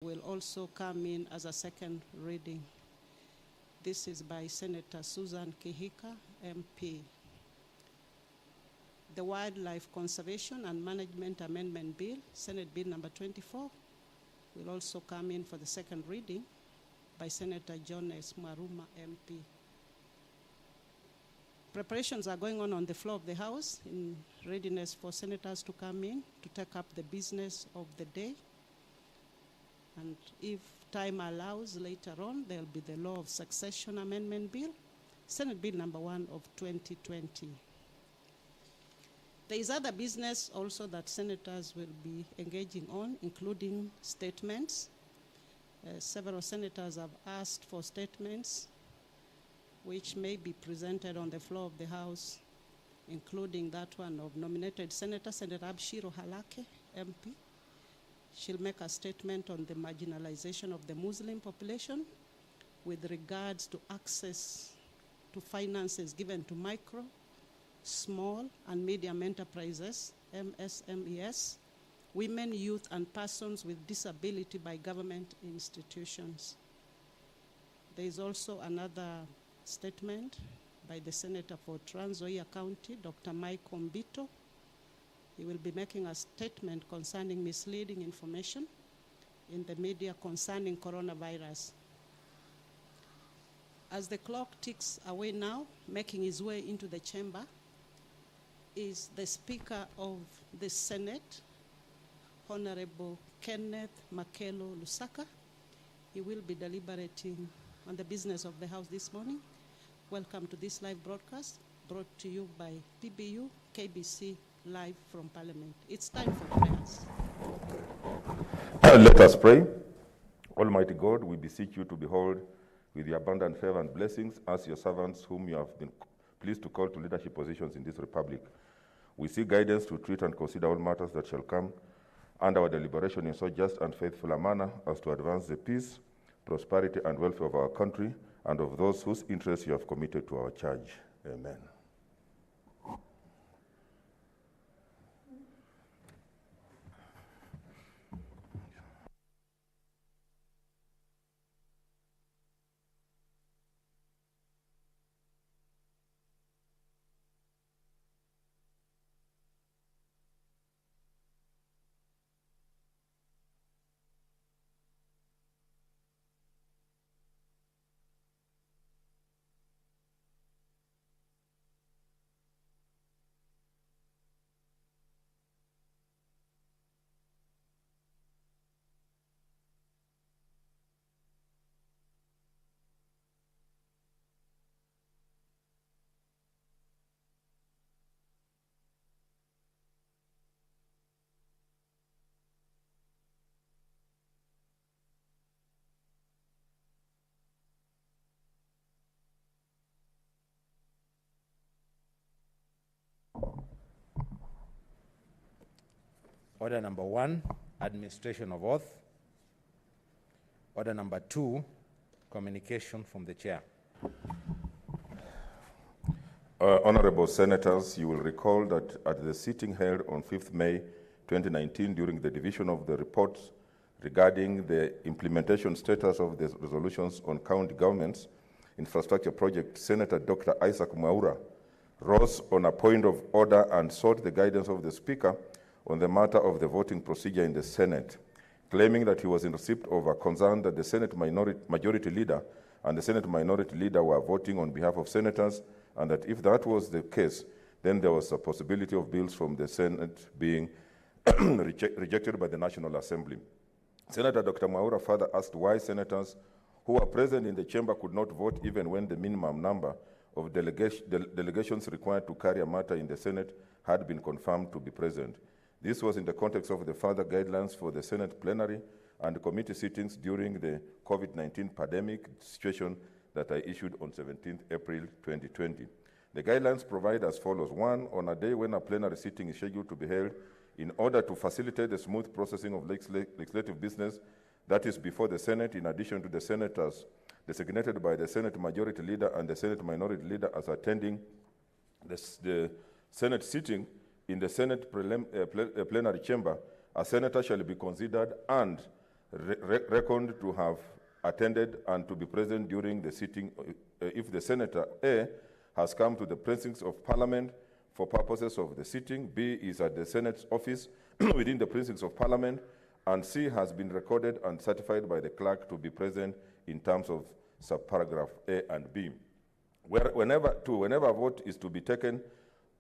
will also come in as a second reading. This is by Senator Susan Kihika, MP. The Wildlife Conservation and Management Amendment Bill, Senate Bill number 24, will also come in for the second reading by Senator John S. Maruma, MP. Preparations are going on the floor of the House in readiness for senators to come in to take up the business of the day. And if time allows, later on, there'll be the Law of Succession Amendment Bill, Senate Bill number 1 of 2020. There is other business also that senators will be engaging on, including statements. Several senators have asked for statements which may be presented on the floor of the House, including that one of nominated Senator Abshiro Halake, MP. She'll make a statement on the marginalization of the Muslim population with regards to access to finances given to micro, small, and medium enterprises, MSMEs, women, youth, and persons with disability by government institutions. There is also another statement by the Senator for Trans Nzoia County, Dr. Mike Ombito. He will be making a statement concerning misleading information in the media concerning coronavirus. As the clock ticks away now, making his way into the chamber, is the Speaker of the Senate, Honorable Kenneth Makelo Lusaka. He will be deliberating on the business of the House this morning. Welcome to this live broadcast brought to you by PBU, KBC live from Parliament. It's time for prayers. Let us pray. Almighty God, we beseech you to behold with your abundant favor and blessings as your servants whom you have been pleased to call to leadership positions in this republic. We seek guidance to treat and consider all matters that shall come under our deliberation in so just and faithful a manner as to advance the peace, prosperity, and welfare of our country and of those whose interests you have committed to our charge. Amen. Order number 1, administration of oath. Order number 2, communication from the chair. Honorable Senators, you will recall that at the sitting held on 5th May 2019 during the division of the reports regarding the implementation status of the resolutions on county governments infrastructure project, Senator Dr. Isaac Mwaura rose on a point of order and sought the guidance of the Speaker on the matter of the voting procedure in the Senate, claiming that he was in receipt of a concern that the Senate Majority Leader and the Senate Minority Leader were voting on behalf of senators, and that if that was the case, then there was a possibility of bills from the Senate being rejected by the National Assembly. Senator Dr. Mwaura further asked why senators who were present in the chamber could not vote even when the minimum number of delegations required to carry a matter in the Senate had been confirmed to be present. This was in the context of the further guidelines for the Senate plenary and committee sittings during the COVID-19 pandemic situation that I issued on 17th April 2020. The guidelines provide as follows. 1, on a day when a plenary sitting is scheduled to be held, in order to facilitate the smooth processing of legislative business that is before the Senate, in addition to the senators designated by the Senate Majority Leader and the Senate Minority Leader as attending the Senate sitting, in the Senate plenary chamber, a senator shall be considered and reckoned to have attended and to be present during the sitting if the Senator A has come to the precincts of Parliament for purposes of the sitting, B is at the Senate's office within the precincts of Parliament, and C has been recorded and certified by the clerk to be present in terms of subparagraph A and B. Whenever a vote is to be taken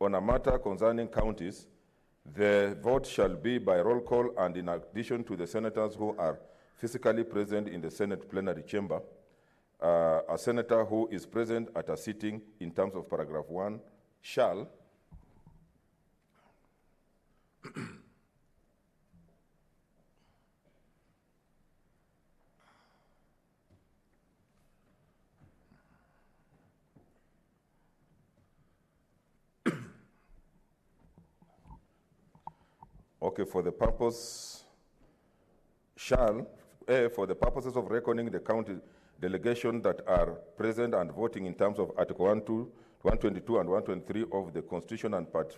on a matter concerning counties, the vote shall be by roll call, and in addition to the senators who are physically present in the Senate plenary chamber, a senator who is present at a sitting in terms of paragraph 1 shall okay, for the purposes of reckoning the county delegation that are present and voting in terms of Article 122 and 123 of the Constitution and Part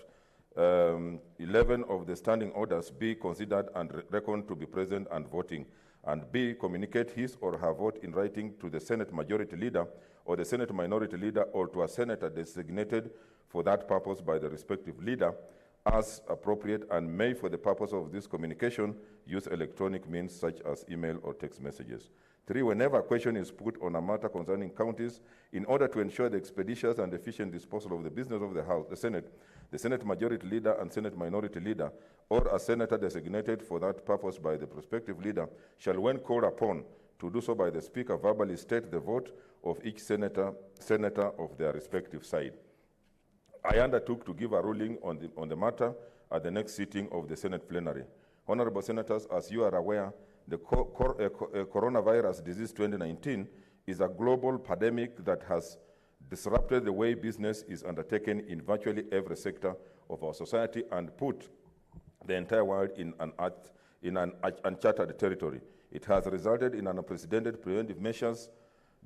11 of the Standing Orders be considered and reckoned to be present and voting, and B, communicate his or her vote in writing to the Senate Majority Leader or the Senate Minority Leader or to a senator designated for that purpose by the respective leader as appropriate, and may, for the purpose of this communication, use electronic means such as email or text messages. 3, whenever a question is put on a matter concerning counties, in order to ensure the expeditious and efficient disposal of the business of the House, the Senate Majority Leader and Senate Minority Leader, or a senator designated for that purpose by the prospective leader, shall, when called upon to do so by the Speaker, verbally state the vote of each senator of their respective side. I undertook to give a ruling on the matter at the next sitting of the Senate plenary. Honorable Senators, as you are aware, the coronavirus disease 2019 is a global pandemic that has disrupted the way business is undertaken in virtually every sector of our society and put the entire world in an uncharted territory. It has resulted in unprecedented preventive measures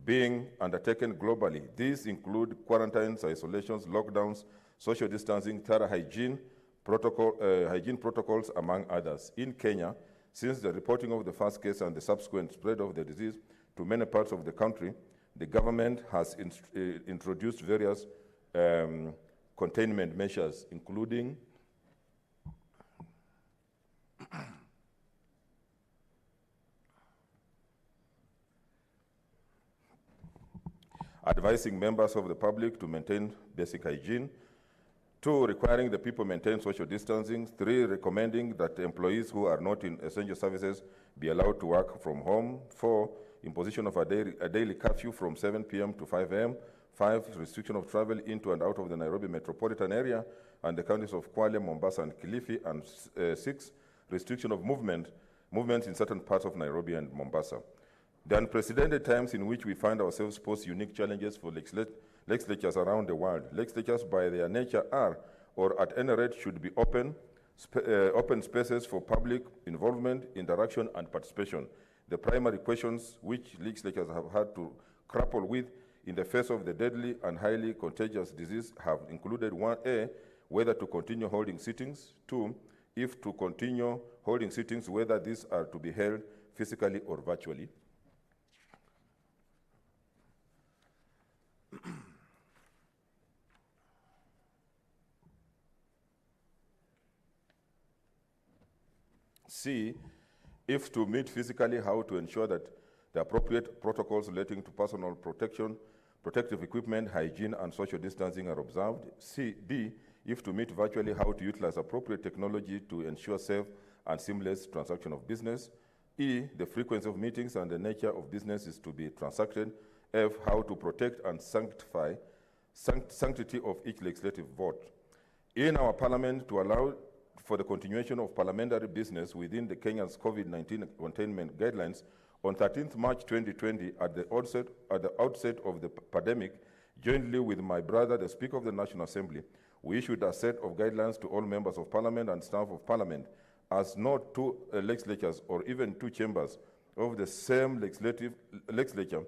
being undertaken globally. These include quarantines, isolations, lockdowns, social distancing, thorough hygiene protocols, among others. In Kenya, since the reporting of the first case and the subsequent spread of the disease to many parts of the country, the government has introduced various containment measures, including advising members of the public to maintain basic hygiene. 2, requiring the people maintain social distancing. 3, recommending that employees who are not in essential services be allowed to work from home. 4, imposition of a daily curfew from 7 p.m. to 5 a.m. 5, restriction of travel into and out of the Nairobi metropolitan area and the counties of Kwale, Mombasa, and Kilifi. And 6, restriction of movements in certain parts of Nairobi and Mombasa. The unprecedented times in which we find ourselves pose unique challenges for legislatures around the world. Legislatures, by their nature, are, or at any rate should be, open spaces for public involvement, interaction, and participation. The primary questions which legislatures have had to grapple with in the face of the deadly and highly contagious disease have included 1A, whether to continue holding sittings, 2, if to continue holding sittings, whether these are to be held physically or virtually. C, if to meet physically, how to ensure that the appropriate protocols relating to personal protective equipment, hygiene, and social distancing are observed. D, if to meet virtually, how to utilize appropriate technology to ensure safe and seamless transaction of business. E, the frequency of meetings and the nature of business is to be transacted. F, how to protect and sanctify sanctity of each legislative vote. In our parliament, to allow for the continuation of parliamentary business within the Kenya's COVID-19 containment guidelines, on 13th March 2020, at the outset of the pandemic, jointly with my brother, the Speaker of the National Assembly, we issued a set of guidelines to all members of Parliament and staff of Parliament, as not two legislatures or even two chambers of the same legislature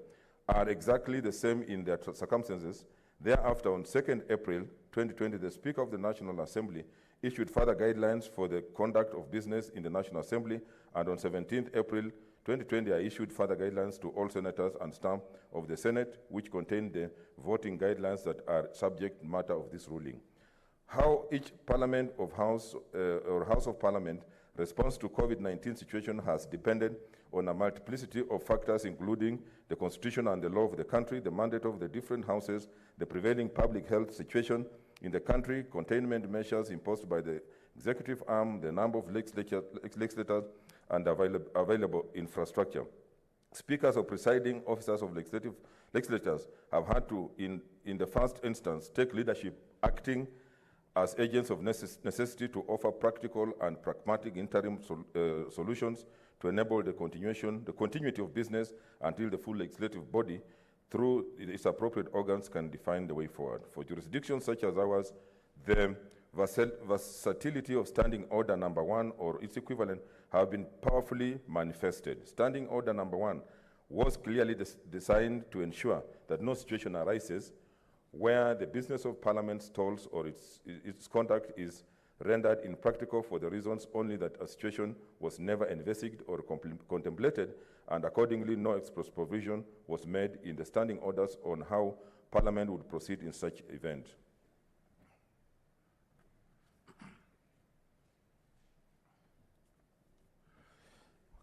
are exactly the same in their circumstances. Thereafter, on 2nd April 2020, the Speaker of the National Assembly issued further guidelines for the conduct of business in the National Assembly, and on 17th April 2020, I issued further guidelines to all senators and staff of the Senate, which contain the voting guidelines that are subject matter of this ruling. How each Parliament of House or House of Parliament response to COVID-19 situation has depended on a multiplicity of factors, including the Constitution and the law of the country, the mandate of the different houses, the prevailing public health situation in the country, containment measures imposed by the executive arm, the number of legislators, and available infrastructure. Speakers or presiding officers of legislatures have had to, in the first instance, take leadership, acting as agents of necessity to offer practical and pragmatic interim solutions to enable the continuity of business until the full legislative body, through its appropriate organs, can define the way forward. For jurisdictions such as ours, the versatility of Standing Order Number 1 or its equivalent have been powerfully manifested. Standing Order Number 1 was clearly designed to ensure that no situation arises where the business of Parliament stalls or its conduct is rendered impractical for the reasons only that a situation was never envisaged or contemplated, and accordingly no express provision was made in the standing orders on how Parliament would proceed in such event.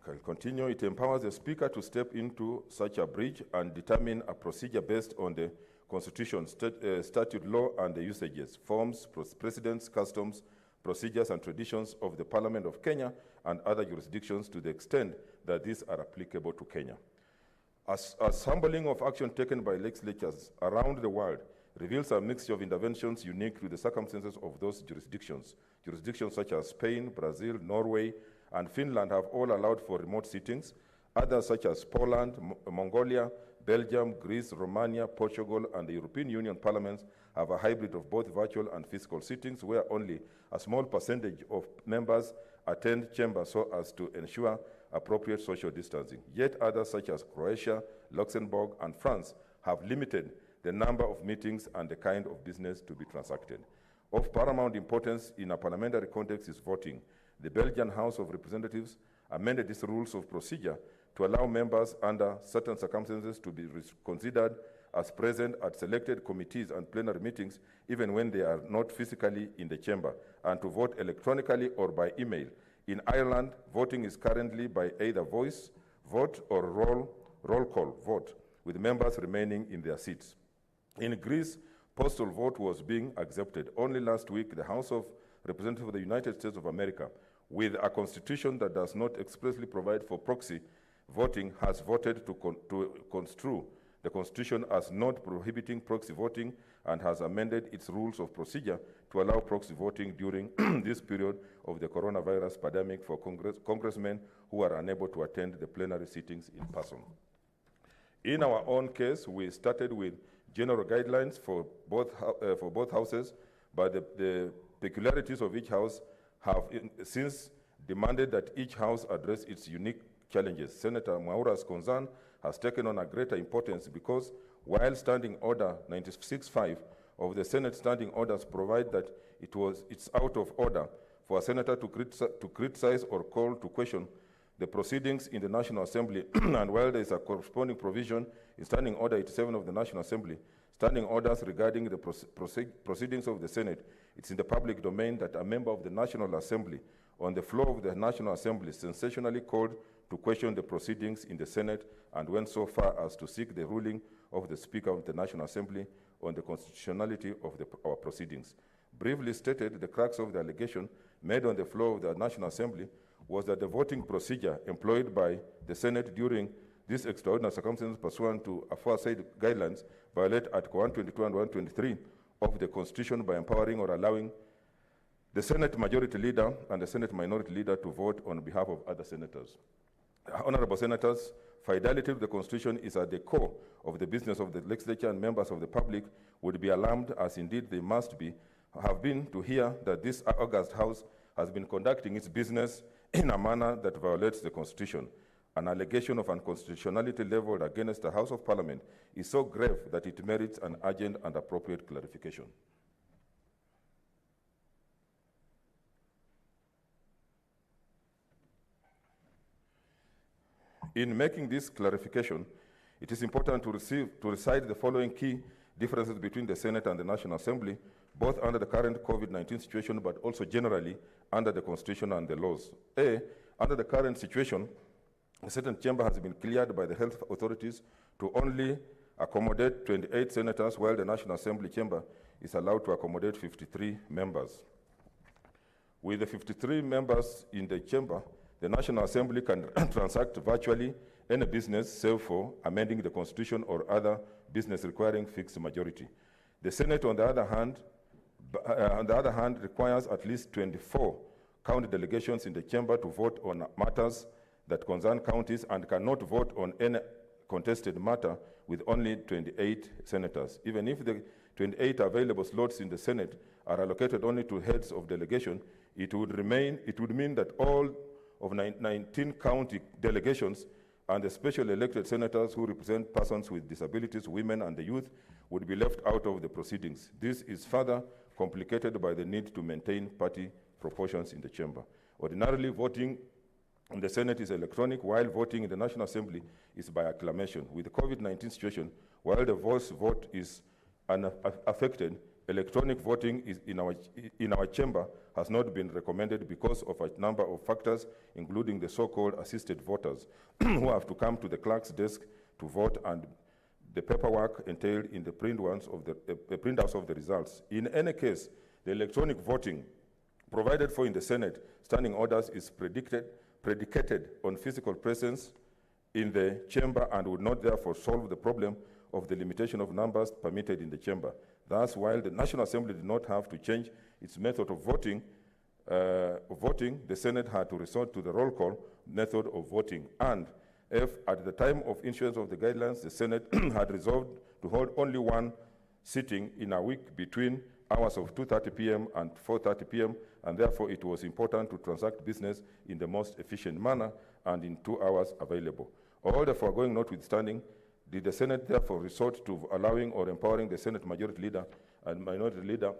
I'll continue. It empowers the Speaker to step into such a breach and determine a procedure based on the Constitution, statute law, and the usages, forms, precedents, customs, procedures, and traditions of the Parliament of Kenya and other jurisdictions to the extent that these are applicable to Kenya. A sampling of action taken by legislatures around the world reveals a mixture of interventions unique to the circumstances of those jurisdictions. Jurisdictions such as Spain, Brazil, Norway, and Finland have all allowed for remote sittings. Others such as Poland, Mongolia, Belgium, Greece, Romania, Portugal, and the European Union parliaments have a hybrid of both virtual and physical sittings where only a small percentage of members attend chambers so as to ensure appropriate social distancing. Yet others such as Croatia, Luxembourg, and France have limited the number of meetings and the kind of business to be transacted. Of paramount importance in a parliamentary context is voting. The Belgian House of Representatives amended its rules of procedure to allow members under certain circumstances to be considered as present at selected committees and plenary meetings even when they are not physically in the chamber, and to vote electronically or by email. In Ireland, voting is currently by either voice vote or roll call vote, with members remaining in their seats. In Greece, postal vote was being accepted. Only last week, the House of Representatives of the United States of America, with a constitution that does not expressly provide for proxy voting, has voted to construe the Constitution as not prohibiting proxy voting and has amended its rules of procedure to allow proxy voting during this period of the coronavirus pandemic for congressmen who are unable to attend the plenary sittings in person. In our own case, we started with general guidelines for both houses, but the peculiarities of each house have since demanded that each house address its unique challenges. Senator Mwaura's concern has taken on a greater importance because while Standing Order 96.5 of the Senate Standing Orders provide that it's out of order for a senator to criticize or call to question the proceedings in the National Assembly, and while there is a corresponding provision in Standing Order 87 of the National Assembly, standing orders regarding the proceedings of the Senate, it's in the public domain that a member of the National Assembly on the floor of the National Assembly sensationally called to question the proceedings in the Senate and went so far as to seek the ruling of the Speaker of the National Assembly on the constitutionality of our proceedings. Briefly stated, the crux of the allegation made on the floor of the National Assembly was that the voting procedure employed by the Senate during these extraordinary circumstances pursuant to aforesaid guidelines violate Article 122 and 123 of the Constitution by empowering or allowing the Senate Majority Leader and the Senate Minority Leader to vote on behalf of other senators. Honorable Senators, fidelity to the Constitution is at the core of the business of the legislature, and members of the public would be alarmed, as indeed they have been, to hear that this august House has been conducting its business in a manner that violates the Constitution. An allegation of unconstitutionality leveled against the House of Parliament is so grave that it merits an urgent and appropriate clarification. In making this clarification, it is important to recite the following key differences between the Senate and the National Assembly, both under the current COVID-19 situation, but also generally under the Constitution and the laws. A, under the current situation, the Senate chamber has been cleared by the health authorities to only accommodate 28 senators, while the National Assembly chamber is allowed to accommodate 53 members. With the 53 members in the chamber, the National Assembly can transact virtually any business save for amending the Constitution or other business requiring fixed majority. The Senate, on the other hand, requires at least 24 county delegations in the chamber to vote on matters that concern counties and cannot vote on any contested matter with only 28 senators. Even if the 28 available slots in the Senate are allocated only to heads of delegation, it would mean that all of 19 county delegations and the special elected senators who represent persons with disabilities, women, and the youth would be left out of the proceedings. This is further complicated by the need to maintain party proportions in the chamber. Ordinarily, voting in the Senate is electronic, while voting in the National Assembly is by acclamation. With the COVID-19 situation, while the voice vote is unaffected, electronic voting is in our chamber has not been recommended because of a number of factors, including the so-called assisted voters who have to come to the clerk's desk to vote, and the paperwork entailed in the printouts of the results. In any case, the electronic voting provided for in the Senate standing orders is predicated on physical presence in the chamber and would not therefore solve the problem of the limitation of numbers permitted in the chamber. Thus, while the National Assembly did not have to change its method of voting, the Senate had to resort to the roll call method of voting. And if at the time of issuance of the guidelines, the Senate had resolved to hold only one sitting in a week between hours of 2:30 p.m. and 4:30 p.m., and therefore it was important to transact business in the most efficient manner and in 2 hours available. All the foregoing notwithstanding, did the Senate therefore resort to allowing or empowering the Senate Majority Leader and Minority Leader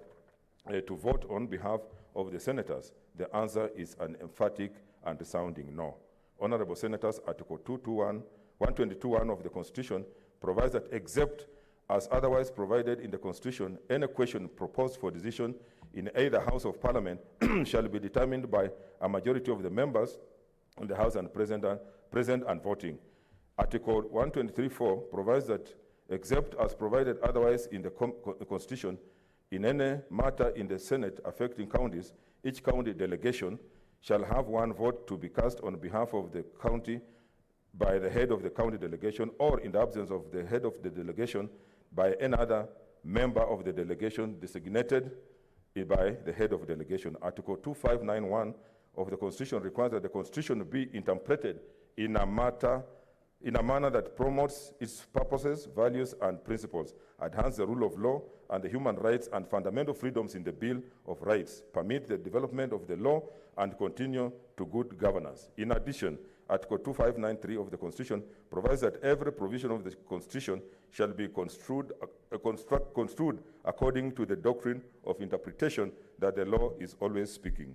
to vote on behalf of the senators? The answer is an emphatic and resounding no. Honorable Senators, Article 122.1 of the Constitution provides that except as otherwise provided in the Constitution, any question proposed for decision in either House of Parliament shall be determined by a majority of the members in the House and present and voting. Article 123.4 provides that except as provided otherwise in the Constitution, in any matter in the Senate affecting counties, each county delegation shall have one vote to be cast on behalf of the county by the head of the county delegation, or in the absence of the head of the delegation, by any other member of the delegation designated by the head of the delegation. Article 2591 of the Constitution requires that the Constitution be interpreted in a manner that promotes its purposes, values, and principles, advance the rule of law and the human rights and fundamental freedoms in the Bill of Rights, permit the development of the law, and continue to good governance. In addition, Article 2593 of the Constitution provides that every provision of the Constitution shall be construed according to the doctrine of interpretation that the law is always speaking.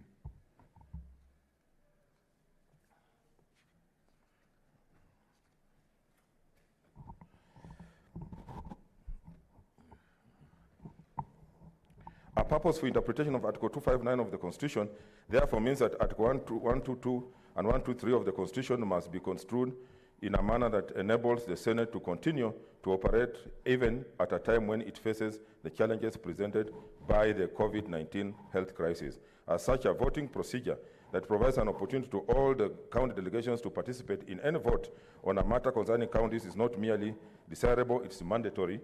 A purpose for interpretation of Article 259 of the Constitution therefore means that Article 122 and 123 of the Constitution must be construed in a manner that enables the Senate to continue to operate even at a time when it faces the challenges presented by the COVID-19 health crisis. As such, a voting procedure that provides an opportunity to all the county delegations to participate in any vote on a matter concerning counties is not merely desirable, it's mandatory.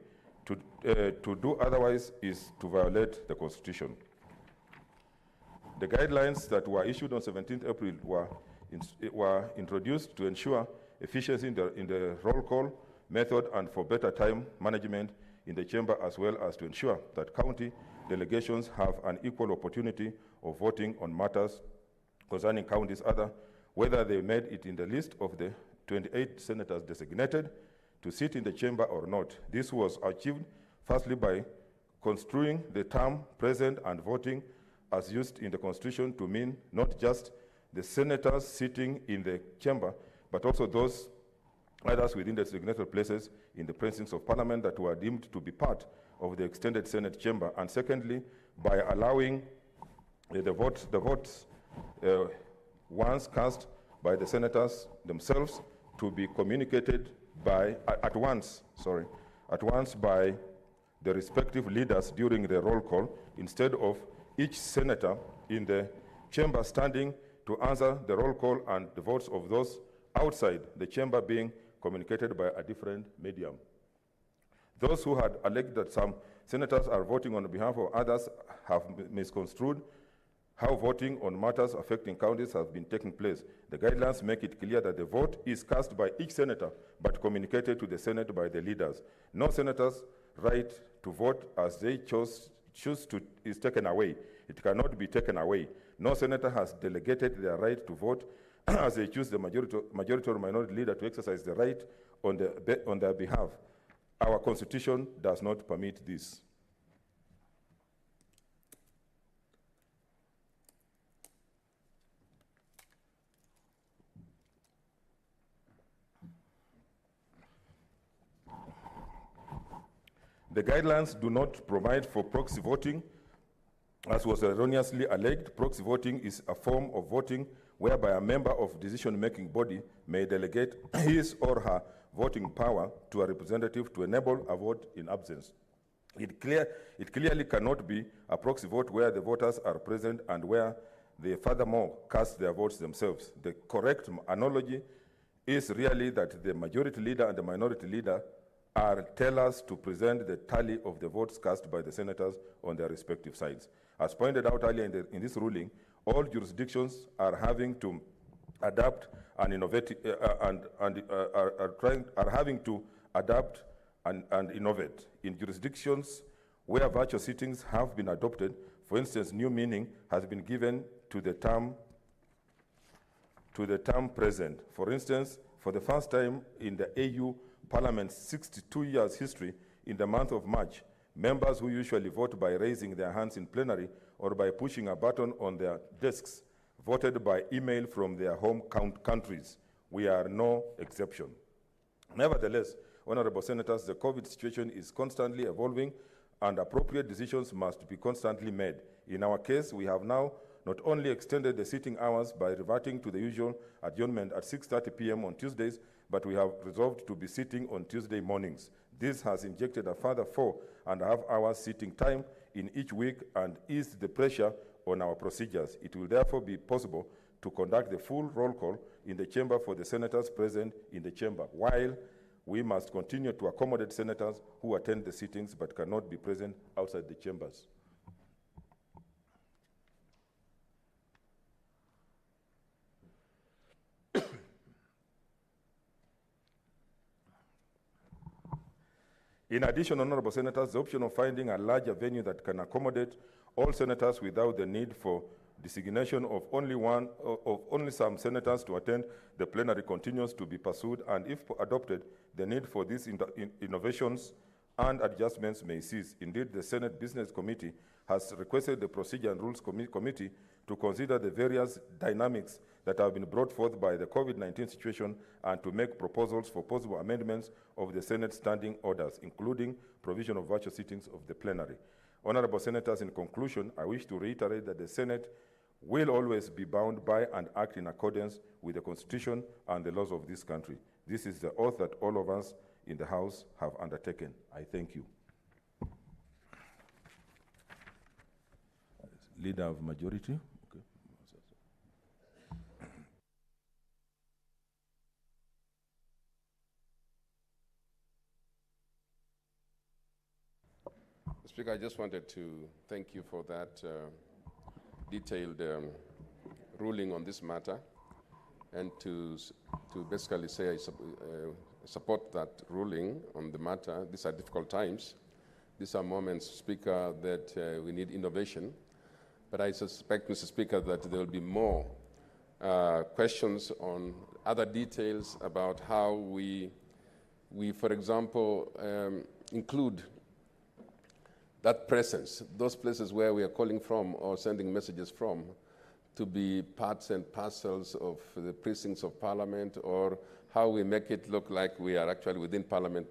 To do otherwise is to violate the Constitution. The guidelines that were issued on 17th April were introduced to ensure efficiency in the roll call method and for better time management in the chamber, as well as to ensure that county delegations have an equal opportunity of voting on matters concerning counties whether they made it in the list of the 28 senators designated to sit in the chamber or not. This was achieved firstly by construing the term present and voting as used in the Constitution to mean not just the senators sitting in the chamber, but also those others within the designated places in the precincts of Parliament that were deemed to be part of the extended Senate chamber, and secondly, by allowing the votes once cast by the senators themselves to be communicated at once by the respective leaders during the roll call, instead of each senator in the chamber standing to answer the roll call and the votes of those outside the chamber being communicated by a different medium. Those who had alleged that some senators are voting on behalf of others have misconstrued how voting on matters affecting counties has been taking place. The guidelines make it clear that the vote is cast by each senator, but communicated to the Senate by the leaders. No senator's right to vote as they choose to is taken away. It cannot be taken away. No senator has delegated their right to vote as they choose the majority or minority leader to exercise the right on their behalf. Our Constitution does not permit this. The guidelines do not provide for proxy voting, as was erroneously alleged. Proxy voting is a form of voting whereby a member of decision-making body may delegate his or her voting power to a representative to enable a vote in absence. It clearly cannot be a proxy vote where the voters are present and where they furthermore cast their votes themselves. The correct analogy is really that the majority leader and the minority leader are tellers to present the tally of the votes cast by the senators on their respective sides. As pointed out earlier in this ruling, all jurisdictions are having to adapt and innovate are having to adapt and innovate. In jurisdictions where virtual sittings have been adopted, for instance, new meaning has been given to the term present. For instance, for the first time in the AU Parliament's 62 years history, in the month of March, members who usually vote by raising their hands in plenary or by pushing a button on their desks voted by email from their home countries. We are no exception. Nevertheless, honorable senators, the COVID situation is constantly evolving and appropriate decisions must be constantly made. In our case, we have now not only extended the sitting hours by reverting to the usual adjournment at 6:30 p.m. on Tuesdays, but we have resolved to be sitting on Tuesday mornings. This has injected a further 4.5 hours sitting time in each week and eased the pressure on our procedures. It will therefore be possible to conduct the full roll call in the chamber for the senators present in the chamber, while we must continue to accommodate senators who attend the sittings but cannot be present outside the chambers. In addition, honorable senators, the option of finding a larger venue that can accommodate all senators without the need for designation of only some senators to attend the plenary continues to be pursued, and if adopted, the need for these innovations and adjustments may cease. Indeed, the Senate Business Committee has requested the Procedure and Rules Committee to consider the various dynamics that have been brought forth by the COVID-19 situation and to make proposals for possible amendments of the Senate standing orders, including provision of virtual sittings of the plenary. Honorable senators, in conclusion, I wish to reiterate that the Senate will always be bound by and act in accordance with the Constitution and the laws of this country. This is the oath that all of us in the House have undertaken. I thank you. Leader of majority. Okay. Speaker, I just wanted to thank you for that detailed ruling on this matter, and to basically say I support that ruling on the matter. These are difficult times. These are moments, Speaker, that we need innovation. But I suspect, Mr. Speaker, that there will be more questions on other details about how we for example, include that presence, those places where we are calling from or sending messages from, to be parts and parcels of the precincts of Parliament, or how we make it look like we are actually within Parliament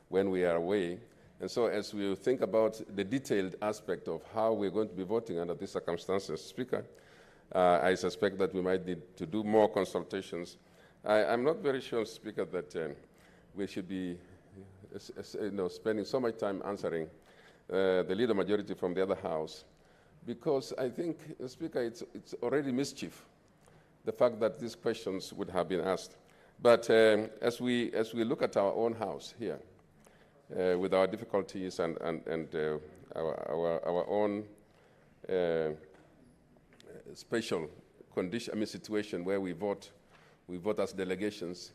when we are away. And so as we think about the detailed aspect of how we're going to be voting under these circumstances, Speaker, I suspect that we might need to do more consultations. I'm not very sure, Speaker, that we should be spending so much time answering the leader majority from the other house, because I think, Speaker, it's already mischief, the fact that these questions would have been asked. But as we look at our own house here, with our difficulties and our own special condition, situation where we vote as delegations,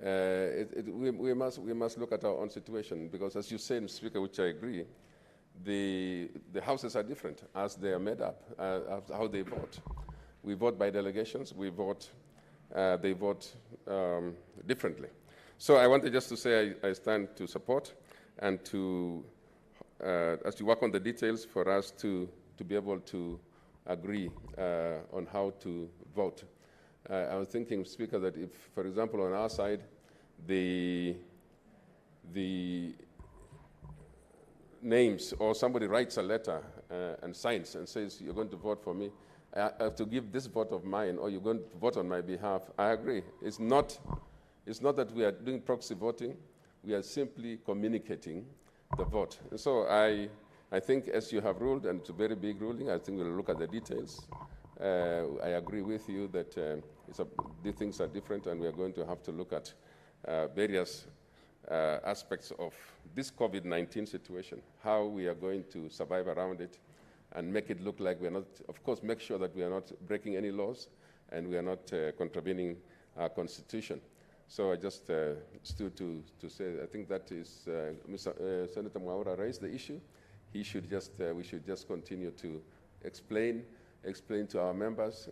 we must look at our own situation, because as you said, Speaker, which I agree, the houses are different as they are made up, how they vote. We vote by delegations, they vote differently. So I wanted just to say I stand to support and to, as you work on the details, for us to be able to agree on how to vote. I was thinking, Speaker, that if, for example, on our side, the names, or somebody writes a letter and signs and says, you're going to vote for me, I have to give this vote of mine, or you're going to vote on my behalf, I agree. It's not that we are doing proxy voting, we are simply communicating the vote. And so I think, as you have ruled, and it's a very big ruling, I think we'll look at the details. I agree with you that these things are different, and we are going to have to look at various aspects of this COVID-19 situation, how we are going to survive around it, and make it look like we are not, of course, make sure that we are not breaking any laws, and we are not contravening our Constitution. So I just stood to say, I think that is, Senator Mwaura raised the issue. We should just continue to explain to our members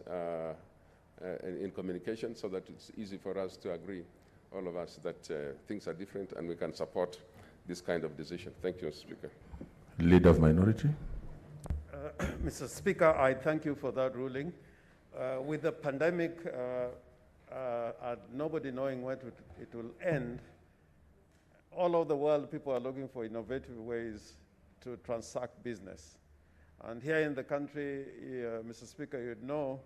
in communication, so that it's easy for us to agree, all of us, that things are different and we can support this kind of decision. Thank you, Mr. Speaker. Leader of Minority. Mr. Speaker, I thank you for that ruling. With the pandemic and nobody knowing when it will end, all over the world people are looking for innovative ways to transact business. And here in the country, Mr. Speaker, you know,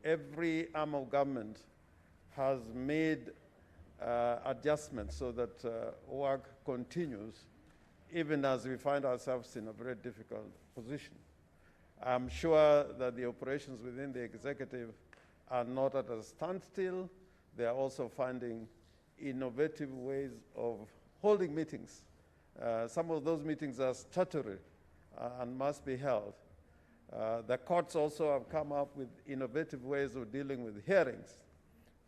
every arm of government has made adjustments so that work continues, even as we find ourselves in a very difficult position. I'm sure that the operations within the executive are not at a standstill. They are also finding innovative ways of holding meetings. Some of those meetings are statutory and must be held. The courts also have come up with innovative ways of dealing with hearings.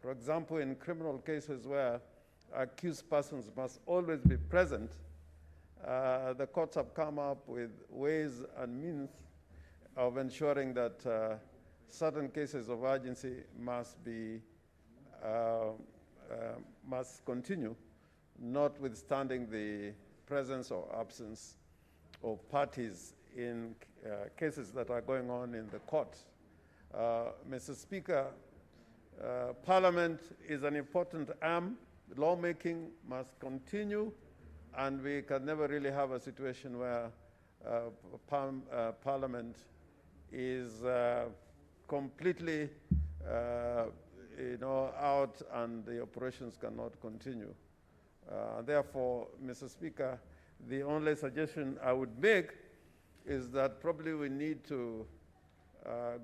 For example, in criminal cases where accused persons must always be present, the courts have come up with ways and means of ensuring that certain cases of urgency must continue, notwithstanding the presence or absence of parties in cases that are going on in the courts. Mr. Speaker, Parliament is an important arm. Lawmaking must continue, and we can never really have a situation where Parliament is completely out and the operations cannot continue. Therefore, Mr. Speaker, the only suggestion I would make is that probably we need to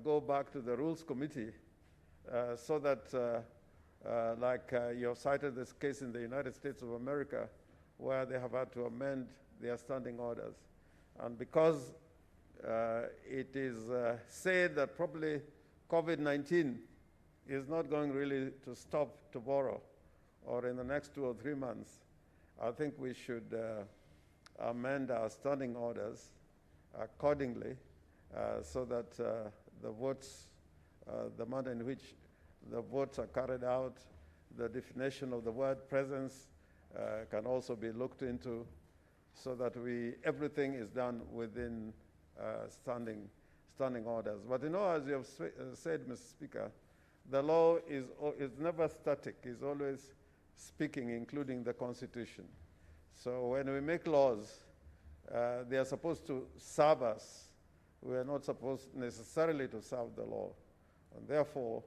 go back to the Rules Committee so that, like you have cited this case in the United States of America, where they have had to amend their standing orders. And because it is said that probably COVID-19 is not going really to stop tomorrow or in the next 2 or 3 months, I think we should amend our standing orders accordingly so that the votes, the manner in which the votes are carried out, the definition of the word presence can also be looked into, so that everything is done within standing orders. But as you have said, Mr. Speaker, the law is never static, it's always speaking, including the Constitution. So when we make laws, they are supposed to serve us. We are not supposed necessarily to serve the law. And therefore,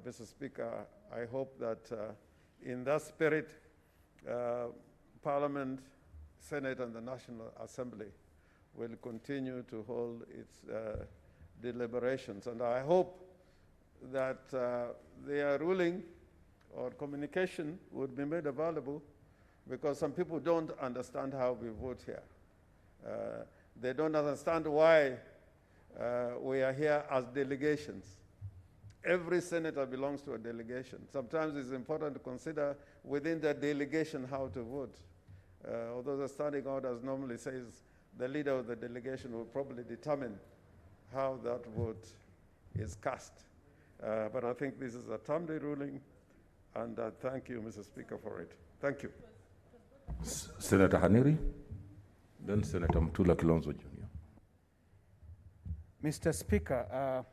Mr. Speaker, I hope that in that spirit, Parliament, Senate, and the National Assembly will continue to hold its deliberations. And I hope that their ruling or communication would be made available, because some people don't understand how we vote here. They don't understand why we are here as delegations. Every senator belongs to a delegation. Sometimes it's important to consider within the delegation how to vote. Although the standing orders normally says the leader of the delegation will probably determine how that vote is cast. But I think this is a timely ruling, and thank you, Mr. Speaker, for it. Thank you. Senator Haniri, then Senator Mtula Kilonzo Jr. Mr. Speaker,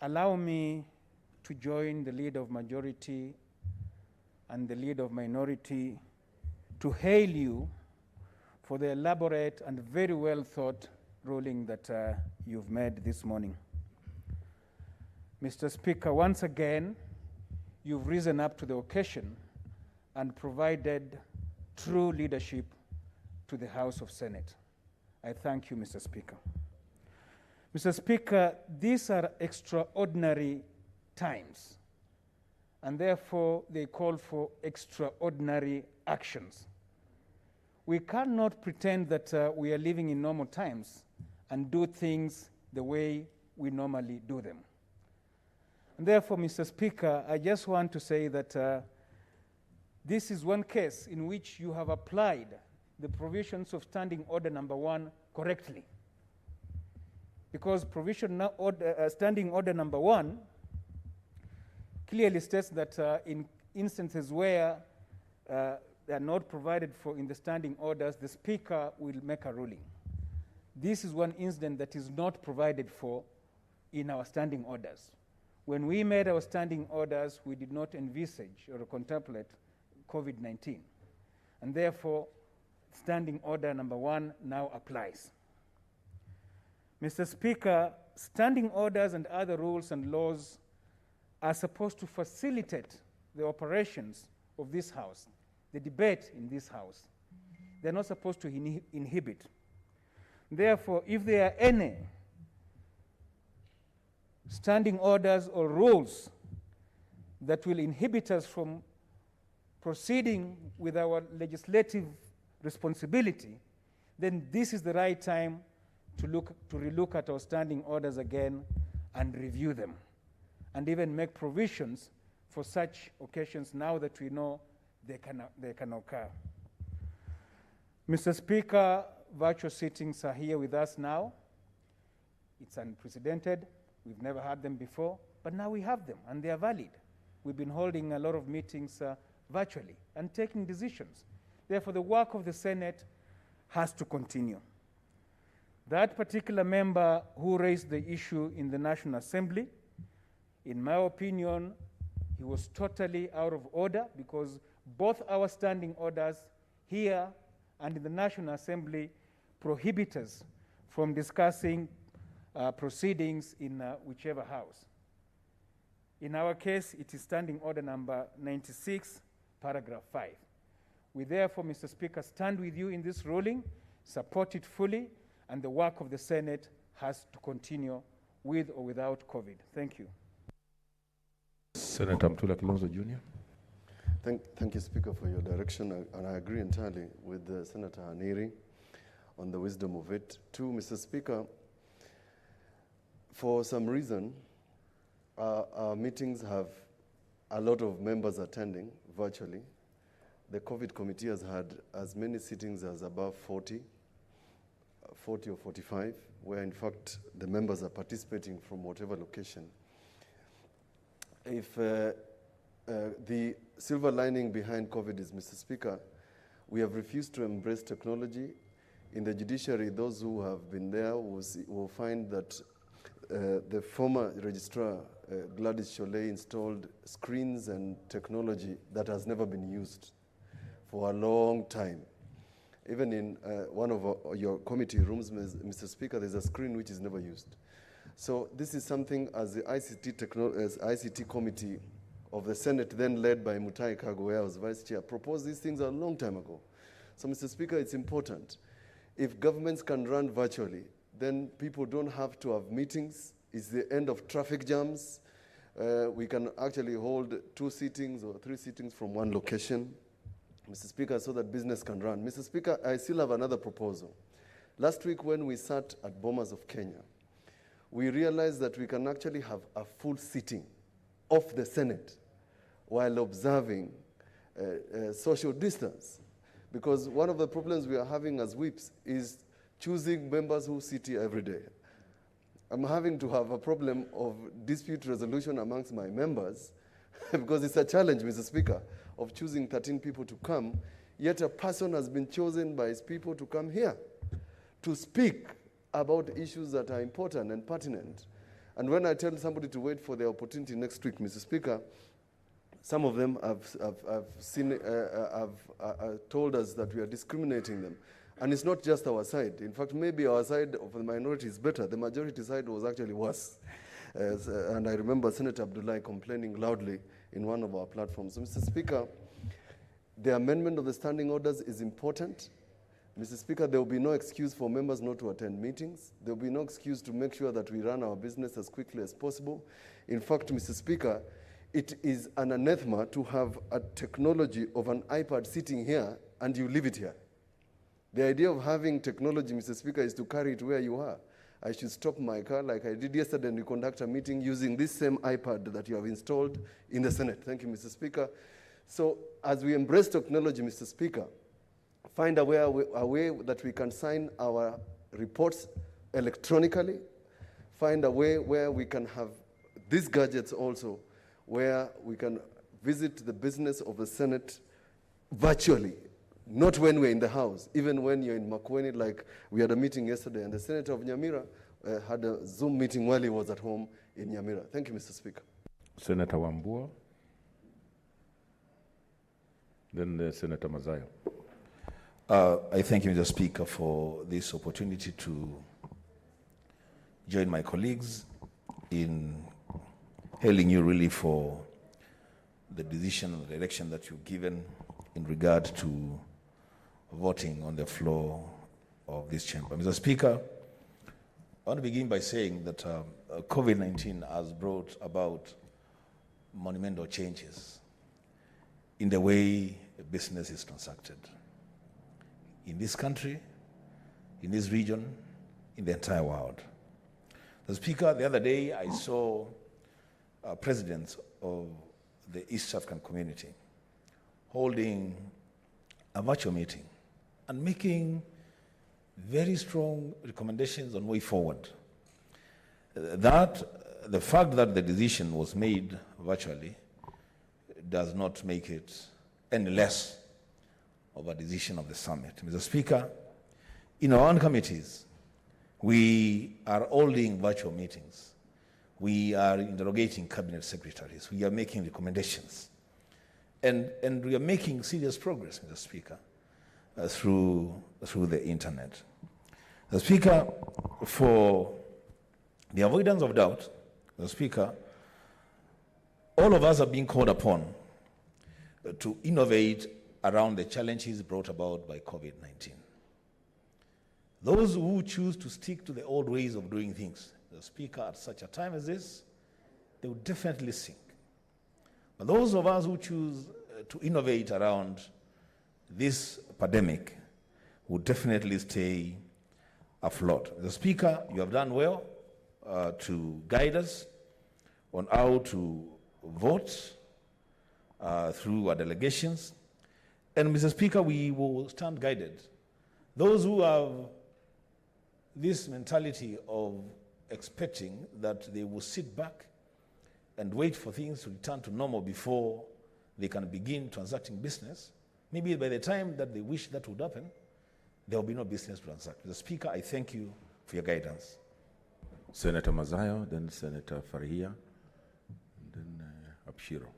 allow me to join the leader of majority and the leader of minority to hail you for the elaborate and very well thought ruling that you've made this morning. Mr. Speaker, once again, you've risen up to the occasion and provided true leadership to the House of Senate. I thank you, Mr. Speaker. Mr. Speaker, these are extraordinary times, and therefore they call for extraordinary actions. We cannot pretend that we are living in normal times and do things the way we normally do them. And therefore, Mr. Speaker, I just want to say that this is one case in which you have applied the provisions of Standing Order Number 1 correctly. Because Standing Order Number 1 clearly states that in instances where they are not provided for in the standing orders, the Speaker will make a ruling. This is one incident that is not provided for in our standing orders. When we made our standing orders, we did not envisage or contemplate COVID-19. And therefore, Standing Order Number 1 now applies. Mr. Speaker, standing orders and other rules and laws are supposed to facilitate the operations of this House, the debate in this House. They're not supposed to inhibit. Therefore, if there are any standing orders or rules that will inhibit us from proceeding with our legislative responsibility, then this is the right time to relook at our standing orders again and review them, and even make provisions for such occasions now that we know they can occur. Mr. Speaker, virtual sittings are here with us now. It's unprecedented. We've never had them before, but now we have them, and they are valid. We've been holding a lot of meetings virtually and taking decisions. Therefore, the work of the Senate has to continue. That particular member who raised the issue in the National Assembly, in my opinion, he was totally out of order, because both our standing orders here and in the National Assembly prohibit us from discussing proceedings in whichever house. In our case, it is Standing Order Number 96, Paragraph 5. We therefore, Mr. Speaker, stand with you in this ruling, support it fully, and the work of the Senate has to continue with or without COVID. Thank you. Senator Mtula Kilonzo Jr. Thank you, Speaker, for your direction, and I agree entirely with Senator Haniri on the wisdom of it. Too, Mr. Speaker, for some reason, our meetings have a lot of members attending virtually. The COVID committee has had as many sittings as above 40 or 45, where in fact the members are participating from whatever location. If the silver lining behind COVID is, Mr. Speaker, we have refused to embrace technology. In the judiciary, those who have been there will find that the former registrar, Gladys Cholet installed screens and technology that has never been used for a long time. Even in one of your committee rooms, Mr. Speaker, there's a screen which is never used. So this is something as the ICT committee of the Senate, then led by Mutai Kagwe, where I was vice chair, proposed these things a long time ago. So, Mr. Speaker, it's important. If governments can run virtually, then people don't have to have meetings. It's the end of traffic jams. We can actually hold 2 sittings or 3 sittings from one location, Mr. Speaker, so that business can run. Mr. Speaker, I still have another proposal. Last week when we sat at Bomas of Kenya, we realized that we can actually have a full sitting of the Senate while observing social distance. Because one of the problems we are having as whips is choosing members who sit here every day. I'm having to have a problem of dispute resolution amongst my members because it's a challenge, Mr. Speaker, of choosing 13 people to come, yet a person has been chosen by his people to come here to speak about issues that are important and pertinent. And when I tell somebody to wait for their opportunity next week, Mr. Speaker, some of them have told us that we are discriminating them. And it's not just our side. In fact, maybe our side of the minority is better. The majority side was actually worse. And I remember Senator Abdullahi complaining loudly in one of our platforms. So, Mr. Speaker, the amendment of the standing orders is important. Mr. Speaker, there will be no excuse for members not to attend meetings. There will be no excuse to make sure that we run our business as quickly as possible. In fact, Mr. Speaker, it is an anathema to have a technology of an iPad sitting here and you leave it here. The idea of having technology, Mr. Speaker, is to carry it where you are. I should stop my car like I did yesterday and we conduct a meeting using this same iPad that you have installed in the Senate. Thank you, Mr. Speaker. So as we embrace technology, Mr. Speaker, find a way that we can sign our reports electronically, find a way where we can have these gadgets also, where we can visit the business of the Senate virtually, not when we're in the House, even when you're in Makueni, like we had a meeting yesterday, and the Senator of Nyamira had a Zoom meeting while he was at home in Nyamira. Thank you, Mr. Speaker. Senator Wambua, then Senator Mazayo. I thank you, Mr. Speaker, for this opportunity to join my colleagues in hailing you really for the decision and the direction that you've given in regard to voting on the floor of this chamber. Mr. Speaker, I want to begin by saying that COVID-19 has brought about monumental changes in the way business is transacted in this country, in this region, in the entire world. Mr. Speaker, the other day I saw presidents of the East African community holding a virtual meeting and making very strong recommendations on way forward. The fact that the decision was made virtually does not make it any less of a decision of the summit. Mr. Speaker, in our own committees, we are holding virtual meetings. We are interrogating cabinet secretaries. We are making recommendations. And we are making serious progress, Mr. Speaker, through the internet. Mr. Speaker, for the avoidance of doubt, Mr. Speaker, all of us are being called upon to innovate around the challenges brought about by COVID-19. Those who choose to stick to the old ways of doing things, Mr. Speaker, at such a time as this, they will definitely sink. But those of us who choose to innovate around this pandemic will definitely stay afloat. Mr. Speaker, you have done well to guide us on how to vote through our delegations. And Mr. Speaker, we will stand guided. Those who have this mentality of expecting that they will sit back and wait for things to return to normal before they can begin transacting business, maybe by the time that they wish that would happen, there will be no business to transact. Mr. Speaker, I thank you for your guidance. Senator Mazayo, then Senator Farhia, Abshiro.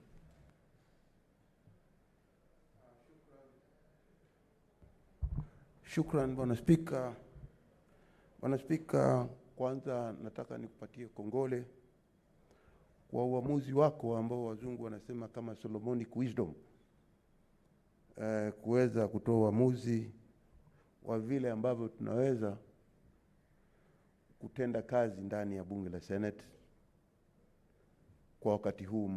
Shukran, Bwana Spika. Bwana Spika, kwanza nataka nikupatie kongole kwa uamuzi wako ambao wazungu wanasema kama Solomonic wisdom, kuweza kutoa uamuzi wa vile ambavyo tunaweza kutenda kazi ndani ya bunge la Senate kwa wakati huu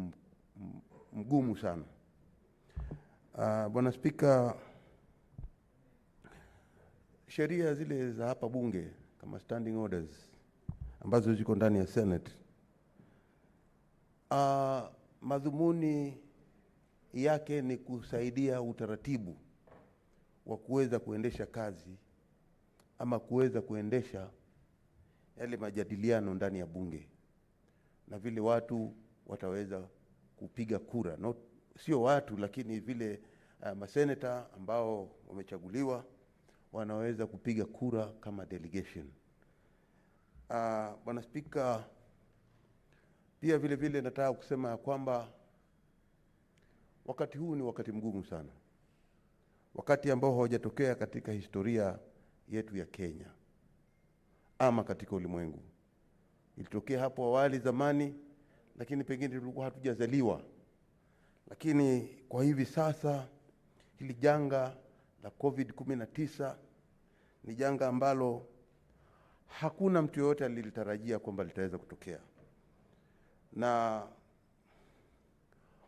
mgumu sana. Bwana Spika, sheria zile za hapa bunge kama standing orders ambazo ziko ndani ya Senate, madhumuni yake ni kusaidia utaratibu wa kuweza kuendesha kazi ama kuweza kuendesha yale majadiliano ndani ya bunge, na vile watu wataweza kupiga kura. Sio watu, lakini vile maseneta ambao wamechaguliwa wanaweza kupiga kura kama delegation. Bwana Spika, pia vile nataka kusema kwamba wakati huu ni wakati mgumu sana, wakati ambao haujatokea katika historia yetu ya Kenya ama katika ulimwengu. Ilitokea hapo awali zamani, lakini pengine tulikuwa hatujazaliwa. Lakini kwa hivi sasa hili janga la COVID-19 ni janga ambalo hakuna mtu yoyote alilitarajia kwamba litaweza kutokea. Na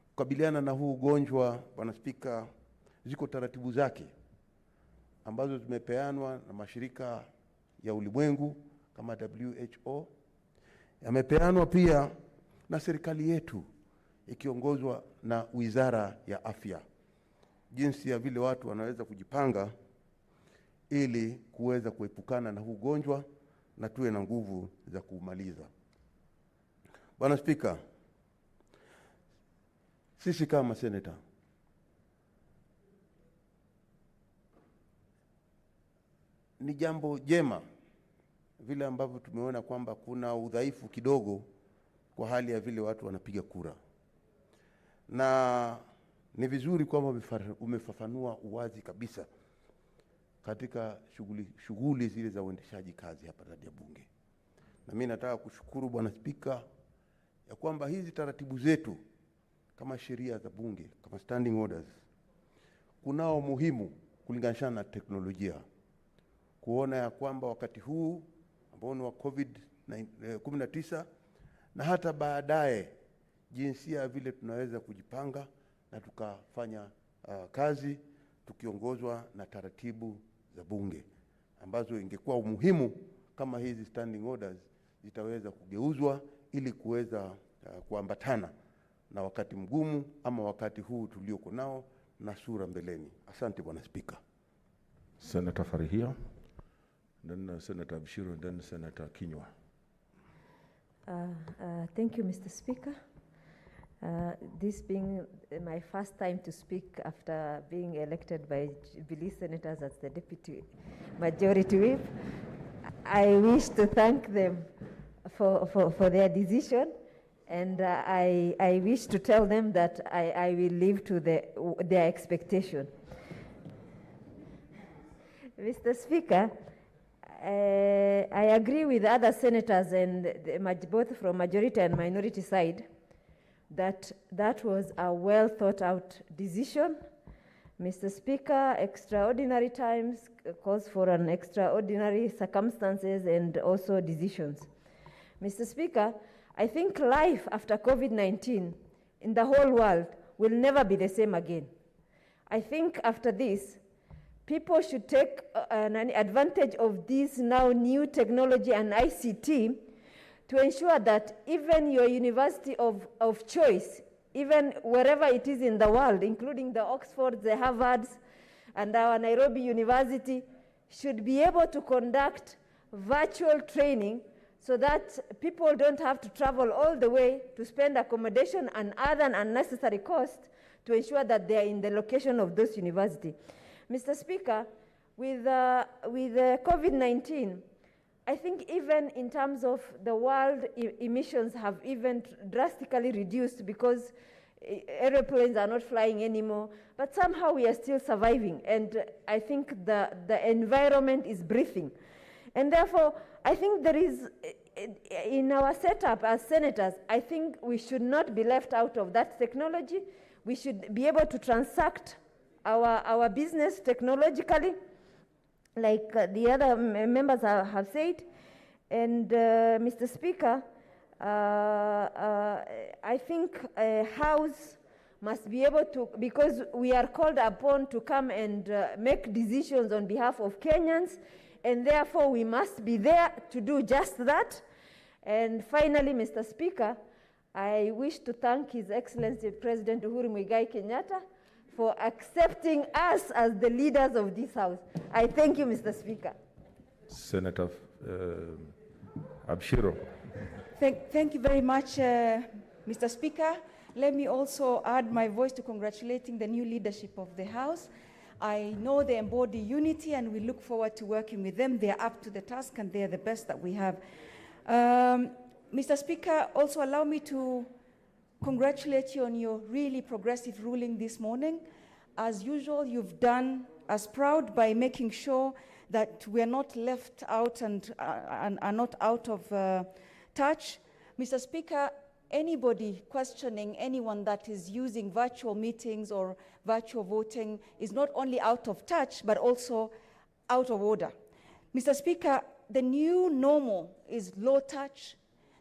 kukabiliana na huu ugonjwa, Bwana Spika, ziko taratibu zake ambazo zimepeanwa na mashirika ya ulimwengu kama WHO, yamepeanwa pia na serikali yetu ikiongozwa na Wizara ya Afya, jinsi ya vile watu wanaweza kujipanga ili kuweza kuepukana na huu ugonjwa na tuwe na nguvu za kumaliza. Bwana Spika, sisi kama seneta ni jambo jema vile ambavyo tumeona kwamba kuna udhaifu kidogo kwa hali ya vile watu wanapiga kura, na ni vizuri kwamba umefafanua uwazi kabisa katika shughuli zile za uendeshaji kazi hapa ndani ya bunge. Na mimi nataka kushukuru Bwana Spika ya kwamba hizi taratibu zetu kama sheria za bunge kama standing orders kunao muhimu kulinganisha na teknolojia, kuona ya kwamba wakati huu ambao ni wa COVID-19 na hata baadaye jinsi ya vile tunaweza kujipanga na tukafanya kazi tukiongozwa na taratibu za bunge ambazo ingekuwa umuhimu kama hizi standing orders zitaweza kugeuzwa ili kuweza kuambatana na wakati mgumu ama wakati huu tulioko nao na sura mbeleni. Asante Bwana Spika. Senator Farihia, then Senator Abshiro, then Senator Kinyua. Thank you, Mr. Speaker. This being my first time to speak after being elected by Jubilee senators as the Deputy Majority Whip, I wish to thank them for their decision, and I wish to tell them that I will live to their expectation. Mr. Speaker, I agree with other senators and both from majority and minority side that was a well thought out decision. Mr. Speaker, extraordinary times calls for an extraordinary circumstances and also decisions. Mr. Speaker, I think life after COVID-19 in the whole world will never be the same again. I think after this, people should take an advantage of this now new technology and ICT to ensure that even your university of choice, even wherever it is in the world, including the Oxfords, the Harvards, and our Nairobi University, should be able to conduct virtual training so that people don't have to travel all the way to spend accommodation and other unnecessary costs to ensure that they are in the location of those universities. Mr. Speaker, with COVID-19, I think even in terms of the world emissions have even drastically reduced because aeroplanes are not flying anymore, but somehow we are still surviving. And I think the environment is breathing. And therefore, I think there is, in our setup as senators, I think we should not be left out of that technology. We should be able to transact our business technologically, like the other members have said. And Mr. Speaker, I think a House must be able to, because we are called upon to come and make decisions on behalf of Kenyans, and therefore we must be there to do just that. And finally, Mr. Speaker, I wish to thank His Excellency President Uhuru Muigai Kenyatta for accepting us as the leaders of this House. I thank you, Mr. Speaker. Senator Abshiro. Thank you very much, Mr. Speaker. Let me also add my voice to congratulating the new leadership of the House. I know they embody unity, and we look forward to working with them. They are up to the task, and they are the best that we have. Mr. Speaker, also allow me to congratulate you on your really progressive ruling this morning. As usual, you've done us proud by making sure that we are not left out and are not out of touch. Mr. Speaker, anybody questioning anyone that is using virtual meetings or virtual voting is not only out of touch, but also out of order. Mr. Speaker, the new normal is low touch.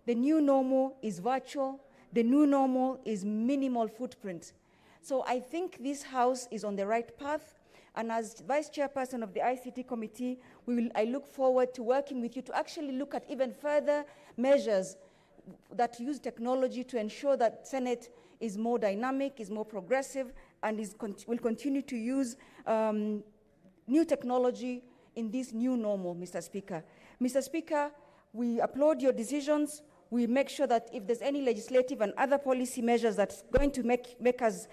The new normal is virtual. The new normal is minimal footprint. So I think this House is on the right path. And as Vice Chairperson of the ICT Committee, I look forward to working with you to actually look at even further measures that use technology to ensure that Senate is more dynamic, is more progressive, and will continue to use new technology in this new normal, Mr. Speaker. Mr. Speaker, we applaud your decisions. We make sure that if there's any legislative and other policy measures that's going to make us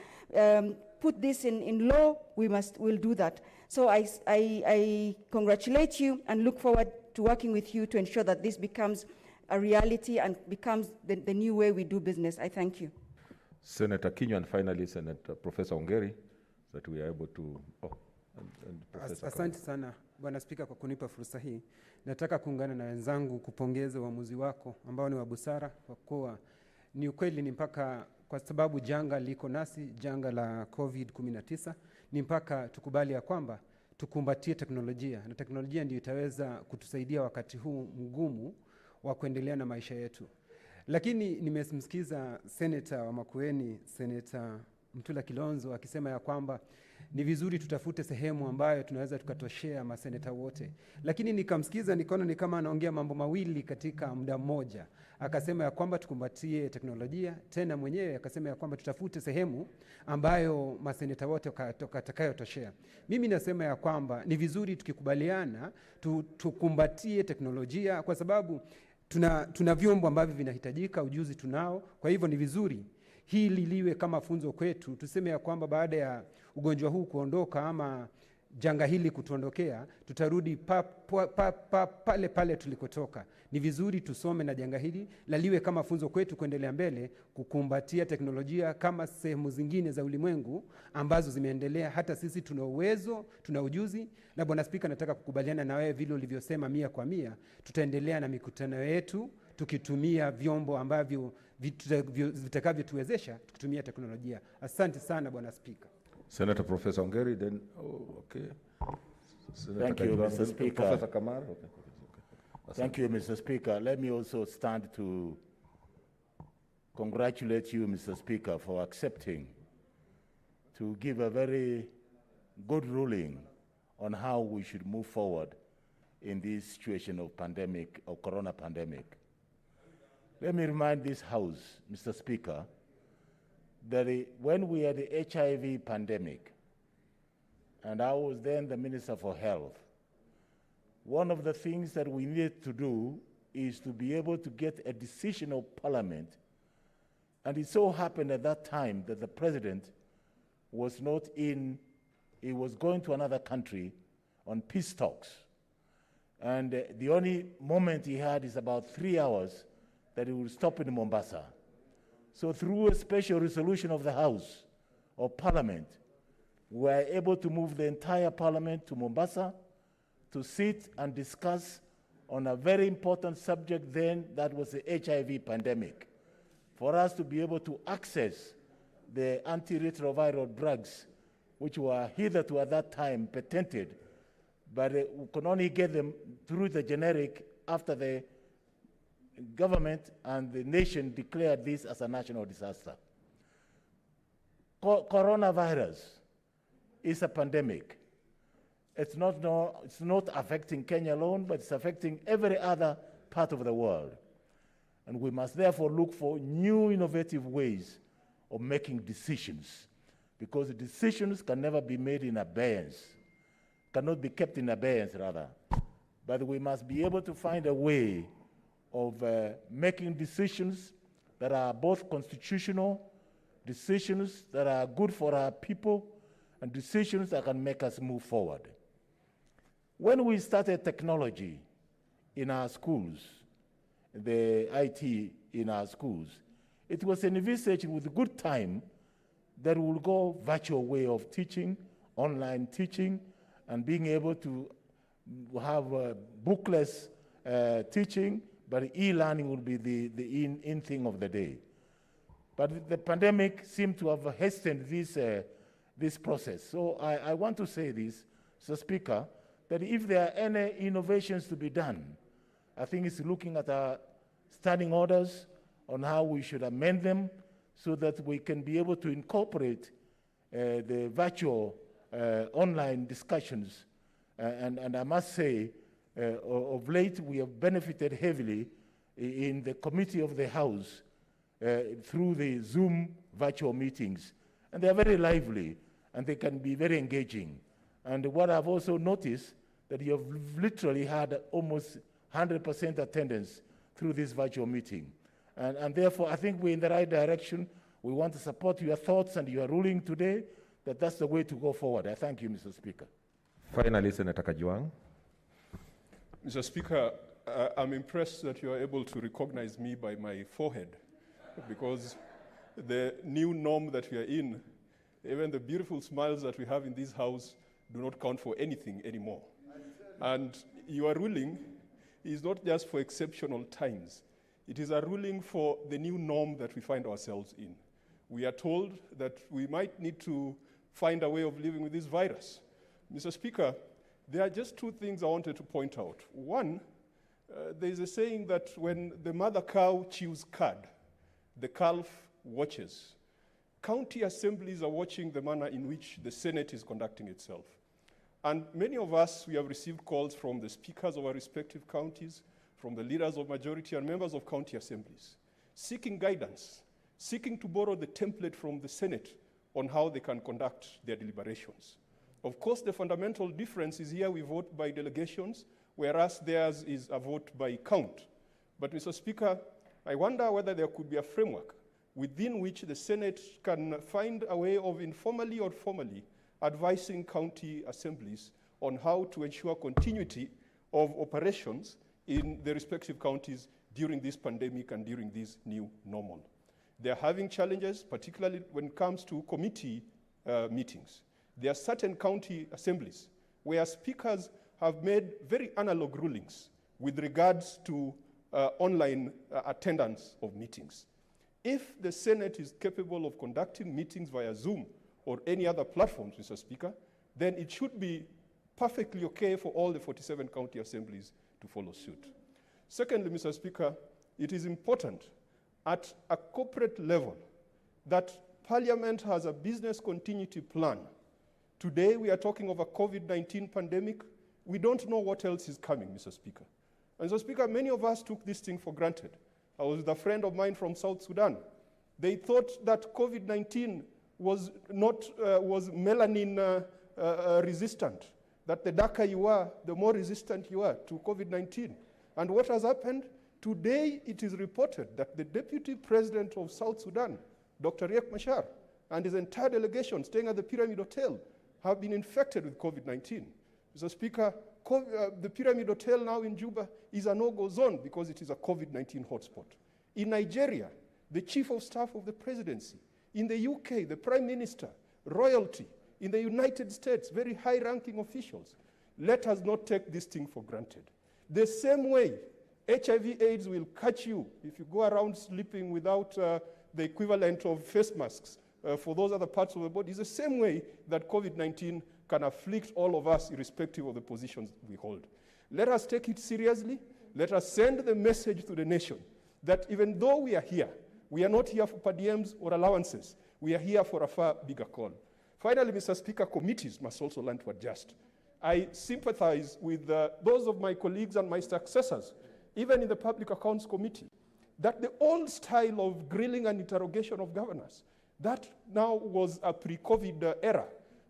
put this in law, we'll do that. So I congratulate you and look forward to working with you to ensure that this becomes a reality and becomes the new way we do business. I thank you. Senator Kinyo, and finally Senator Professor Ongeri, that we are able to... Asante sana Bwana Spika kwa kunipa fursa hii. Nataka kuungana na wenzangu kupongeza uamuzi wako ambao ni wa busara, kwa kuwa ni ukweli ni mpaka, kwa sababu janga liko nasi, janga la COVID-19, ni mpaka tukubali ya kwamba tukumbatie teknolojia, na teknolojia ndio itaweza kutusaidia wakati huu mgumu wa kuendelea na maisha yetu. Lakini nimemsikiza Senator wa Makueni, Senator Mtula Kilonzo akisema ya kwamba ni vizuri tutafute sehemu ambayo tunaweza tukatoshea maseneta wote. Lakini nikamsikiza nikaona ni kama anaongea mambo mawili katika muda mmoja. Akasema ya kwamba tukumbatie teknolojia, tena mwenyewe akasema ya kwamba tutafute sehemu ambayo maseneta wote watakayotoshea. Mimi nasema ya kwamba ni vizuri tukikubaliana tukumbatie teknolojia, kwa sababu tuna vyombo ambavyo vinahitajika, ujuzi tunao. Kwa hivyo ni vizuri hili liwe kama funzo kwetu. Tuseme ya kwamba baada ya ugonjwa huu kuondoka ama janga hili kutuondokea, tutarudi pale pale tulikotoka. Ni vizuri tusome na janga hili liwe kama funzo kwetu kuendelea mbele, kukumbatia teknolojia kama sehemu zingine za ulimwengu ambazo zimeendelea. Hata sisi tuna uwezo, tuna ujuzi. Na Bwana Spika, nataka kukubaliana na wewe vile ulivyosema 100%. Tutaendelea na mikutano yetu tukitumia vyombo ambavyo vitakavyotuwezesha tukitumia teknolojia. Asante sana Bwana Spika. Senator Professor Ongeri, then okay. Thank you, Mr. Speaker. Professor Kamar. Okay. Thank you, Mr. Speaker. Let me also stand to congratulate you, Mr. Speaker, for accepting to give a very good ruling on how we should move forward in this situation of pandemic, or corona pandemic. Let me remind this House, Mr. Speaker, that when we had the HIV pandemic, and I was then the Minister for Health, one of the things that we needed to do is to be able to get a decision of Parliament. And it so happened at that time that the President was not in, he was going to another country on peace talks. And the only moment he had is about 3 hours that he would stop in Mombasa. So through a special resolution of the House or Parliament, we were able to move the entire Parliament to Mombasa to sit and discuss on a very important subject then, that was the HIV pandemic, for us to be able to access the antiretroviral drugs, which were hitherto at that time patented, but we could only get them through the generic after the government and the nation declared this as a national disaster. Coronavirus is a pandemic. It's not affecting Kenya alone, but it's affecting every other part of the world. And we must therefore look for new innovative ways of making decisions, because decisions can never be made in abeyance, cannot be kept in abeyance rather. But we must be able to find a way of making decisions that are both constitutional, decisions that are good for our people, and decisions that can make us move forward. When we started technology in our schools, the IT in our schools, it was envisaged with good time that we'll go virtual way of teaching, online teaching, and being able to have bookless teaching, but e-learning will be the in thing of the day. But the pandemic seemed to have hastened this process. So I want to say this, Mr. Speaker, that if there are any innovations to be done, I think it's looking at our standing orders on how we should amend them so that we can be able to incorporate the virtual online discussions. And I must say, of late, we have benefited heavily in the committee of the House through the Zoom virtual meetings. And they're very lively, and they can be very engaging. And what I've also noticed, that you have literally had almost 100% attendance through this virtual meeting. And therefore, I think we're in the right direction. We want to support your thoughts and your ruling today, that that's the way to go forward. I thank you, Mr. Speaker. Finally, Senator Kajwang. Mr. Speaker, I'm impressed that you are able to recognize me by my forehead, because the new norm that we are in, even the beautiful smiles that we have in this house do not count for anything anymore. And your ruling is not just for exceptional times. It is a ruling for the new norm that we find ourselves in. We are told that we might need to find a way of living with this virus. Mr. Speaker, there are just two things I wanted to point out. One, there's a saying that when the mother cow chews cud, the calf watches. County assemblies are watching the manner in which the Senate is conducting itself. And many of us, we have received calls from the speakers of our respective counties, from the leaders of majority and members of county assemblies, seeking guidance, seeking to borrow the template from the Senate on how they can conduct their deliberations. Of course, the fundamental difference is here we vote by delegations, whereas theirs is a vote by count. But Mr. Speaker, I wonder whether there could be a framework within which the Senate can find a way of informally or formally advising county assemblies on how to ensure continuity of operations in the respective counties during this pandemic and during this new normal. They're having challenges, particularly when it comes to committee meetings. There are certain county assemblies where speakers have made very analog rulings with regards to online attendance of meetings. If the Senate is capable of conducting meetings via Zoom or any other platforms, Mr. Speaker, then it should be perfectly okay for all the 47 county assemblies to follow suit. Secondly, Mr. Speaker, it is important at a corporate level that Parliament has a business continuity plan. Today, we are talking of a COVID-19 pandemic. We don't know what else is coming, Mr. Speaker. And Mr. Speaker, many of us took this thing for granted. I was with a friend of mine from South Sudan. They thought that COVID-19 was melanin resistant, that the darker you are, the more resistant you are to COVID-19. And what has happened? Today, it is reported that the Deputy President of South Sudan, Dr. Riek Machar, and his entire delegation staying at the Pyramid Hotel have been infected with COVID-19. Mr. Speaker, the Pyramid Hotel now in Juba is a no-go zone because it is a COVID-19 hotspot. In Nigeria, the Chief of Staff of the Presidency. In the UK, the Prime Minister, royalty. In the United States, very high-ranking officials. Let us not take this thing for granted. The same way HIV/AIDS will catch you if you go around sleeping without the equivalent of face masks for those other parts of the body. It's the same way that COVID-19 can afflict all of us irrespective of the positions we hold. Let us take it seriously. Let us send the message to the nation that even though we are here, we are not here for per diems or allowances. We are here for a far bigger call. Finally, Mr. Speaker, committees must also learn to adjust. I sympathize with those of my colleagues and my successors, even in the Public Accounts Committee, that the old style of grilling and interrogation of governors, that now was a pre-COVID era,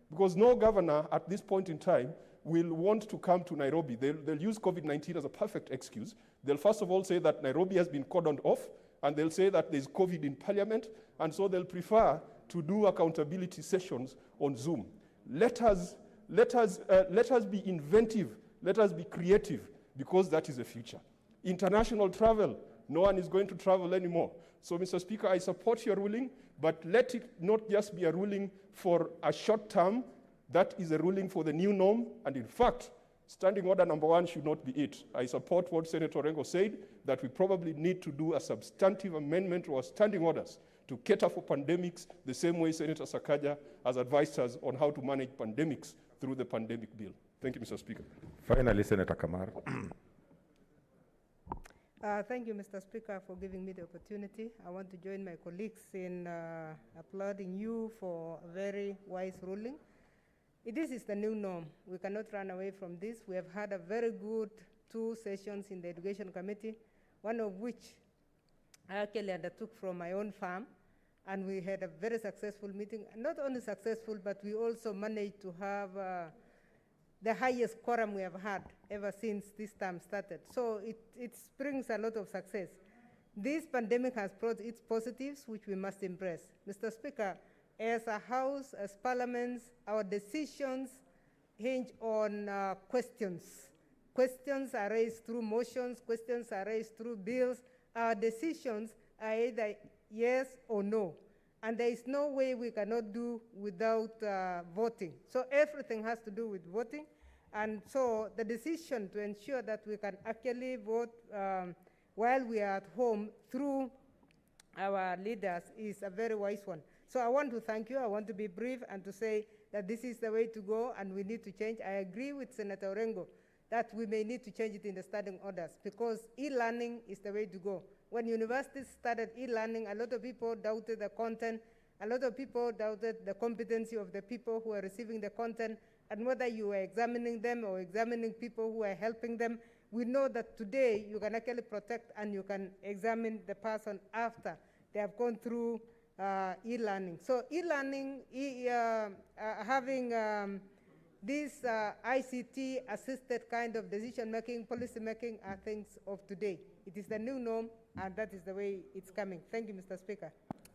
because no governor at this point in time will want to come to Nairobi. They'll use COVID-19 as a perfect excuse. They'll first of all say that Nairobi has been cordoned off, and they'll say that there's COVID in Parliament, and so they'll prefer to do accountability sessions on Zoom. Let us be inventive, let us be creative, because that is the future. International travel, no one is going to travel anymore. So, Mr. Speaker, I support your ruling, but let it not just be a ruling for a short term. That is a ruling for the new norm, and in fact, standing order number 1 should not be it. I support what Senator Rengo said, that we probably need to do a substantive amendment to our standing orders to cater for pandemics the same way Senator Sakaja has advised us on how to manage pandemics through the pandemic bill. Thank you, Mr. Speaker. Finally, Senator Kamar. Thank you, Mr. Speaker, for giving me the opportunity. I want to join my colleagues in applauding you for a very wise ruling. This is the new norm. We cannot run away from this. We have had a very good 2 sessions in the Education Committee, one of which I actually undertook from my own farm, and we had a very successful meeting. Not only successful, but we also managed to have the highest quorum we have had ever since this term started. So it brings a lot of success. This pandemic has brought its positives, which we must embrace. Mr. Speaker, as a House, as parliaments, our decisions hinge on questions. Questions are raised through motions, questions are raised through bills. Our decisions are either yes or no. And there is no way we cannot do without voting. So everything has to do with voting. And so the decision to ensure that we can actually vote while we are at home through our leaders is a very wise one. So I want to thank you. I want to be brief and to say that this is the way to go and we need to change. I agree with Senator Orengo that we may need to change it in the standing orders because e-learning is the way to go. When universities started e-learning, a lot of people doubted the content. A lot of people doubted the competency of the people who are receiving the content and whether you are examining them or examining people who are helping them. We know that today you can actually protect and you can examine the person after they have gone through e-learning. So e-learning, having this ICT-assisted kind of decision-making, policy-making are things of today. It is the new norm, and that is the way it's coming. Thank you, Mr. Speaker.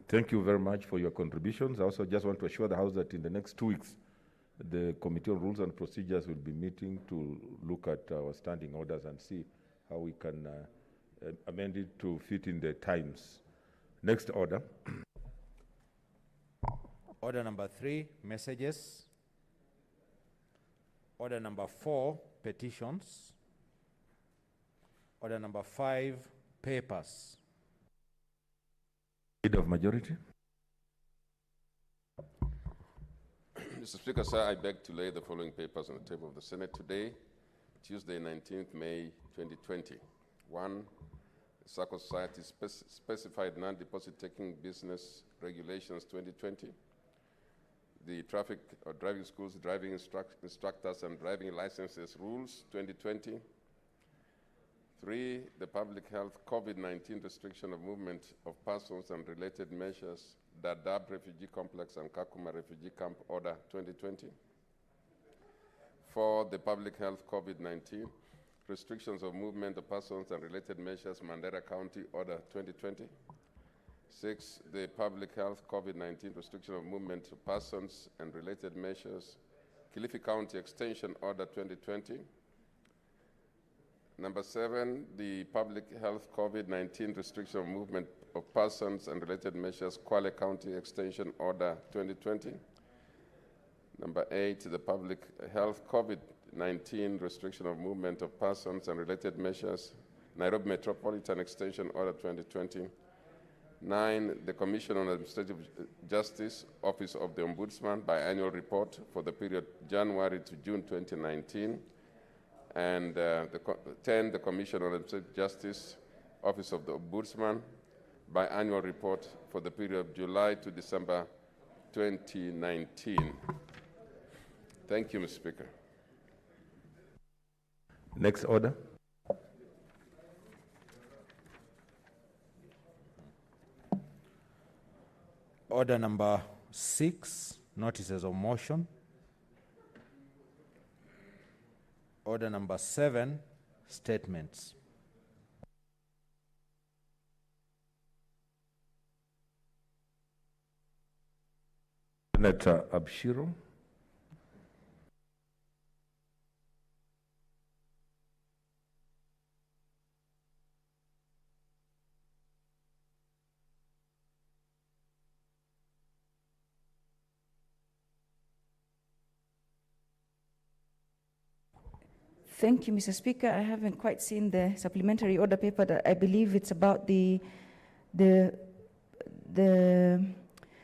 Thank you very much for your contributions. I also just want to assure the House that in the next 2 weeks, the Committee on Rules and Procedures will be meeting to look at our standing orders and see how we can amend it to fit in the times. Next order. Order number 3, messages. Order number 4, petitions. Order number 5, papers. Leader of majority. Mr. Speaker, sir, I beg to lay the following papers on the table of the Senate today, Tuesday, 19th May 2020. 1, the Circle Society Specified Non-Deposit Taking Business Regulations 2020. The Traffic or Driving Schools, Driving Instructors and Driving Licenses Rules 2020. 3, the Public Health COVID-19 Restriction of Movement of Persons and Related Measures, Dadaab Refugee Complex and Kakuma Refugee Camp Order 2020. 4, the Public Health COVID-19 Restrictions of Movement of Persons and Related Measures, Mandera County Order 2020. 6, the Public Health COVID-19 Restriction of Movement of Persons and Related Measures, Kilifi County Extension Order 2020. Number 7, the Public Health COVID-19 Restriction of Movement of Persons and Related Measures, Kwale County Extension Order 2020. Number 8, the Public Health COVID-19 Restriction of Movement of Persons and Related Measures, Nairobi Metropolitan Extension Order 2020. 9, the Commission on Administrative Justice, Office of the Ombudsman, biannual report for the period January to June 2019. And 10, the Commission on Administrative Justice, Office of the Ombudsman, biannual report for the period July to December 2019. Thank you, Mr. Speaker. Next order. Order number 6, notices of motion. Order number 7, statements. Senator Abshiro. Thank you, Mr. Speaker. I haven't quite seen the supplementary order paper. That I believe it's about the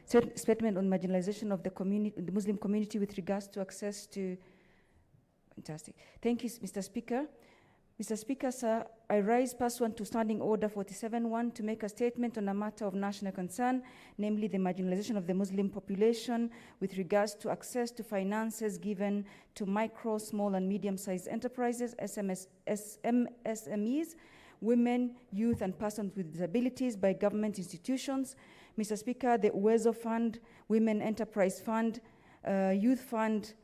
statement on marginalization of the community, the Muslim community, with regards to access to. Fantastic. Thank you, Mr. Speaker. Mr. Speaker, sir, I rise pursuant to Standing Order 47-1 to make a statement on a matter of national concern, namely the marginalization of the Muslim population with regards to access to finances given to micro, small, and medium-sized enterprises, MSMEs, women, youth, and persons with disabilities by government institutions. Mr. Speaker, the Uwezo Fund, Women Enterprise Fund, Youth Fund,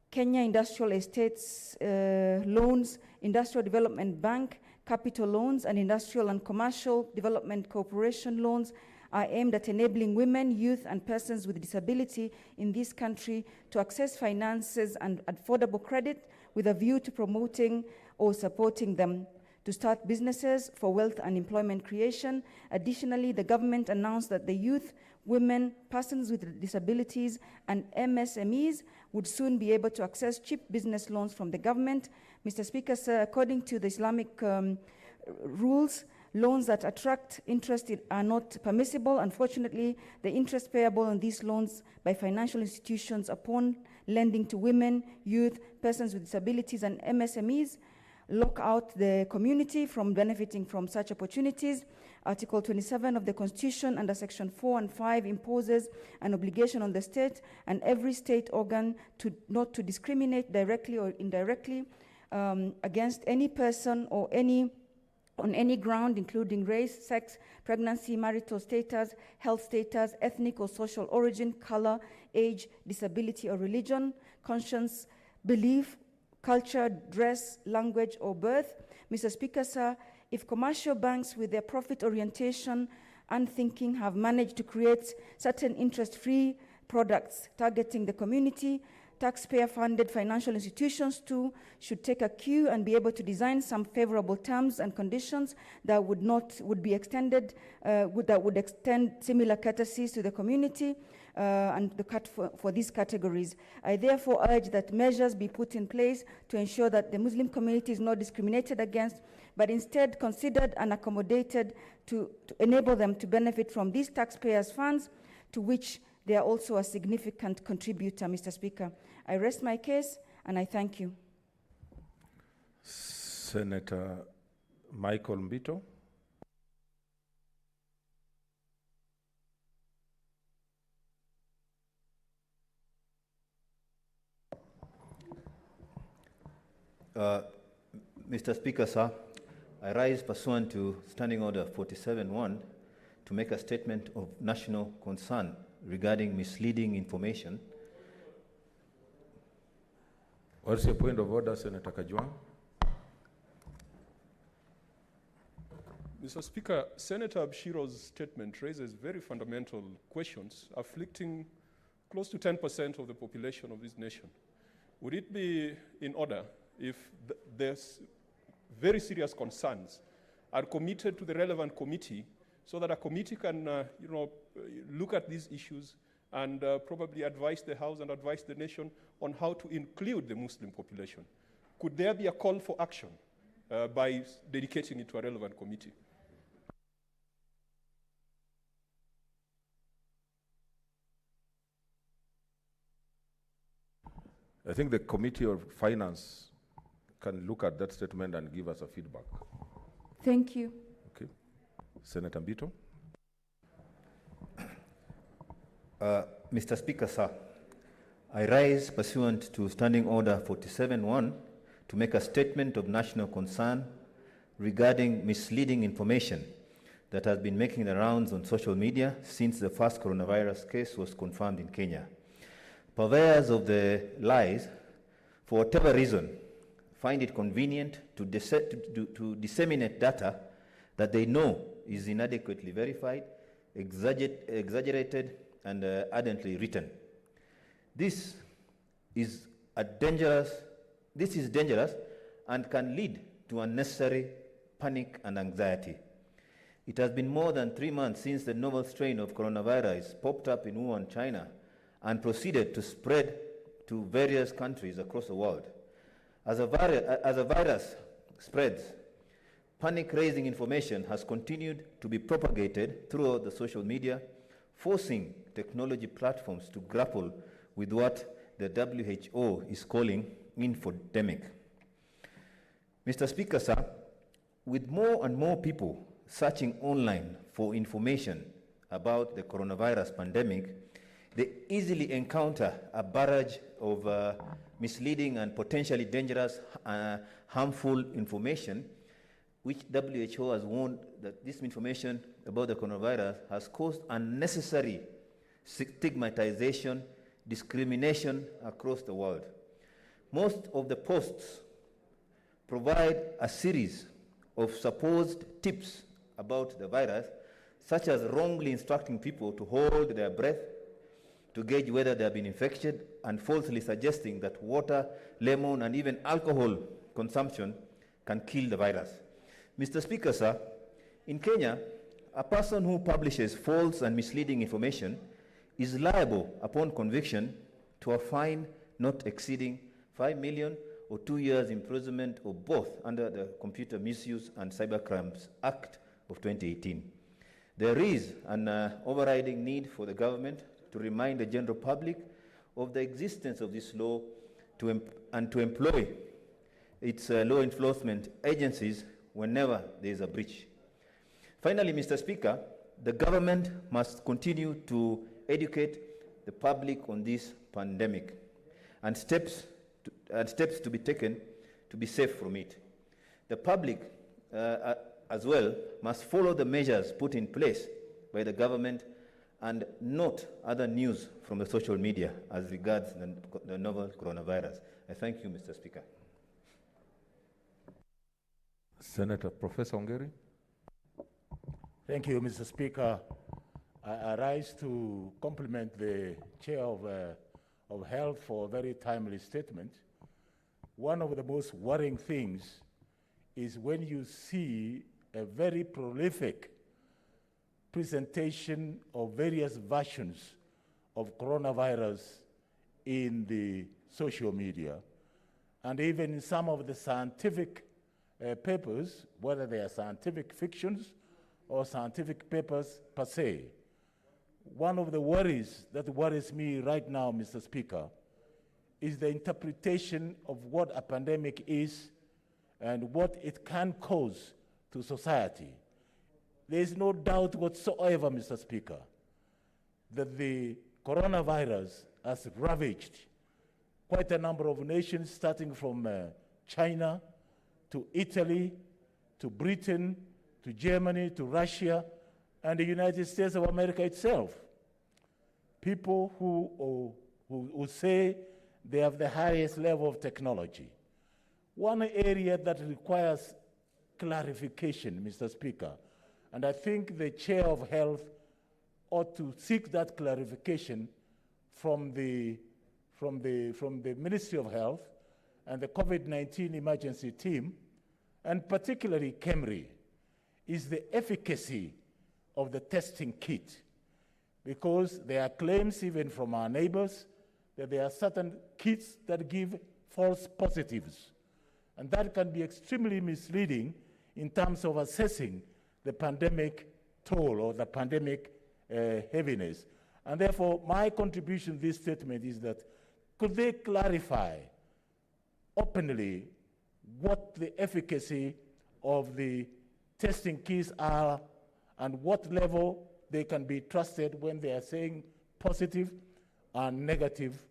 Kenya Industrial Estates Loans, Industrial Development Bank, Capital Loans, and Industrial and Commercial Development Corporation loans are aimed at enabling women, youth, and persons with disability in this country to access finances and affordable credit with a view to promoting or supporting them to start businesses for wealth and employment creation. Additionally, the government announced that the youth, women, persons with disabilities, and MSMEs would soon be able to access cheap business loans from the government. Mr. Speaker, sir, according to the Islamic rules, loans that attract interest are not permissible. Unfortunately, the interest payable on these loans by financial institutions upon lending to women, youth, persons with disabilities, and MSMEs lock out the community from benefiting from such opportunities. Article 27 of the Constitution under Section 4 and 5 imposes an obligation on the state and every state organ not to discriminate directly or indirectly against any person or on any ground, including race, sex, pregnancy, marital status, health status, ethnic or social origin, color, age, disability or religion, conscience, belief, culture, dress, language, or birth. Mr. Speaker, sir, if commercial banks with their profit orientation and thinking have managed to create certain interest-free products targeting the community, taxpayer-funded financial institutions too should take a cue and be able to design some favorable terms and conditions that would extend similar courtesies to the community and for these categories. I therefore urge that measures be put in place to ensure that the Muslim community is not discriminated against, but instead considered and accommodated to enable them to benefit from these taxpayers' funds, to which they are also a significant contributor, Mr. Speaker. I rest my case, and I thank you. Senator Michael Mbito. Mr. Speaker, sir, I rise pursuant to Standing Order 47-1 to make a statement of national concern regarding misleading information. What's your point of order, Senator Kajwang? Mr. Speaker, Senator Abshiro's statement raises very fundamental questions afflicting close to 10% of the population of this nation. Would it be in order if there's very serious concerns are committed to the relevant committee so that a committee can, look at these issues and probably advise the House and advise the nation on how to include the Muslim population. Could there be a call for action by dedicating it to a relevant committee? I think the Committee of Finance can look at that statement and give us a feedback. Thank you. Okay. Senator Mbito. Mr. Speaker, sir, I rise pursuant to Standing Order 47-1 to make a statement of national concern regarding misleading information that has been making the rounds on social media since the first coronavirus case was confirmed in Kenya. Purveyors of the lies, for whatever reason, find it convenient to disseminate data that they know is inadequately verified, exaggerated, and ardently written. This is dangerous and can lead to unnecessary panic and anxiety. It has been more than 3 months since the novel strain of coronavirus popped up in Wuhan, China, and proceeded to spread to various countries across the world. As a virus spreads, panic-raising information has continued to be propagated throughout the social media, forcing technology platforms to grapple with what the WHO is calling infodemic. Mr. Speaker, sir, with more and more people searching online for information about the coronavirus pandemic, they easily encounter a barrage of misleading and potentially dangerous, harmful information, which WHO has warned that this information about the coronavirus has caused unnecessary stigmatization, discrimination across the world. Most of the posts provide a series of supposed tips about the virus, such as wrongly instructing people to hold their breath to gauge whether they have been infected, and falsely suggesting that water, lemon, and even alcohol consumption can kill the virus. Mr. Speaker, sir, in Kenya, a person who publishes false and misleading information is liable upon conviction to a fine not exceeding 5 million or 2 years imprisonment, or both, under the Computer Misuse and Cybercrimes Act of 2018. There is an overriding need for the government to remind the general public of the existence of this law and to employ its law enforcement agencies whenever there is a breach. Finally, Mr. Speaker, the government must continue to educate the public on this pandemic and steps to be taken to be safe from it. The public, as well, must follow the measures put in place by the government and note other news from the social media as regards the novel coronavirus. I thank you, Mr. Speaker. Senator Professor Ongeri. Thank you, Mr. Speaker. I rise to compliment the Chair of Health for a very timely statement. One of the most worrying things is when you see a very prolific presentation of various versions of coronavirus in the social media, and even in some of the scientific papers, whether they are scientific fictions or scientific papers per se. One of the worries that worries me right now, Mr. Speaker, is the interpretation of what a pandemic is and what it can cause to society. There is no doubt whatsoever, Mr. Speaker, that the coronavirus has ravaged quite a number of nations, starting from China to Italy to Britain to Germany to Russia and the United States of America itself. People who say they have the highest level of technology. One area that requires clarification, Mr. Speaker, and I think the Chair of Health ought to seek that clarification from the Ministry of Health and the COVID-19 emergency team, and particularly KEMRI, is the efficacy of the testing kit, because there are claims even from our neighbors that there are certain kits that give false positives. And that can be extremely misleading in terms of assessing the pandemic toll or the pandemic heaviness. And therefore, my contribution to this statement is that could they clarify openly what the efficacy of the testing kits are and what level they can be trusted when they are saying positive and negative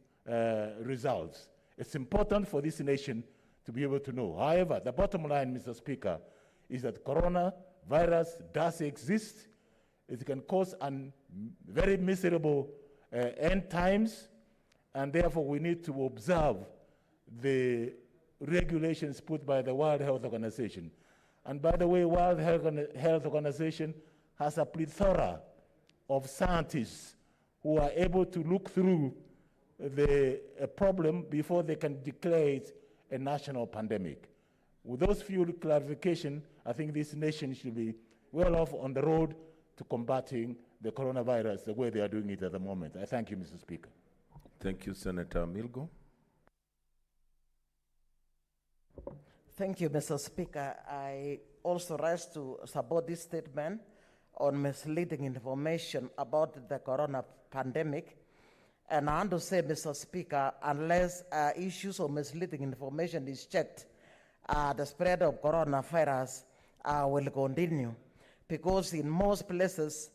results. It's important for this nation to be able to know. However, the bottom line, Mr. Speaker, is that coronavirus does exist. It can cause very miserable end times, and therefore we need to observe the regulations put by the World Health Organization. And by the way, World Health Organization has a plethora of scientists who are able to look through the problem before they can declare it a national pandemic. With those few clarifications, I think this nation should be well off on the road to combating the coronavirus the way they are doing it at the moment. I thank you, Mr. Speaker. Thank you, Senator Milgo. Thank you, Mr. Speaker. I also rise to support this statement on misleading information about the corona pandemic. And I want to say, Mr. Speaker, unless issues of misleading information is checked, the spread of coronavirus will continue. Because in most places,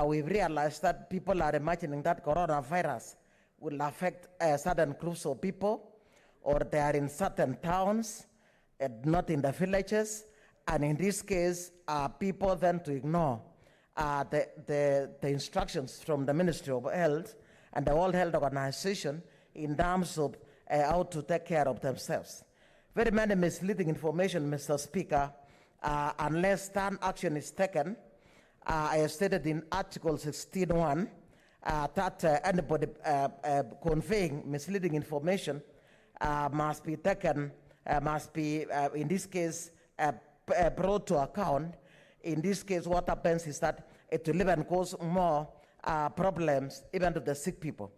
we've realized that people are imagining that coronavirus will affect certain groups of people, or they are in certain towns, not in the villages. And in this case, people then to ignore the instructions from the Ministry of Health and the World Health Organization in terms of how to take care of themselves. Very many misleading information, Mr. Speaker, unless stern action is taken. I have stated in Article 16.1 that anybody conveying misleading information must be taken, in this case, brought to account. In this case, what happens is that it will even cause more problems even to the sick people.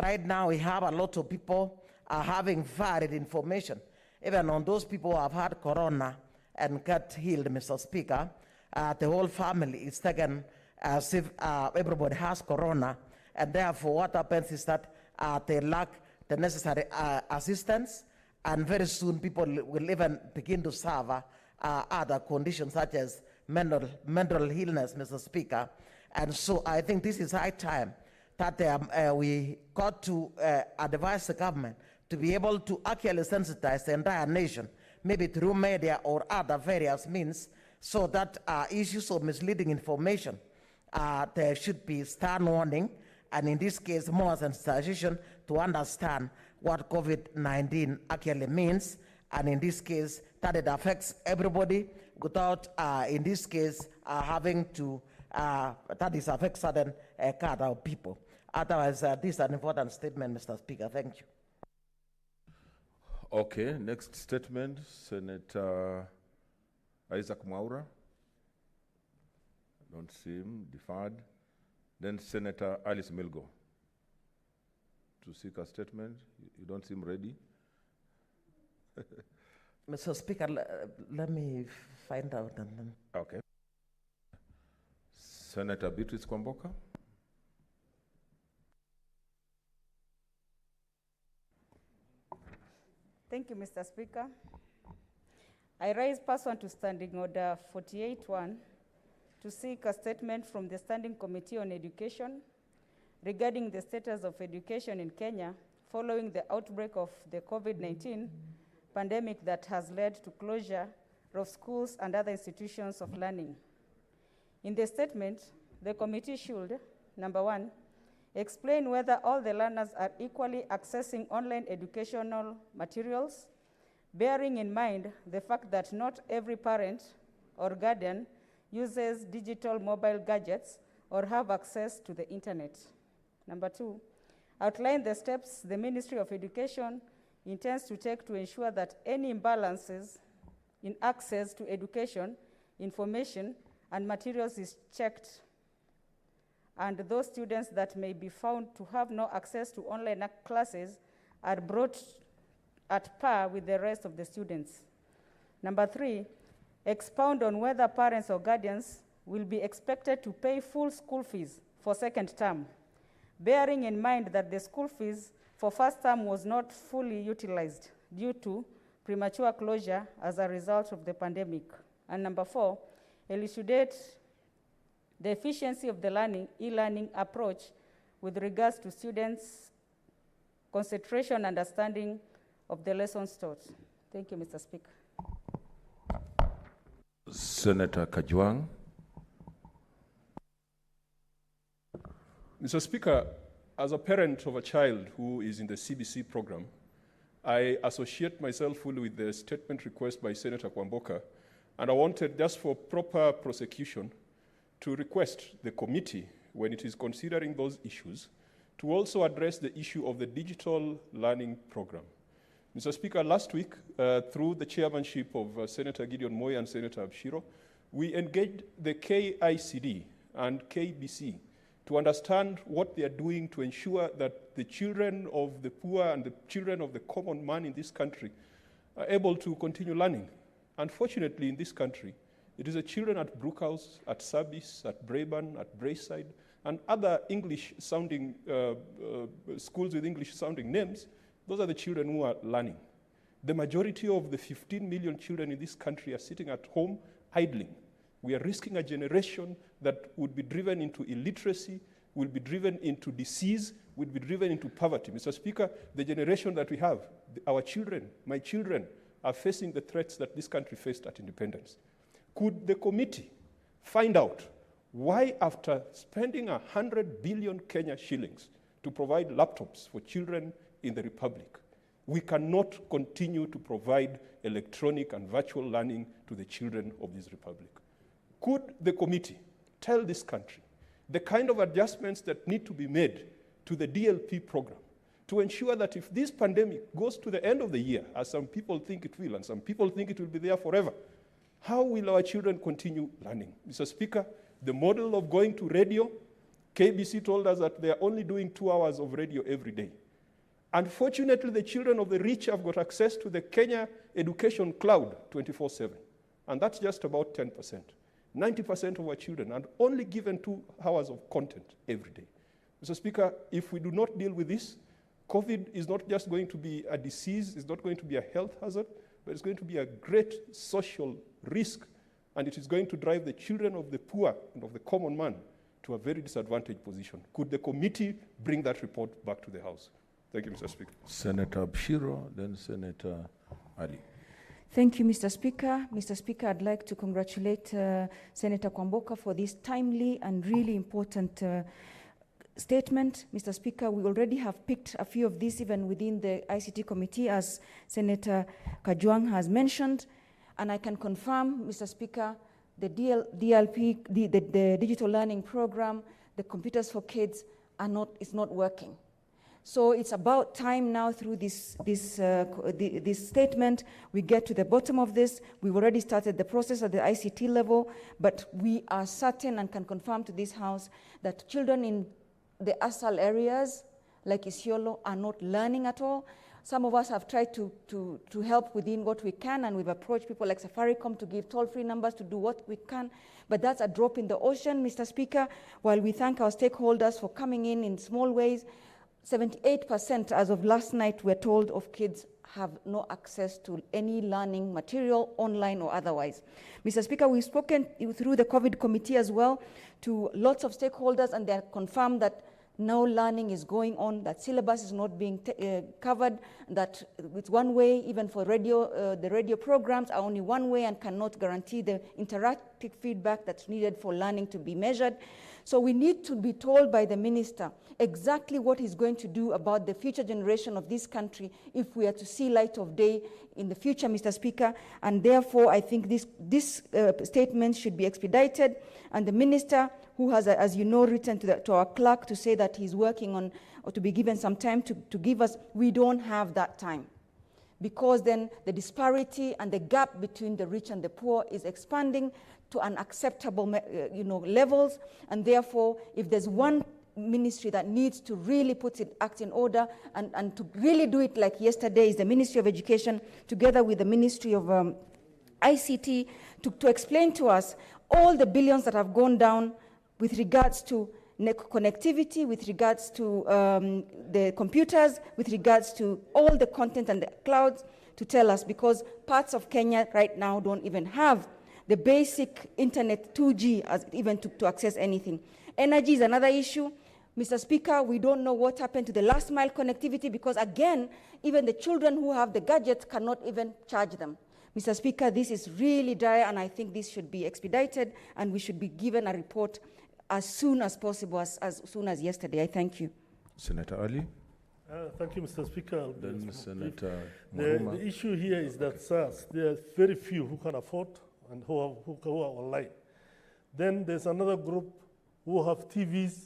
Right now, we have a lot of people having varied information. Even on those people who have had corona and got healed, Mr. Speaker, the whole family is taken as if everybody has corona, and therefore what happens is that they lack the necessary assistance, and very soon people will even begin to suffer other conditions such as mental illness, Mr. Speaker. And so I think this is high time that we got to advise the government to be able to actually sensitize the entire nation, maybe through media or other various means, so that issues of misleading information, there should be stern warning, and in this case, more sensitization to understand what COVID-19 actually means, and in this case, that it affects everybody without, in this case, having to, that is affect certain kind of people. Otherwise, this is an important statement, Mr. Speaker. Thank you. Okay, next statement, Senator Isaac Mwaura. Don't see him, deferred. Then Senator Alice Milgo to seek a statement. You don't seem ready. Mr. Speaker, let me find out. And then. Okay. Senator Beatrice Kwamboka. Thank you, Mr. Speaker. I rise pursuant to Standing Order 48.1 to seek a statement from the Standing Committee on Education regarding the status of education in Kenya following the outbreak of the COVID-19 pandemic that has led to closure of schools and other institutions of learning. In the statement, the committee should, number one, explain whether all the learners are equally accessing online educational materials, bearing in mind the fact that not every parent or guardian uses digital mobile gadgets or have access to the internet. Number two, outline the steps the Ministry of Education intends to take to ensure that any imbalances in access to education, information, and materials is checked and those students that may be found to have no access to online classes are brought at par with the rest of the students. Number 3, expound on whether parents or guardians will be expected to pay full school fees for second term, bearing in mind that the school fees for first term was not fully utilized due to premature closure as a result of the pandemic. And number 4, elucidate the efficiency of the e-learning approach with regards to students' concentration and understanding of the lessons taught. Thank you, Mr. Speaker. Senator Kajwang. Mr. Speaker, as a parent of a child who is in the CBC program, I associate myself fully with the statement request by Senator Kwamboka, and I wanted, just for proper prosecution, to request the committee, when it is considering those issues, to also address the issue of the digital learning program. Mr. Speaker, last week, through the chairmanship of Senator Gideon Moi and Senator Abshiro, we engaged the KICD and KBC to understand what they are doing to ensure that the children of the poor and the children of the common man in this country are able to continue learning. Unfortunately, in this country, it is the children at Brookhouse, at Sabis, at Braeburn, at Braeside, and other English-sounding schools with English-sounding names. Those are the children who are learning. The majority of the 15 million children in this country are sitting at home idling. We are risking a generation that would be driven into illiteracy, will be driven into disease, will be driven into poverty. Mr. Speaker, the generation that we have, our children, my children, are facing the threats that this country faced at independence. Could the committee find out why, after spending 100 billion Kenya shillings to provide laptops for children in the Republic, we cannot continue to provide electronic and virtual learning to the children of this Republic? Could the committee tell this country the kind of adjustments that need to be made to the DLP program to ensure that if this pandemic goes to the end of the year, as some people think it will, and some people think it will be there forever, how will our children continue learning? Mr. Speaker, the model of going to radio, KBC told us that they are only doing 2 hours of radio every day. Unfortunately, the children of the rich have got access to the Kenya Education Cloud 24/7, and that's just about 10%. 90% of our children are only given 2 hours of content every day. Mr. Speaker, if we do not deal with this, COVID is not just going to be a disease, it's not going to be a health hazard, but it's going to be a great social risk, and it is going to drive the children of the poor and of the common man to a very disadvantaged position. Could the committee bring that report back to the House? Thank you, Mr. Speaker. Senator Abshiro, then Senator Ali. Thank you, Mr. Speaker. Mr. Speaker, I'd like to congratulate Senator Kwamboka for this timely and really important statement. Mr. Speaker, we already have picked a few of these even within the ICT committee, as Senator Kajwang has mentioned, and I can confirm, Mr. Speaker, the DLP, the digital learning program, the computers for kids is not working. So it's about time now, through this statement, we get to the bottom of this. We've already started the process at the ICT level, but we are certain and can confirm to this House that children in the ASAL areas, like Isiolo, are not learning at all. Some of us have tried to help within what we can, and we've approached people like Safaricom to give toll-free numbers to do what we can, but that's a drop in the ocean, Mr. Speaker. While we thank our stakeholders for coming in small ways, 78%, as of last night, we're told, of kids have no access to any learning material, online or otherwise. Mr. Speaker, we've spoken through the COVID committee as well to lots of stakeholders, and they're confirmed that no learning is going on, that syllabus is not being covered, that it's one way, even for radio, the radio programs are only one way and cannot guarantee the interactive feedback that's needed for learning to be measured. So we need to be told by the minister exactly what he's going to do about the future generation of this country if we are to see light of day in the future, Mr. Speaker. And therefore, I think this statement should be expedited. And the minister, who has, as you know, written to our clerk to say that he's working on, or to be given some time to give us, we don't have that time. because then the disparity and the gap between the rich and the poor is expanding to unacceptable levels. And therefore, if there's one ministry that needs to really put its act in order and to really do it like yesterday is the Ministry of Education, together with the Ministry of ICT, to explain to us all the billions that have gone down with regards to connectivity, with regards to the computers, with regards to all the content and the clouds, to tell us, because parts of Kenya right now don't even have the basic internet 2G as even to access anything. Energy is another issue. Mr. Speaker, we don't know what happened to the last mile connectivity because, again, even the children who have the gadgets cannot even charge them. Mr. Speaker, this is really dire, and I think this should be expedited, and we should be given a report as soon as possible, as soon as yesterday. I thank you. Senator Ali. Thank you, Mr. Speaker. Then Senator the issue here is that, SARS, there are very few who can afford and who are online. Then there's another group who have TVs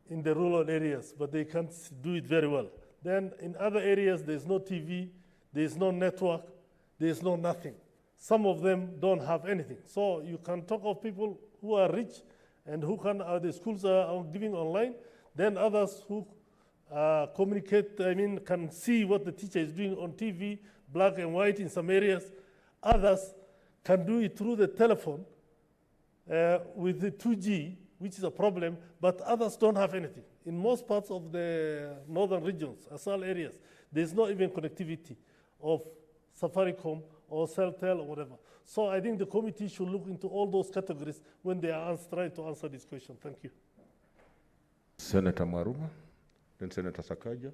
in the rural areas, but they can't do it very well. Then in other areas, there's no TV, there's no network, there's no nothing. Some of them don't have anything. So you can talk of people who are rich and who can, the schools are giving online, then others who communicate, can see what the teacher is doing on TV, black and white in some areas. Others can do it through the telephone with the 2G, which is a problem, but others don't have anything. In most parts of the northern regions, ASAL areas, there's not even connectivity of Safaricom or Celtel or whatever. So I think the committee should look into all those categories when they are trying to answer this question. Thank you. Senator Maruma, then Senator Sakaja.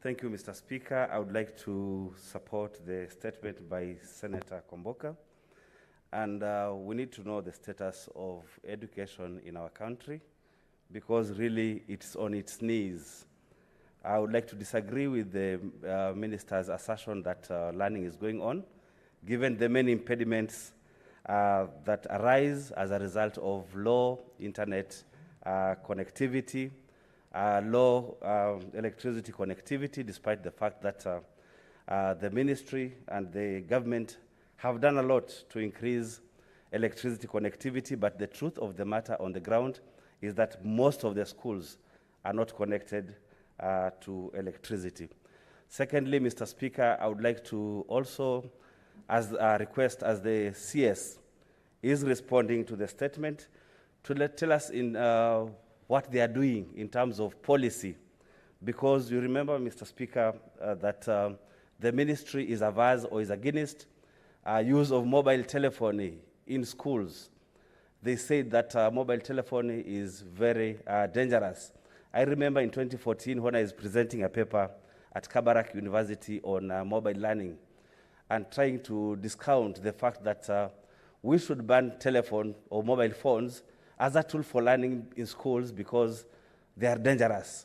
Thank you, Mr. Speaker. I would like to support the statement by Senator Komboka. And we need to know the status of education in our country because really it's on its knees. I would like to disagree with the minister's assertion that learning is going on, given the many impediments that arise as a result of low internet connectivity, low electricity connectivity, despite the fact that the ministry and the government have done a lot to increase electricity connectivity, but the truth of the matter on the ground is that most of the schools are not connected to electricity. Secondly, Mr. Speaker, I would like to also request, as the CS is responding to the statement, to tell us in what they are doing in terms of policy, because you remember, Mr. Speaker, that the ministry is averse or is against use of mobile telephony in schools. They say that mobile telephony is very dangerous. I remember in 2014 when I was presenting a paper at Kabarak University on mobile learning and trying to discount the fact that we should ban telephone or mobile phones as a tool for learning in schools because they are dangerous.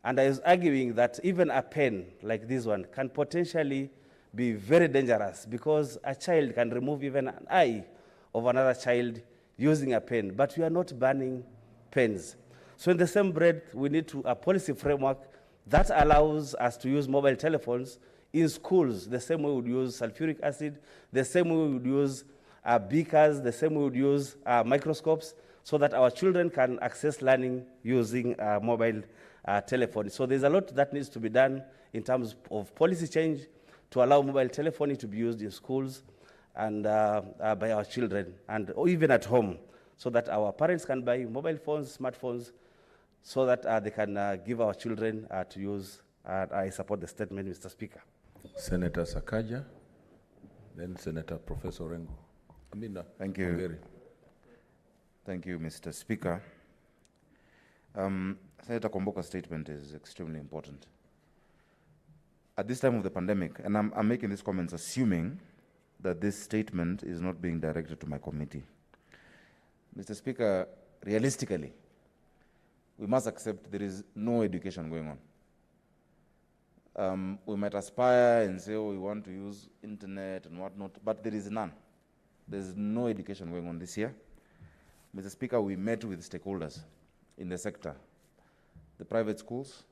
And I was arguing that even a pen like this one can potentially be very dangerous because a child can remove even an eye of another child using a pen, but we are not banning pens. So in the same breath, we need a policy framework that allows us to use mobile telephones in schools the same way we would use sulfuric acid, the same way we would use beakers, the same way we would use microscopes, so that our children can access learning using mobile telephone. So there's a lot that needs to be done in terms of policy change to allow mobile telephony to be used in schools and by our children, and even at home, so that our parents can buy mobile phones, smartphones, so that they can give our children to use. I support the statement, Mr. Speaker. Senator Sakaja, then Senator Professor Rengo. Thank you. Mugeri. Thank you, Mr. Speaker. Senator Komboka's statement is extremely important. At this time of the pandemic, and I'm making these comments assuming that this statement is not being directed to my committee. Mr. Speaker, realistically, we must accept there is no education going on. We might aspire and say, oh, we want to use internet and whatnot, but there is none. There's no education going on this year. Mr. Speaker, we met with stakeholders in the sector, the private schools,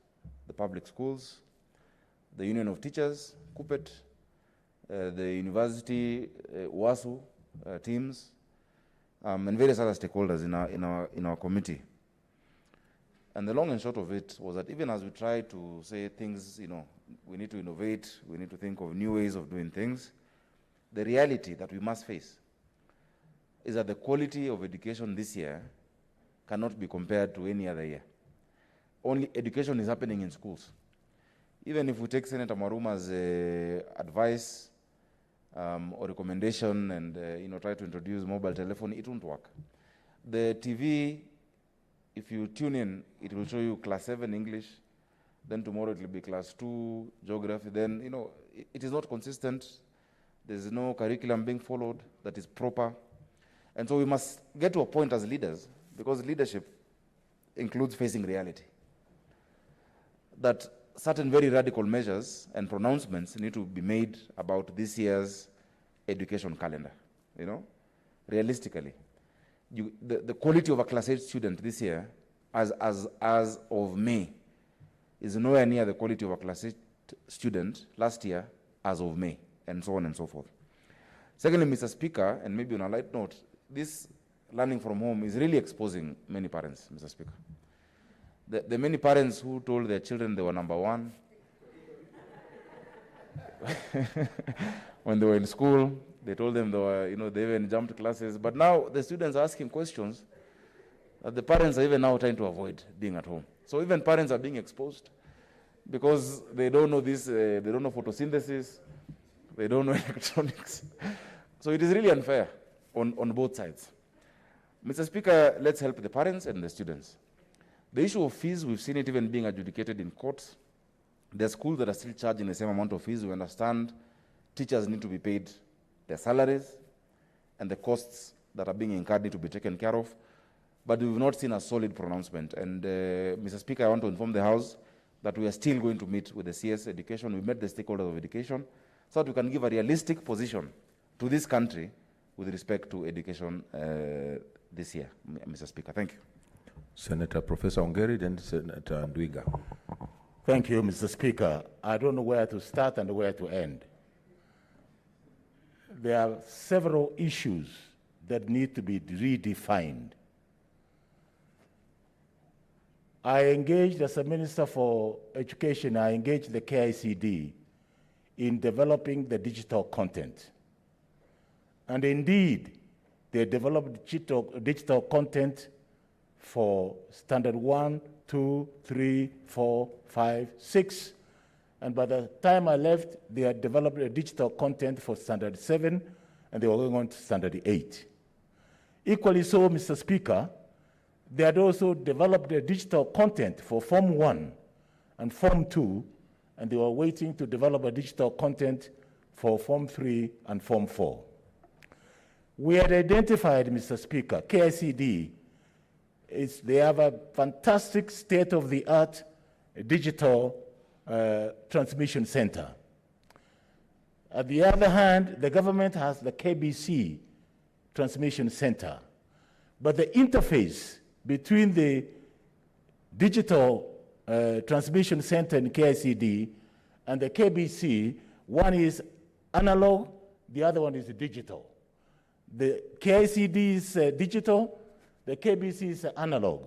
the public schools, the Union of Teachers, KUPPET, the university, WASU teams, and various other stakeholders in our committee. And the long and short of it was that even as we try to say things, we need to innovate, we need to think of new ways of doing things, the reality that we must face is that the quality of education this year cannot be compared to any other year. Only education is happening in schools. Even if we take Senator Maruma's advice or recommendation and try to introduce mobile telephone, it won't work. The TV, if you tune in, it will show you class 7 English, then tomorrow it will be class 2 geography, then, it is not consistent. There's no curriculum being followed that is proper. And so we must get to a point as leaders, because leadership includes facing reality, that certain very radical measures and pronouncements need to be made about this year's education calendar, realistically. The quality of a class 8 student this year, as of May, is nowhere near the quality of a class 8 student last year as of May, and so on and so forth. Secondly, Mr. Speaker, and maybe on a light note, this learning from home is really exposing many parents, Mr. Speaker. The many parents who told their children they were number 1 when they were in school, they told them they were, they even jumped classes. But now the students are asking questions that the parents are even now trying to avoid being at home. So even parents are being exposed because they don't know this, they don't know photosynthesis, they don't know electronics. So it is really unfair on both sides. Mr. Speaker, let's help the parents and the students. The issue of fees, we've seen it even being adjudicated in courts. There are schools that are still charging the same amount of fees. We understand teachers need to be paid their salaries, and the costs that are being incurred need to be taken care of. But we've not seen a solid pronouncement. And Mr. Speaker, I want to inform the House that we are still going to meet with the CS Education. We met the stakeholders of education so that we can give a realistic position to this country with respect to education this year, Mr. Speaker. Thank you. Senator Professor Ongeri, then Senator Ndwiga. Thank you, Mr. Speaker. I don't know where to start and where to end. There are several issues that need to be redefined. I engaged as a Minister for Education, I engaged the KICD in developing the digital content. And indeed, they developed digital content for standard 1, 2, 3, 4, 5, 6. And by the time I left, they had developed a digital content for standard 7, and they were going on to standard 8. Equally so, Mr. Speaker, they had also developed a digital content for Form 1 and Form 2, and they were waiting to develop a digital content for Form 3 and Form 4. We had identified, Mr. Speaker, KICD, they have a fantastic state-of-the-art digital transmission center. On the other hand, the government has the KBC transmission center. But the interface between the digital transmission center in KICD and the KBC, one is analog, the other one is digital. The KICD is digital, the KBC is analog.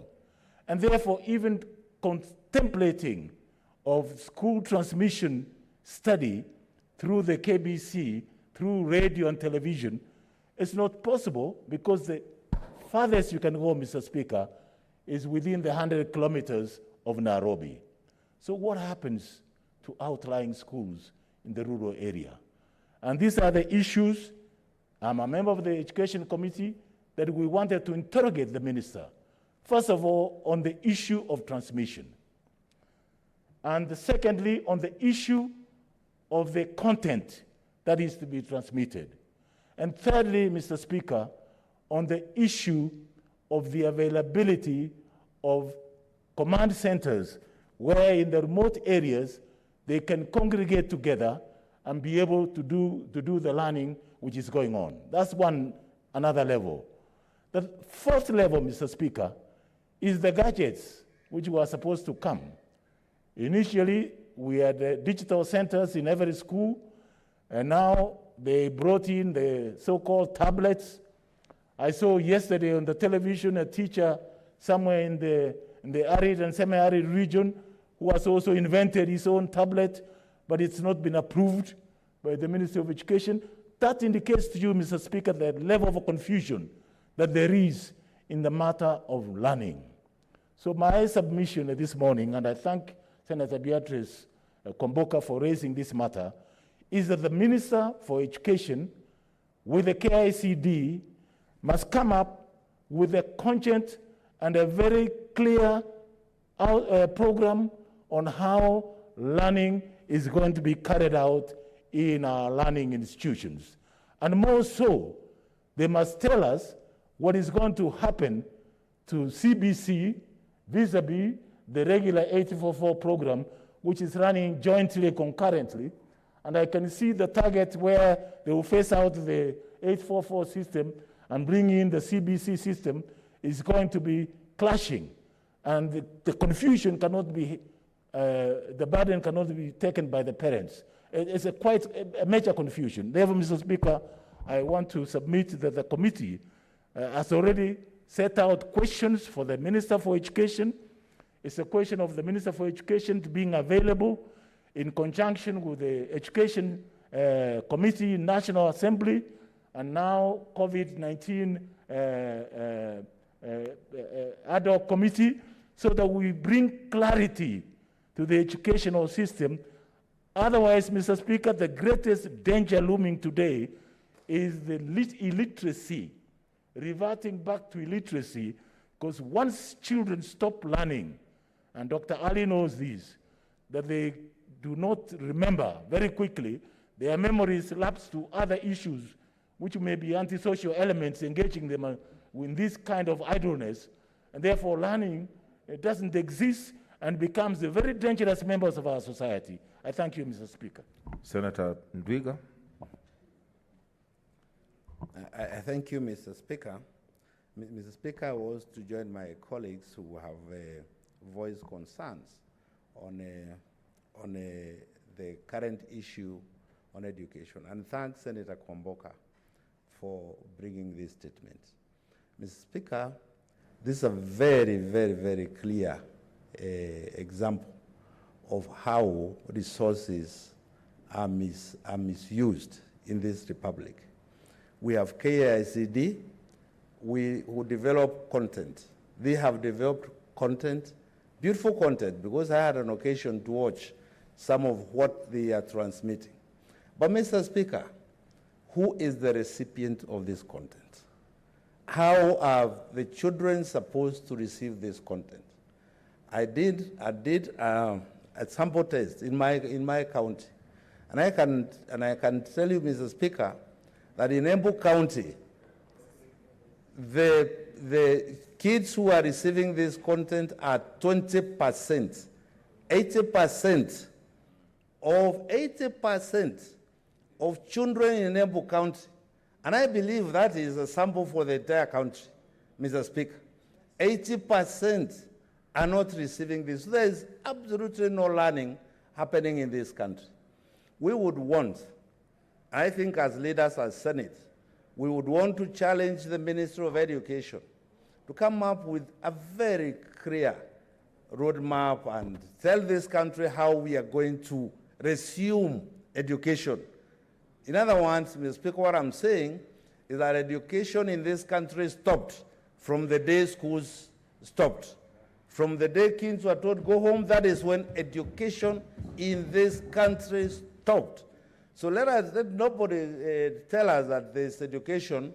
And therefore, even contemplating of school transmission study through the KBC, through radio and television, is not possible because the farthest you can go, Mr. Speaker, is within the 100 kilometers of Nairobi. So what happens to outlying schools in the rural area? And these are the issues. I'm a member of the Education Committee that we wanted to interrogate the minister. First of all, on the issue of transmission. And secondly, on the issue of the content that is to be transmitted. And thirdly, Mr. Speaker, on the issue of the availability of command centers where in the remote areas they can congregate together and be able to do the learning which is going on. That's another level. The fourth level, Mr. Speaker, is the gadgets which were supposed to come. Initially, we had digital centers in every school, and now they brought in the so-called tablets. I saw yesterday on the television a teacher somewhere in the arid and semi-arid region who has also invented his own tablet, but it's not been approved by the Ministry of Education. That indicates to you, Mr. Speaker, the level of confusion that there is in the matter of learning. So my submission this morning, and I thank Senator Beatrice Komboka for raising this matter, is that the Minister for Education with the KICD must come up with a cogent and a very clear program on how learning is going to be carried out in our learning institutions. And more so, they must tell us what is going to happen to CBC vis-a-vis the regular 844 program, which is running jointly, concurrently. And I can see the target where they will phase out the 844 system and bring in the CBC system is going to be clashing. And the confusion cannot be, the burden cannot be taken by the parents. It's quite a major confusion. Therefore, Mr. Speaker, I want to submit that the committee has already set out questions for the Minister for Education. It's a question of the Minister for Education being available in conjunction with the Education Committee, National Assembly, and now COVID-19 ad hoc committee, so that we bring clarity to the educational system. Otherwise, Mr. Speaker, the greatest danger looming today is the illiteracy, reverting back to illiteracy, because once children stop learning, and Dr. Ali knows this, that they do not remember very quickly, their memories lapse to other issues, which may be antisocial elements engaging them in this kind of idleness, and therefore learning doesn't exist and becomes a very dangerous members of our society. I thank you, Mr. Speaker. Senator Ndwiga. I thank you, Mr. Speaker. Mr. Speaker, I was to join my colleagues who have voiced concerns on the current issue on education, and thank Senator Komboka for bringing this statement. Mr. Speaker, this is a very, very, very clear example of how resources are misused in this republic. We have KICD, who develop content. They have developed content, beautiful content, because I had an occasion to watch some of what they are transmitting. But Mr. Speaker, who is the recipient of this content? How are the children supposed to receive this content? I did a sample test in my county, and I can tell you, Mr. Speaker, that in Embu County, the kids who are receiving this content are 20%. 80% of children in Embu County, and I believe that is a sample for the entire country, Mr. Speaker. 80% are not receiving this. So there is absolutely no learning happening in this country. We would want, I think as leaders as Senate, we would want to challenge the Ministry of Education to come up with a very clear roadmap and tell this country how we are going to resume education. In other words, Mr. Speaker, what I'm saying is that education in this country stopped from the day schools stopped. From the day kids were told go home, that is when education in this country stopped. So let nobody tell us that there's education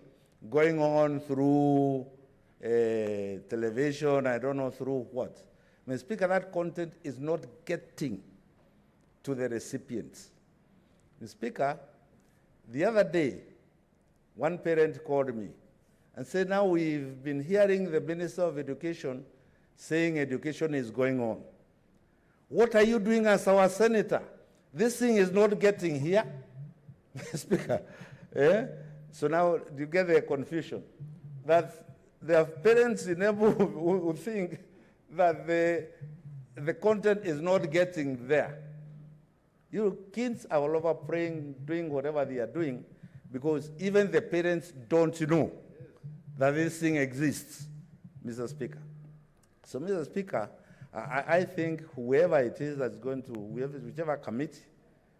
going on through television, I don't know through what. Mr. Speaker, that content is not getting to the recipients. Mr. Speaker, the other day, one parent called me and said, now we've been hearing the Minister of Education saying education is going on. What are you doing as our senator? This thing is not getting here. Speaker, so now you get the confusion that there are parents in Embu who think that the content is not getting there. Your kids are all over praying, doing whatever they are doing, because even the parents don't know that this thing exists, Mr. Speaker. So, Mr. Speaker, I think whoever it is that's going to, whichever committee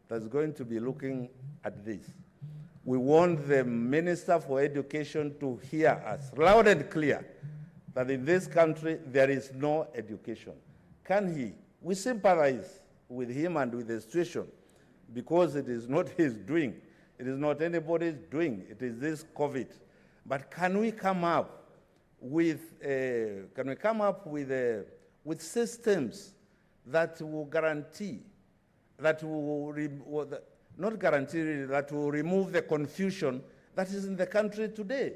that's going to be looking at this, we want the Minister for Education to hear us loud and clear that in this country there is no education. Can he? We sympathize with him and with the situation because it is not his doing. It is not anybody's doing. It is this COVID. But can we come up with with systems that will guarantee, that will not guarantee, that will remove the confusion that is in the country today?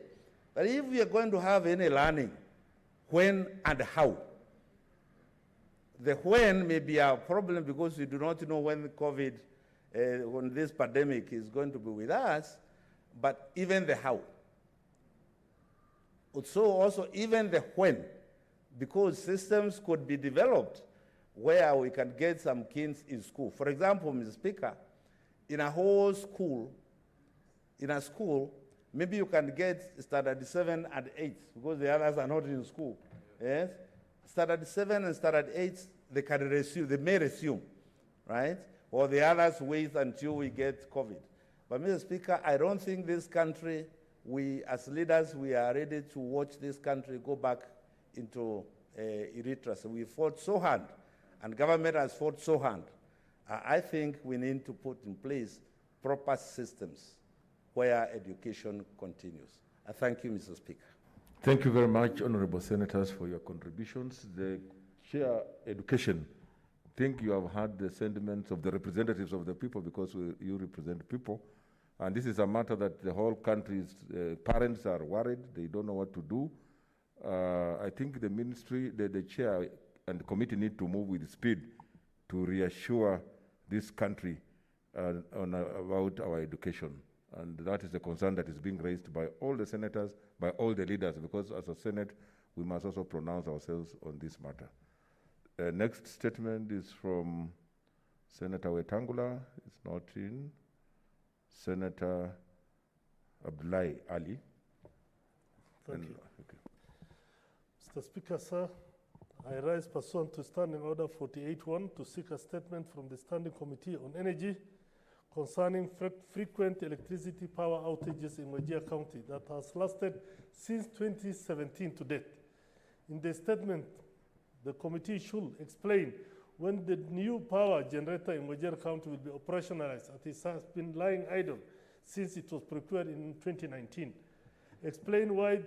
That if we are going to have any learning, when and how? The when may be a problem because we do not know when COVID, when this pandemic is going to be with us, but even the how. So also even the when, because systems could be developed where we can get some kids in school. For example, Mr. Speaker, in a whole school, in a school, maybe you can get standard 7 and 8 because the others are not in school. Yes? Standard 7 and standard 8, they can resume, they may resume, right? Or the others wait until we get COVID. But Mr. Speaker, I don't think this country, we as leaders, we are ready to watch this country go back into illiteracy. We fought so hard, and government has fought so hard. I think we need to put in place proper systems where education continues. I thank you, Mr. Speaker. Thank you very much, honorable senators, for your contributions. The Chair, Education, I think you have heard the sentiments of the representatives of the people because you represent people. And this is a matter that the whole country's parents are worried. They don't know what to do. I think the ministry, the chair and the committee need to move with speed to reassure this country about our education. And that is the concern that is being raised by all the senators, by all the leaders, because as a Senate, we must also pronounce ourselves on this matter. Next statement is from Senator Wetangula. It's not in. Senator Abdullahi Ali. Thank you. Okay. Mr. Speaker, sir, I rise pursuant to Standing Order 48-1 to seek a statement from the Standing Committee on Energy concerning frequent electricity power outages in Wajir County that has lasted since 2017 to date. In the statement, the committee should explain when the new power generator in Wajir County will be operationalized, as it has been lying idle since it was procured in 2019. Explain why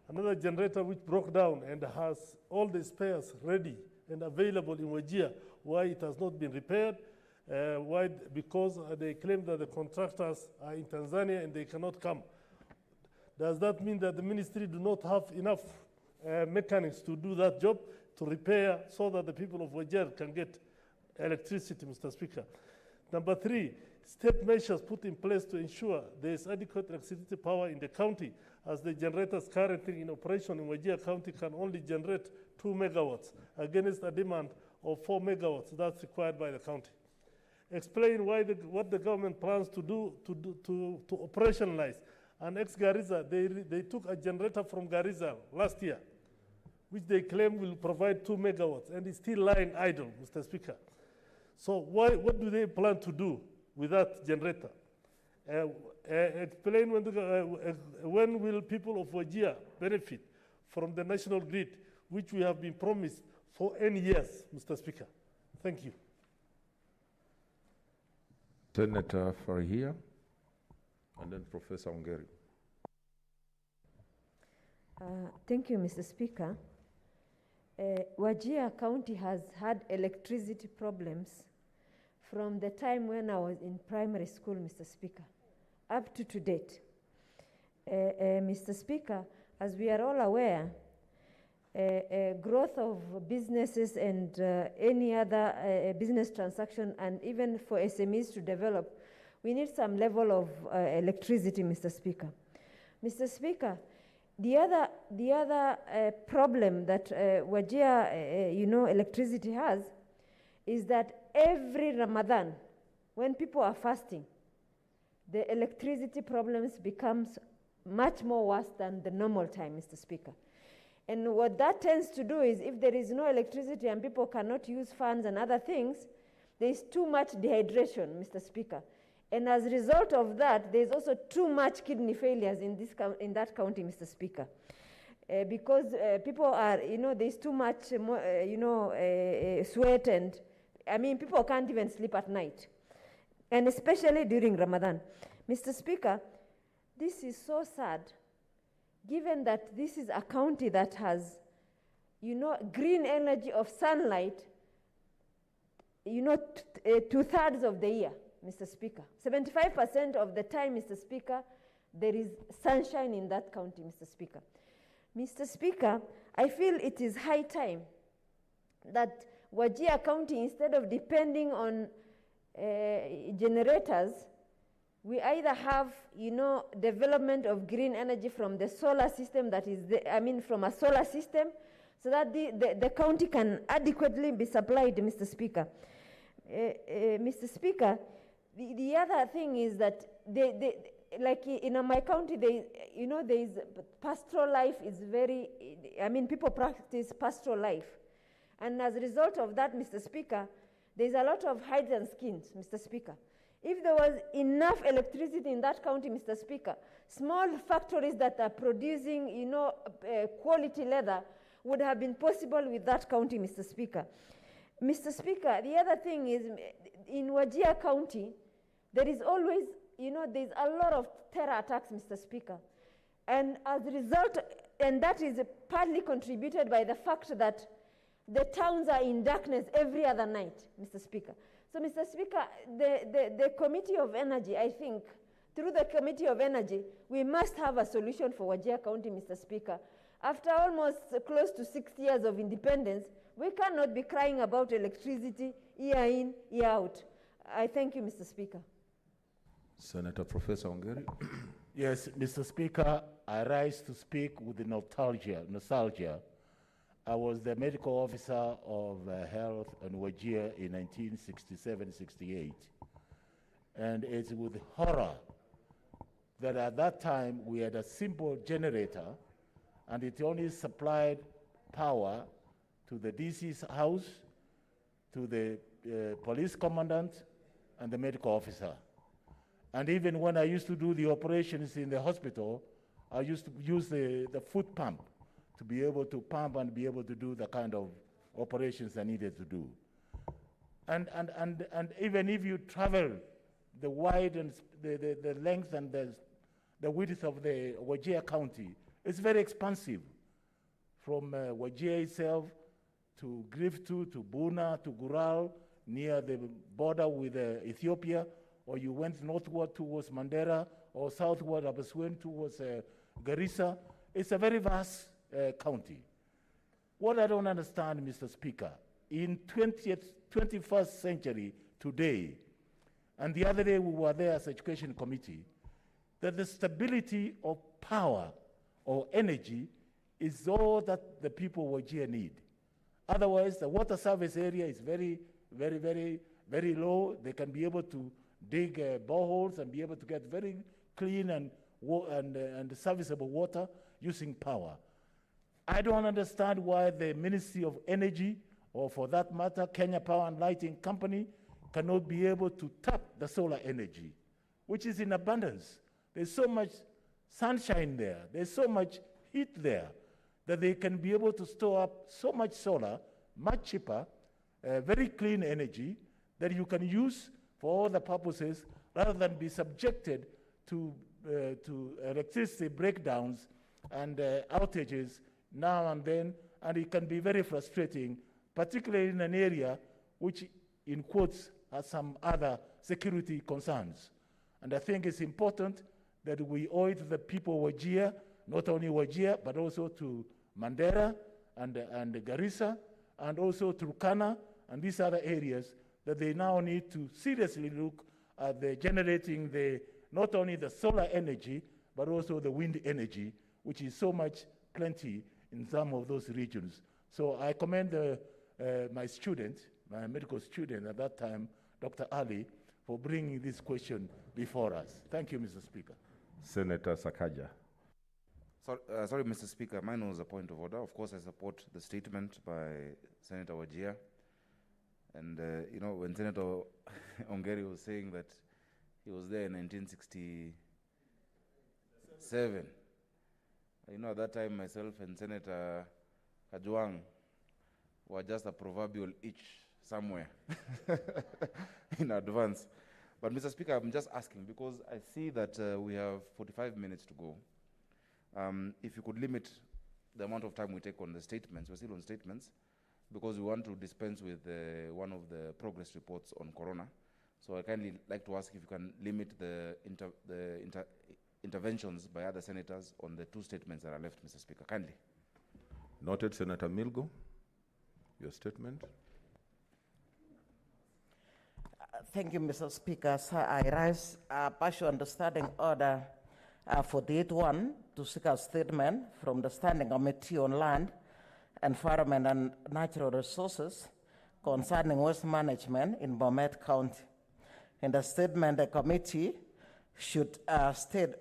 another generator which broke down and has all the spares ready and available in Wajir, why it has not been repaired. Why? Because they claim that the contractors are in Tanzania and they cannot come. Does that mean that the ministry do not have enough mechanics to do that job, to repair, so that the people of Wajir can get electricity, Mr. Speaker? Number 3, step measures put in place to ensure there is adequate electricity power in the county, as the generators currently in operation in Wajir County can only generate 2 megawatts against a demand of 4 megawatts that's required by the county. Explain why what the government plans to do to operationalize. And ex-Garissa, they took a generator from Garissa last year, which they claim will provide 2 megawatts, and it's still lying idle, Mr. Speaker. So what do they plan to do with that generator? Explain when will people of Wajir benefit from the national grid, which we have been promised for N years, Mr. Speaker. Thank you. Senator Farhia, and then Professor Ongeri. Thank you, Mr. Speaker. Wajir County has had electricity problems from the time when I was in primary school, Mr. Speaker, up to date. Mr. Speaker, as we are all aware, growth of businesses and any other business transaction, and even for SMEs to develop, we need some level of electricity, Mr. Speaker. Mr. Speaker, the other problem that Wajir, electricity has, is that every Ramadan, when people are fasting, the electricity problems becomes much more worse than the normal time, Mr. Speaker. And what that tends to do is, if there is no electricity and people cannot use fans and other things, there is too much dehydration, Mr. Speaker. And as a result of that, there is also too much kidney failures in that county, Mr. Speaker. Because people are, there's too much, sweat, and, people can't even sleep at night. And especially during Ramadan. Mr. Speaker, this is so sad, given that this is a county that has, green energy of sunlight, 2/3 of the year, Mr. Speaker. 75% of the time, Mr. Speaker, there is sunshine in that county, Mr. Speaker. Mr. Speaker, I feel it is high time that Wajir County, instead of depending on generators, we either have, development of green energy from the solar system that is, from a solar system, so that the county can adequately be supplied, Mr. Speaker. Mr. Speaker, the other thing is that like in my county, there is pastoral life is very, people practice pastoral life. And as a result of that, Mr. Speaker, there's a lot of hides and skins, Mr. Speaker. If there was enough electricity in that county, Mr. Speaker, small factories that are producing, quality leather would have been possible with that county, Mr. Speaker. Mr. Speaker, the other thing is, in Wajir County, there is always, there's a lot of terror attacks, Mr. Speaker. And as a result, and that is partly contributed by the fact that the towns are in darkness every other night, Mr. Speaker. So, Mr. Speaker, the Committee of Energy, I think, through the Committee of Energy, we must have a solution for Wajir County, Mr. Speaker. After almost close to 6 years of independence, we cannot be crying about electricity year in, year out. I thank you, Mr. Speaker. Senator Professor Ongeri. Yes, Mr. Speaker, I rise to speak with nostalgia. I was the medical officer of health in Wajir in 1967-68. And it's with horror that at that time we had a simple generator, and it only supplied power to the DC's house, to the police commandant, and the medical officer. And even when I used to do the operations in the hospital, I used to use the foot pump to be able to pump and be able to do the kind of operations I needed to do. And even if you travel the wide and the length and the width of the Wajir County, it's very expansive. From Wajir itself to Griftu, to Buna, to Gural, near the border with Ethiopia, or you went northward towards Mandera, or southward Abaswen towards Garissa. It's a very vast county. What I don't understand, Mr. Speaker, in 21st century today, and the other day we were there as Education Committee, that the stability of power or energy is all that the people of Wajir need. Otherwise, the water service area is very, very, very, very low. They can be able to dig boreholes and be able to get very clean and serviceable water using power. I don't understand why the Ministry of Energy, or for that matter, Kenya Power and Lighting Company, cannot be able to tap the solar energy, which is in abundance. There's so much sunshine there, there's so much heat there, that they can be able to store up so much solar, much cheaper, very clean energy, that you can use for all the purposes, rather than be subjected to electricity breakdowns and outages now and then, and it can be very frustrating, particularly in an area which, in quotes, has some other security concerns. And I think it's important that we owe it to the people of Wajir, not only Wajir, but also to Mandera and Garissa, and also Turkana and these other areas, that they now need to seriously look at generating not only the solar energy, but also the wind energy, which is so much plenty in some of those regions. So I commend my student, my medical student at that time, Dr. Ali, for bringing this question before us. Thank you, Mr. Speaker. Senator Sakaja. Sorry, Mr. Speaker, mine was a point of order. Of course, I support the statement by Senator Wajir. And, you know, when Senator Ongeri was saying that he was there in 1967, you know, at that time, myself and Senator Kajwang were just a proverbial itch somewhere in advance. But, Mr. Speaker, I'm just asking because I see that we have 45 minutes to go. If you could limit the amount of time we take on the statements, we're still on statements, because we want to dispense with one of the progress reports on corona. So I kindly like to ask if you can limit the interventions by other senators on the two statements that are left, Mr. Speaker. Kindly. Noted. Senator Milgo, your statement. Thank you, Mr. Speaker. Sir, I rise partial understanding order 48-1 to seek a statement from the Standing Committee on Land, Environment and Natural Resources concerning waste management in Bomet County. In the statement, the committee should state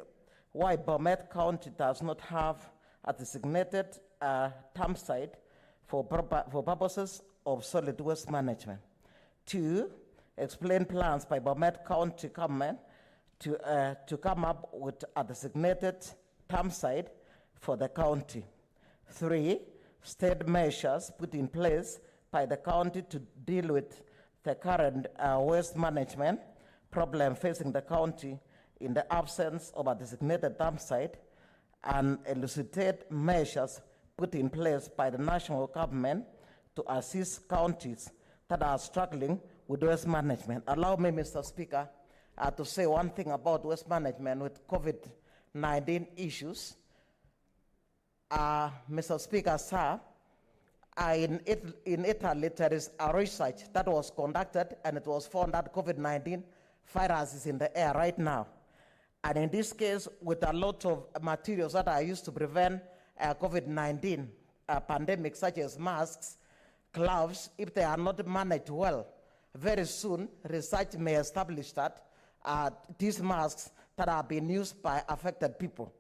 why Bomet County does not have a designated dump site for purposes of solid waste management. 2, explain plans by Bomet County government to come up with a designated dump site for the county. 3, state measures put in place by the county to deal with the current waste management problem facing the county in the absence of a designated dump site, and elucidate measures put in place by the national government to assist counties that are struggling with waste management. Allow me, Mr. Speaker, to say one thing about waste management with COVID-19 issues. Mr. Speaker, sir, in Italy, there is a research that was conducted, and it was found that COVID-19 virus is in the air right now. And in this case, with a lot of materials that are used to prevent COVID-19 pandemic, such as masks, gloves, if they are not managed well, very soon research may establish that these masks that are being used by affected people,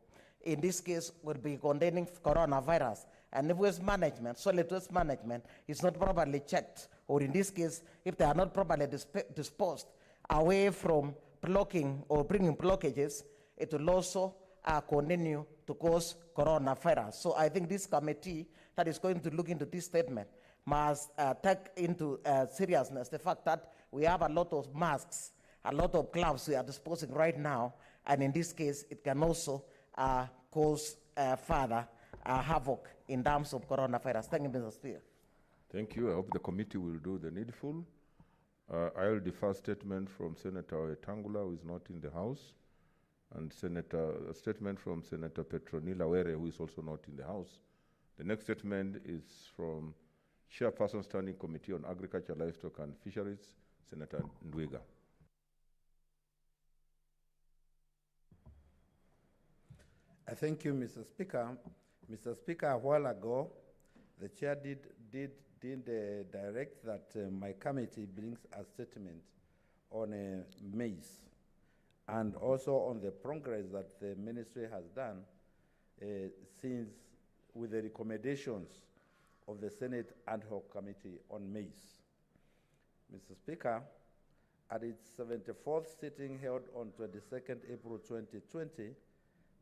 in this case, would be containing coronavirus. And if waste management, solid waste management, is not properly checked, or in this case, if they are not properly disposed away from blocking or bringing blockages, it will also continue to cause coronavirus. So I think this committee that is going to look into this statement must take into seriousness the fact that we have a lot of masks, a lot of gloves we are disposing right now, and in this case, it can also cause further havoc in terms of coronavirus. Thank you, Mr. Speaker. Thank you. I hope the committee will do the needful. I'll defer statement from Senator Tangula, who is not in the House, and a statement from Senator Petronila Were, who is also not in the House. The next statement is from Chairperson Standing Committee on Agriculture, Livestock and Fisheries, Senator Ndwiga. Thank you, Mr. Speaker. Mr. Speaker, a while ago, the chair did direct that my committee brings a statement on maize, and also on the progress that the ministry has done since with the recommendations of the Senate Ad Hoc Committee on Maize. Mr. Speaker, at its 74th sitting held on 22nd April 2020,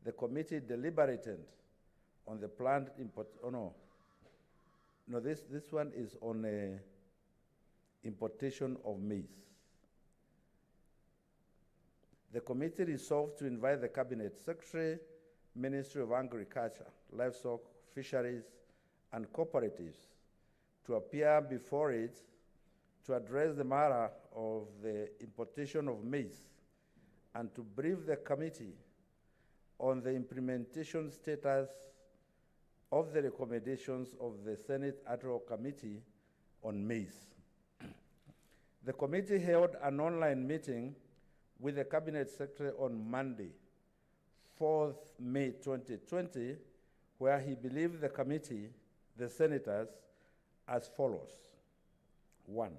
the committee deliberated on the planned import. This one is on importation of maize. The committee resolved to invite the Cabinet Secretary, Ministry of Agriculture, Livestock, Fisheries, and Cooperatives to appear before it to address the matter of the importation of maize and to brief the committee on the implementation status of the recommendations of the Senate Ad Hoc Committee on Maize. The committee held an online meeting with the Cabinet Secretary on Monday, 4th May 2020, where he briefed the committee, the senators, as follows. 1.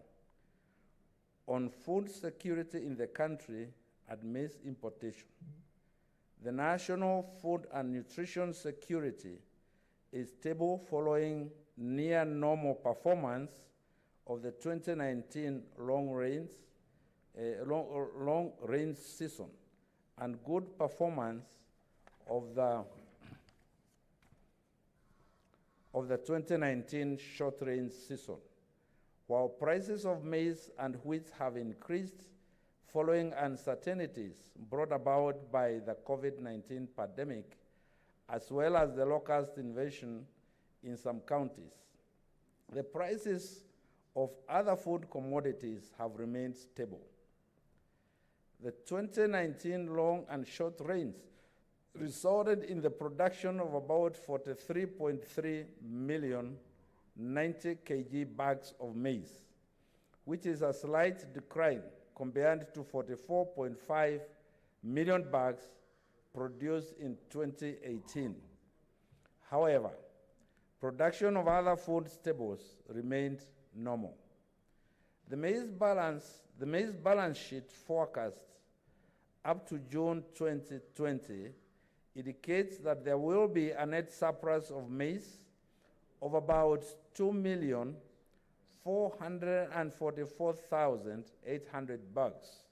on food security in the country and maize importation. The national food and nutrition security is stable following near normal performance of the 2019 long rain season and good performance of the 2019 short rain season. While prices of maize and wheat have increased following uncertainties brought about by the COVID-19 pandemic, as well as the locust invasion in some counties, the prices of other food commodities have remained stable. The 2019 long and short rains resulted in the production of about 43.3 million 90 kg bags of maize, which is a slight decline compared to 44.5 million bags produced in 2018. However, production of other food staples remained normal. The maize balance sheet forecast up to June 2020 indicates that there will be a net surplus of maize of about 2,444,800 bags.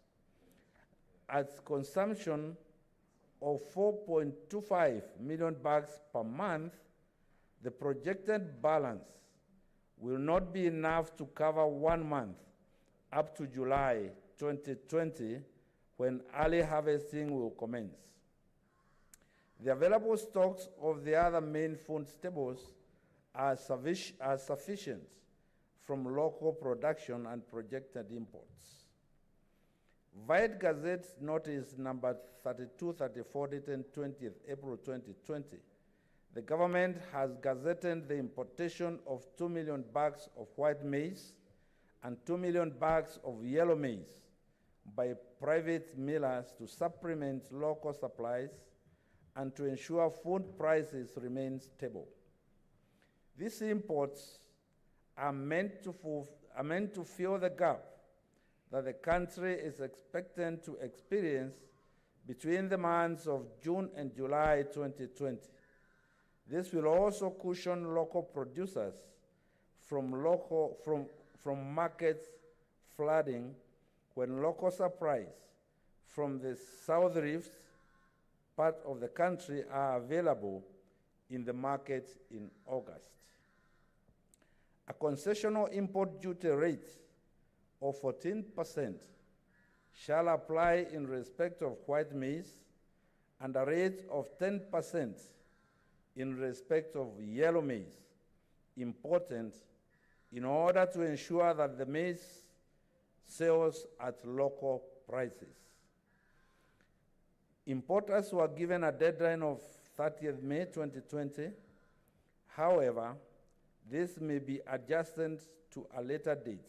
At consumption of 4.25 million bags per month, the projected balance will not be enough to cover 1 month up to July 2020, when early harvesting will commence. The available stocks of the other main food staples are sufficient from local production and projected imports. Vide Gazette Notice number 3234 dated 20th April 2020. The government has gazetted the importation of 2 million bags of white maize and 2 million bags of yellow maize by private millers to supplement local supplies and to ensure food prices remain stable. These imports are meant to fill the gap that the country is expected to experience between the months of June and July 2020. This will also cushion local producers from markets flooding when local supplies from the South Rift part of the country are available in the market in August. A concessional import duty rate of 14% shall apply in respect of white maize and a rate of 10% in respect of yellow maize, important in order to ensure that the maize sells at local prices. Importers were given a deadline of 30th May 2020. However, this may be adjusted to a later date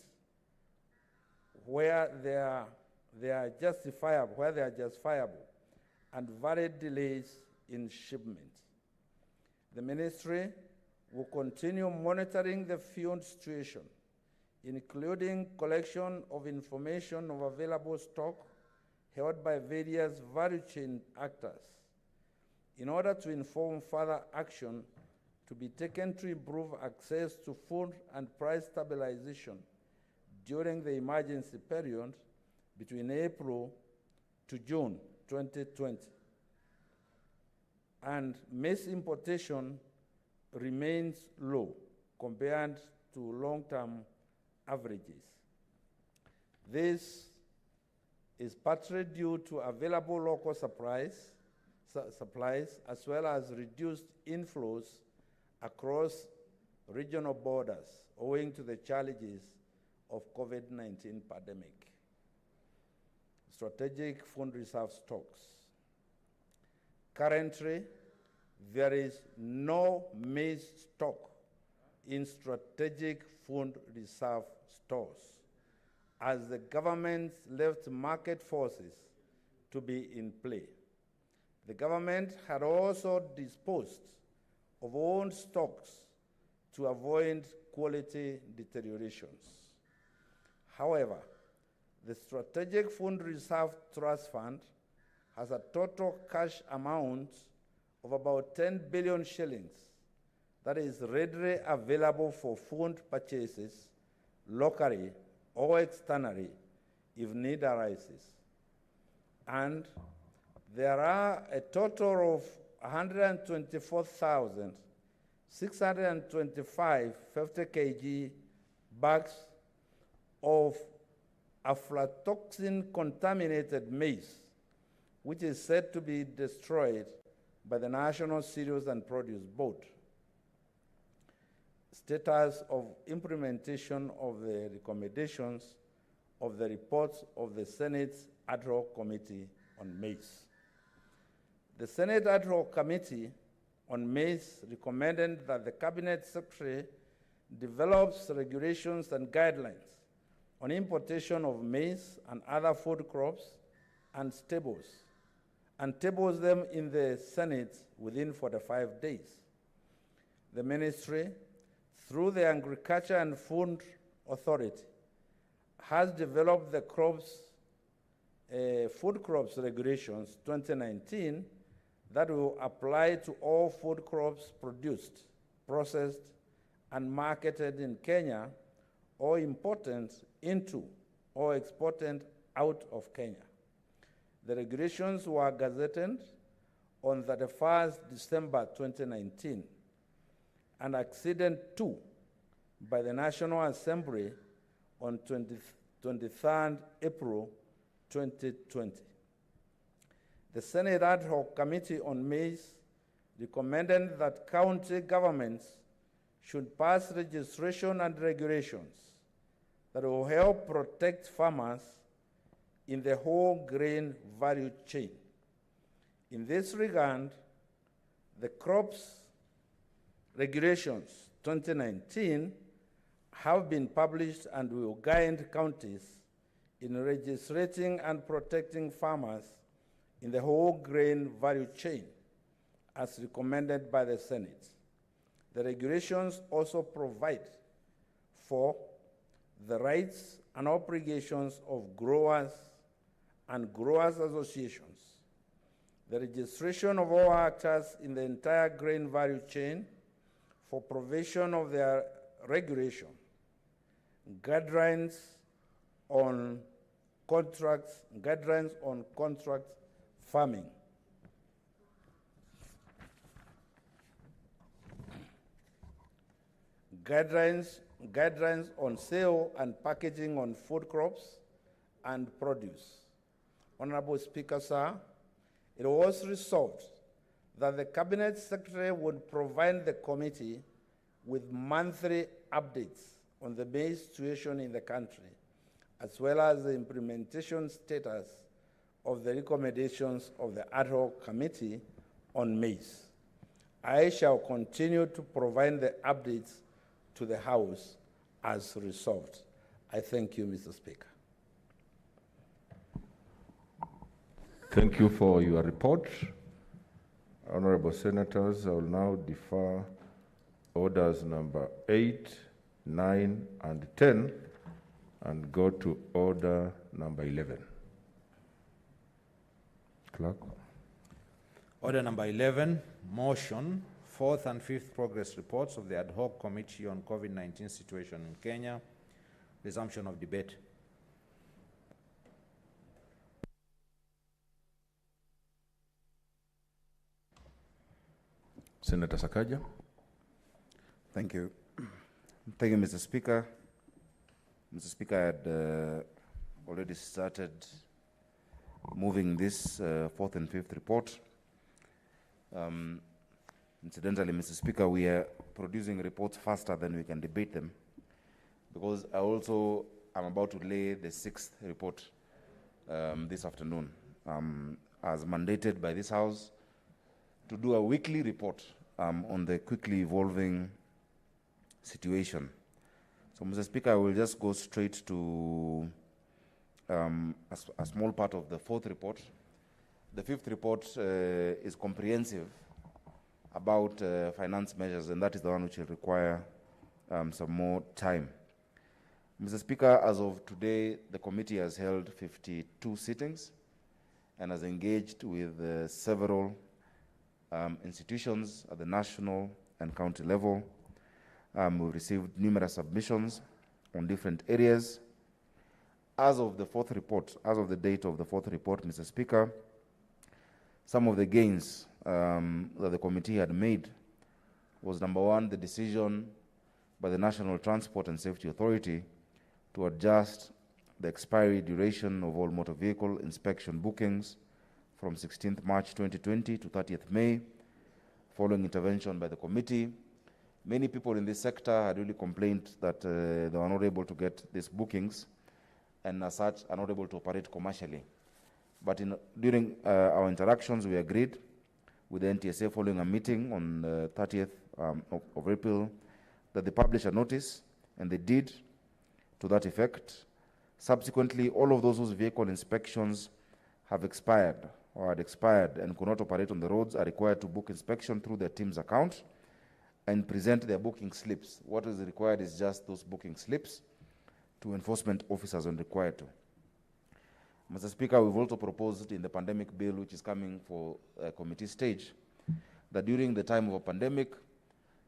where they are justifiable and valid delays in shipment. The ministry will continue monitoring the field situation, including collection of information of available stock held by various value chain actors, in order to inform further action to be taken to improve access to food and price stabilization during the emergency period between April to June 2020. And maize importation remains low compared to long-term averages. This is partly due to available local supplies, as well as reduced inflows across regional borders owing to the challenges of COVID-19 pandemic. Strategic food reserve stocks. Currently, there is no maize stock in strategic food reserve stores, as the government left market forces to be in play. The government had also disposed of own stocks to avoid quality deteriorations. However, The Strategic Fund Reserve Trust Fund has a total cash amount of about 10 billion shillings that is readily available for fund purchases locally or externally if need arises. And there are a total of 124,625 50 kg bags of aflatoxin-contaminated maize, which is said to be destroyed by the National Cereals and Produce Board. Status of implementation of the recommendations of the reports of the Senate's Ad hoc Committee on Maize. The Senate Ad hoc Committee on Maize recommended that the Cabinet Secretary develops regulations and guidelines on importation of maize and other food crops and tables them in the Senate within 45 days. The ministry, through the Agriculture and Food Authority, has developed the Food Crops Regulations 2019 that will apply to all food crops produced, processed, and marketed in Kenya or imported into or exported out of Kenya. The regulations were gazetted on 31st December 2019 and acceded to by the National Assembly on 23rd April 2020. The Senate Ad hoc Committee on Maize recommended that county governments should pass registration and regulations that will help protect farmers in the whole grain value chain. In this regard, the Crops Regulations 2019 have been published and will guide counties in registering and protecting farmers in the whole grain value chain, as recommended by the Senate. The regulations also provide for the rights and obligations of growers and growers' associations, the registration of all actors in the entire grain value chain for provision of their regulation, guidelines on contract farming, guidelines on sale and packaging on food crops and produce. Honorable Speaker, sir, it was resolved that the Cabinet Secretary would provide the committee with monthly updates on the maize situation in the country, as well as the implementation status of the recommendations of the Ad hoc Committee on Maize. I shall continue to provide the updates to the House as resolved. I thank you, Mr. Speaker. Thank you for your report. Honorable Senators, I will now defer orders number 8, 9, and 10 and go to order number 11. Clerk. Order number 11, motion, 4th and 5th progress reports of the Ad hoc Committee on COVID-19 situation in Kenya. Resumption of debate. Senator Sakaja. Thank you. Thank you, Mr. Speaker. Mr. Speaker, I had already started moving this 4th and 5th report. Incidentally, Mr. Speaker, we are producing reports faster than we can debate them, because I also am about to lay the 6th report this afternoon, as mandated by this House to do a weekly report on the quickly evolving situation. So, Mr. Speaker, I will just go straight to a small part of the 4th report. The 5th report is comprehensive about finance measures, and that is the one which will require some more time. Mr. Speaker, as of today, the committee has held 52 sittings and has engaged with several institutions at the national and county level. We've received numerous submissions on different areas. As of the fourth report, as of the date of the fourth report, Mr. Speaker, some of the gains that the committee had made was, number one, the decision by the National Transport and Safety Authority to adjust the expiry duration of all motor vehicle inspection bookings from 16th March 2020 to 30th May, following intervention by the committee. Many people in this sector had really complained that they were not able to get these bookings and as such are not able to operate commercially. But during our interactions, we agreed with the NTSA following a meeting on the 30th of April that they publish a notice, and they did to that effect. Subsequently, all of those whose vehicle inspections have expired or had expired and could not operate on the roads are required to book inspection through their team's account and present their booking slips. What is required is just those booking slips to enforcement officers when required to. Mr. Speaker, we've also proposed in the pandemic bill, which is coming for committee stage, that during the time of a pandemic,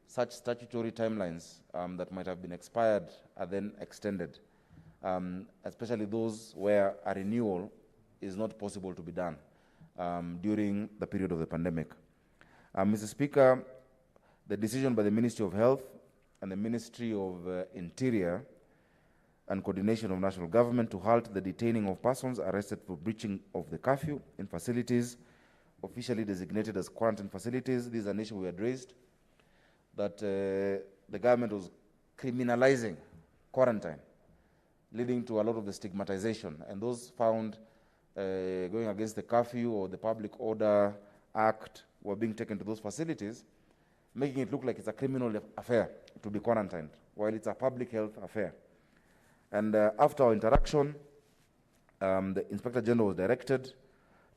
such statutory timelines that might have been expired are then extended, especially those where a renewal is not possible to be done during the period of the pandemic. Mr. Speaker, the decision by the Ministry of Health and the Ministry of Interior and Coordination of National Government to halt the detaining of persons arrested for breaching of the curfew in facilities officially designated as quarantine facilities. This is an issue we had raised, that the government was criminalizing quarantine, leading to a lot of the stigmatization. And those found going against the curfew or the Public Order Act were being taken to those facilities, making it look like it's a criminal affair to be quarantined, while it's a public health affair. And after our interaction, the Inspector General was directed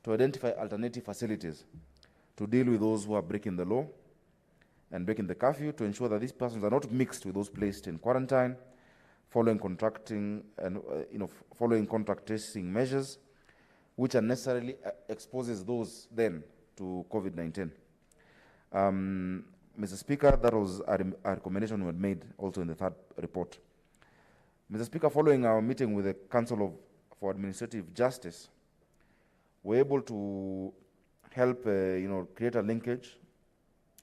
to identify alternative facilities to deal with those who are breaking the law and breaking the curfew, to ensure that these persons are not mixed with those placed in quarantine, following contracting and following contact tracing measures, which unnecessarily exposes those then to COVID-19. Mr. Speaker, that was a recommendation we had made also in the third report. Mr. Speaker, following our meeting with the Council for Administrative Justice, we're able to help create a linkage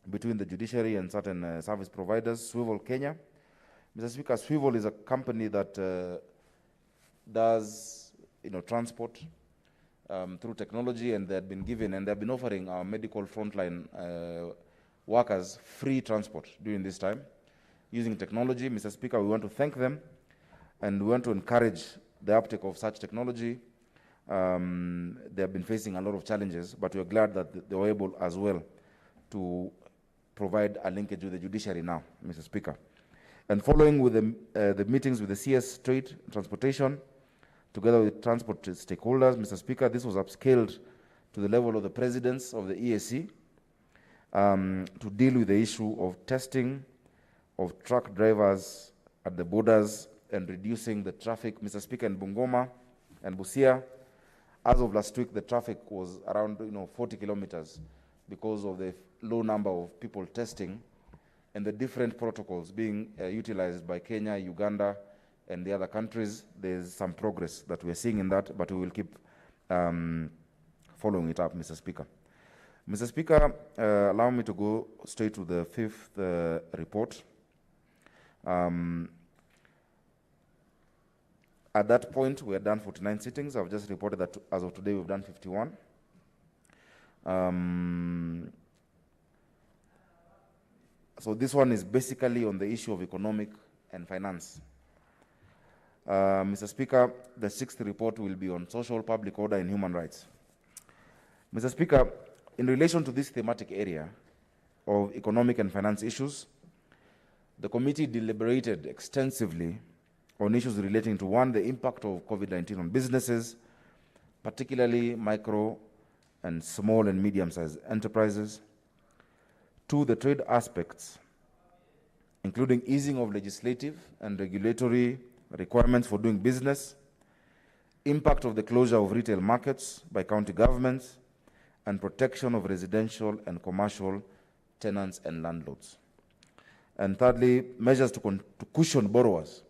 between the judiciary and certain service providers. Swivel Kenya. Mr. Speaker, Swivel is a company that does transport through technology, and they had been given and they've been offering our medical frontline workers free transport during this time using technology. Mr. Speaker, we want to thank them and we want to encourage the uptake of such technology. They have been facing a lot of challenges, but we're glad that they were able as well to provide a linkage with the judiciary now, Mr. Speaker. And following with the meetings with the CS Trade Transportation, together with transport stakeholders, Mr. Speaker, this was upscaled to the level of the presidents of the EAC to deal with the issue of testing of truck drivers at the borders and reducing the traffic. Mr. Speaker, in Bungoma and Busia, as of last week, the traffic was around 40 kilometers because of the low number of people testing and the different protocols being utilized by Kenya, Uganda, and the other countries. There's some progress that we're seeing in that, but we will keep following it up, Mr. Speaker. Mr. Speaker, allow me to go straight to the fifth report. At that point, we had done 49 sittings. I've just reported that as of today, we've done 51. So this one is basically on the issue of economic and finance. Mr. Speaker, the sixth report will be on social, public order, and human rights. Mr. Speaker, in relation to this thematic area of economic and finance issues, the committee deliberated extensively on issues relating to, one, the impact of COVID-19 on businesses, particularly micro and small and medium-sized enterprises. Two, the trade aspects, including easing of legislative and regulatory requirements for doing business, impact of the closure of retail markets by county governments, and protection of residential and commercial tenants and landlords. And thirdly, measures to cushion borrowers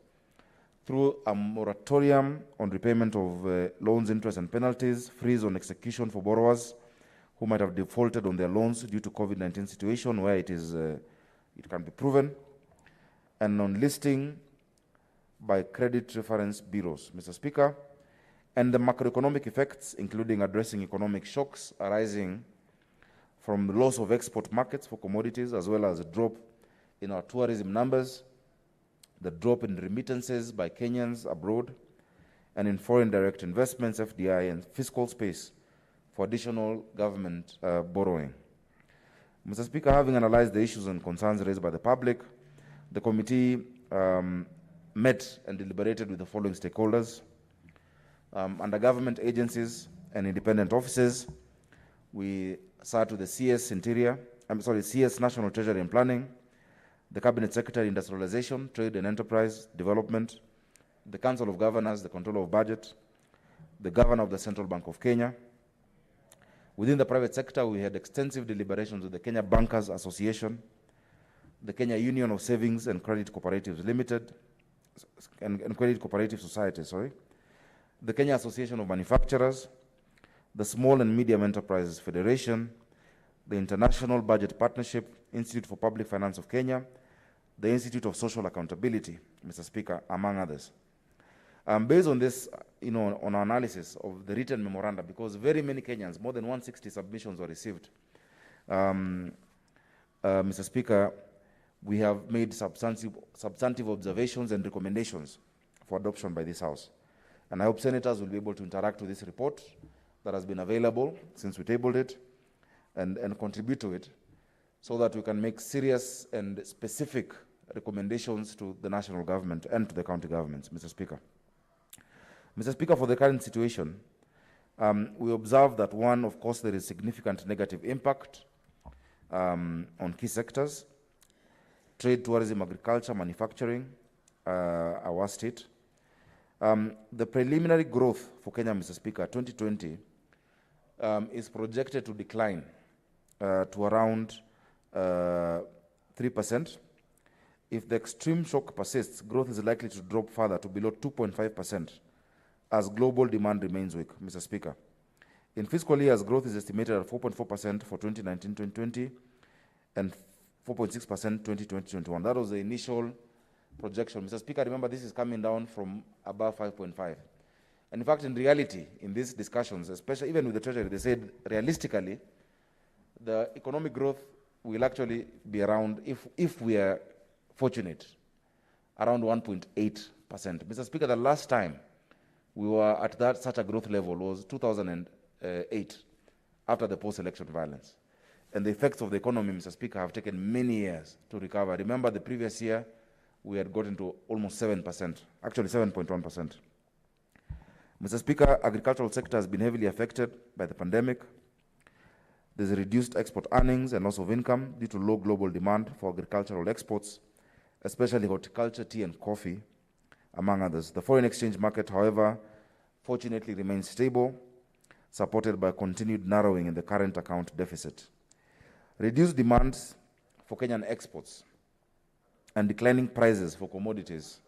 through a moratorium on repayment of loans, interest, and penalties, freeze on execution for borrowers who might have defaulted on their loans due to COVID-19 situation where it can be proven, and on listing by credit reference bureaus, Mr. Speaker, and the macroeconomic effects, including addressing economic shocks arising from the loss of export markets for commodities, as well as a drop in our tourism numbers, the drop in remittances by Kenyans abroad, and in foreign direct investments, FDI, and fiscal space for additional government borrowing. Mr. Speaker, having analyzed the issues and concerns raised by the public, the committee met and deliberated with the following stakeholders. Under government agencies and independent offices, we sat with the CS National Treasury and Planning, the Cabinet Secretary Industrialization, Trade and Enterprise Development, the Council of Governors, the Controller of Budget, the Governor of the Central Bank of Kenya. Within the private sector, we had extensive deliberations with the Kenya Bankers Association, the Kenya Union of Savings and Credit Cooperatives Limited, and Credit Cooperative Societies, the Kenya Association of Manufacturers, the Small and Medium Enterprises Federation, the International Budget Partnership, Institute for Public Finance of Kenya, the Institute of Social Accountability, Mr. Speaker, among others. Based on this, on our analysis of the written memoranda, because very many Kenyans, more than 160 submissions were received, Mr. Speaker, we have made substantive observations and recommendations for adoption by this House. And I hope senators will be able to interact with this report that has been available since we tabled it and contribute to it so that we can make serious and specific recommendations to the national government and to the county governments, Mr. Speaker. Mr. Speaker, for the current situation, we observe that one, of course, there is significant negative impact on key sectors, trade, tourism, agriculture, manufacturing, our state. The preliminary growth for Kenya, Mr. Speaker, 2020 is projected to decline to around 3%. If the extreme shock persists, growth is likely to drop further to below 2.5% as global demand remains weak, Mr. Speaker. In fiscal years, growth is estimated at 4.4% for 2019-2020 and 4.6% 2020-21. That was the initial projection. Mr. Speaker, remember this is coming down from above 5.5. And in fact, in reality, in these discussions, especially even with the Treasury, they said realistically, the economic growth will actually be around, if we are fortunate, around 1.8%. Mr. Speaker, the last time we were at such a growth level was 2008, after the post-election violence. And the effects of the economy, Mr. Speaker, have taken many years to recover. Remember, the previous year, we had gotten to almost 7%, actually 7.1%. Mr. Speaker, agricultural sector has been heavily affected by the pandemic. There's reduced export earnings and loss of income due to low global demand for agricultural exports, especially horticulture, tea, and coffee, among others. The foreign exchange market, however, fortunately remains stable, supported by continued narrowing in the current account deficit. Reduced demands for Kenyan exports and declining prices for commodities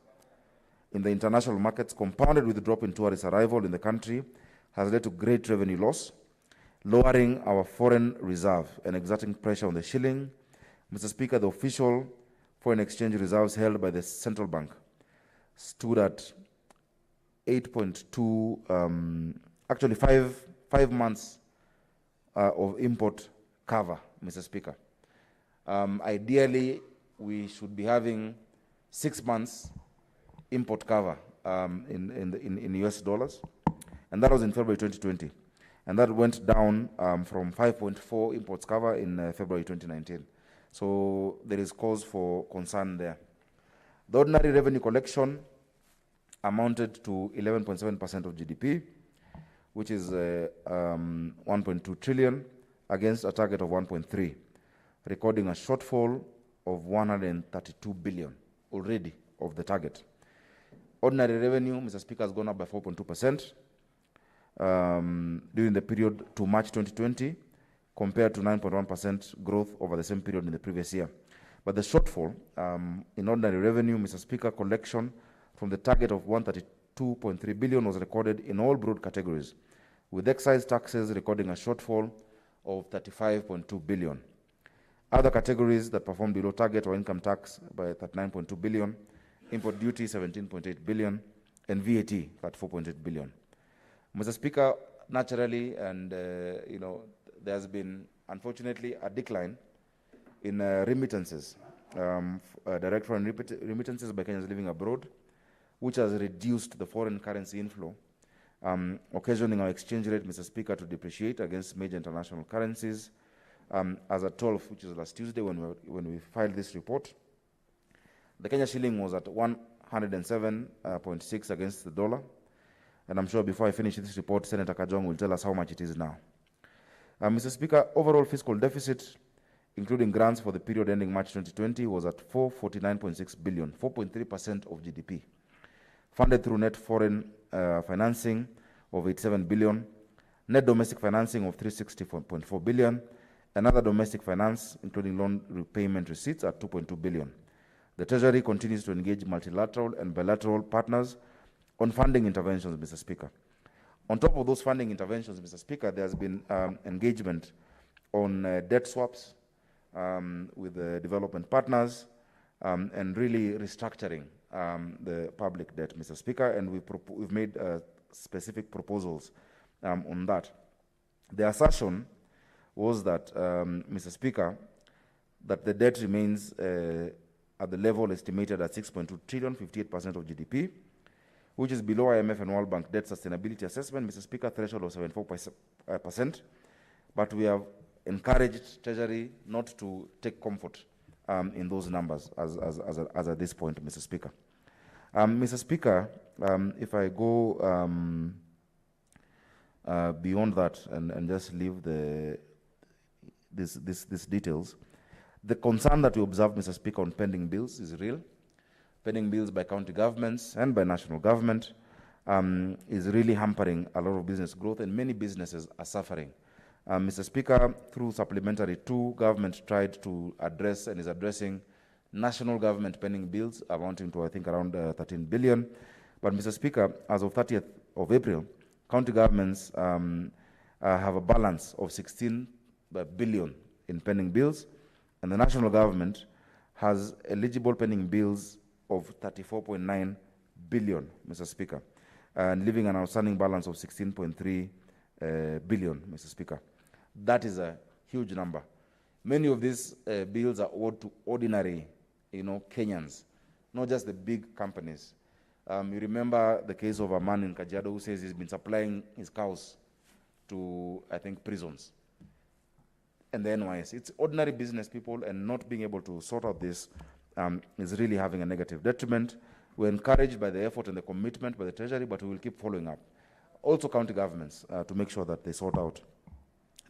in the international markets, compounded with the drop in tourist arrival in the country, has led to great revenue loss, lowering our foreign reserve and exerting pressure on the shilling. Mr. Speaker, the official foreign exchange reserves held by the central bank stood at 8.2, actually 5 months of import cover, Mr. Speaker. Ideally, we should be having 6 months import cover in US dollars, and that was in February 2020. And that went down from 5.4 imports cover in February 2019. So there is cause for concern there. The ordinary revenue collection amounted to 11.7% of GDP, which is 1.2 trillion against a target of 1.3, recording a shortfall of 132 billion already of the target. Ordinary revenue, Mr. Speaker, has gone up by 4.2% during the period to March 2020, compared to 9.1% growth over the same period in the previous year. But the shortfall in ordinary revenue, Mr. Speaker, collection from the target of 132.3 billion was recorded in all broad categories, with excise taxes recording a shortfall of 35.2 billion. Other categories that performed below target were income tax by 39.2 billion, import duty 17.8 billion, and VAT 34.8 billion. Mr. Speaker, naturally, and there's been, unfortunately, a decline in remittances, direct foreign remittances by Kenyans living abroad, which has reduced the foreign currency inflow, occasioning our exchange rate, Mr. Speaker, to depreciate against major international currencies. As at 12, which is last Tuesday when we filed this report, the Kenya shilling was at 107.6 against the dollar. And I'm sure before I finish this report, Senator Kajong will tell us how much it is now. Mr. Speaker, overall fiscal deficit, including grants for the period ending March 2020, was at 449.6 billion, 4.3% of GDP. Funded through net foreign financing of 87 billion, net domestic financing of 360.4 billion, and other domestic finance, including loan repayment receipts, at 2.2 billion. The Treasury continues to engage multilateral and bilateral partners on funding interventions, Mr. Speaker. On top of those funding interventions, Mr. Speaker, there has been engagement on debt swaps with the development partners and really restructuring the public debt, Mr. Speaker, and we've made specific proposals on that. The assertion was that, Mr. Speaker, that the debt remains at the level estimated at 6.2 trillion, 58% of GDP, which is below IMF and World Bank debt sustainability assessment, Mr. Speaker, threshold of 74%. But we have encouraged Treasury not to take comfort in those numbers as at this point, Mr. Speaker. Mr. Speaker, if I go beyond that and just leave these details, the concern that we observe, Mr. Speaker, on pending bills is real. Pending bills by county governments and by national government is really hampering a lot of business growth, and many businesses are suffering. Mr. Speaker, through Supplementary 2, government tried to address and is addressing national government pending bills amounting to, I think, around 13 billion. But, Mr. Speaker, as of 30th of April, county governments have a balance of 16 billion in pending bills, and the national government has eligible pending bills of 34.9 billion, Mr. Speaker, and leaving an outstanding balance of 16.3 billion, Mr. Speaker. That is a huge number. Many of these bills are owed to ordinary, Kenyans, not just the big companies. You remember the case of a man in Kajiado who says he's been supplying his cows to, I think, prisons and the NYS. It's ordinary business people, and not being able to sort out this is really having a negative detriment. We're encouraged by the effort and the commitment by the Treasury, but we will keep following up. Also county governments to make sure that they sort out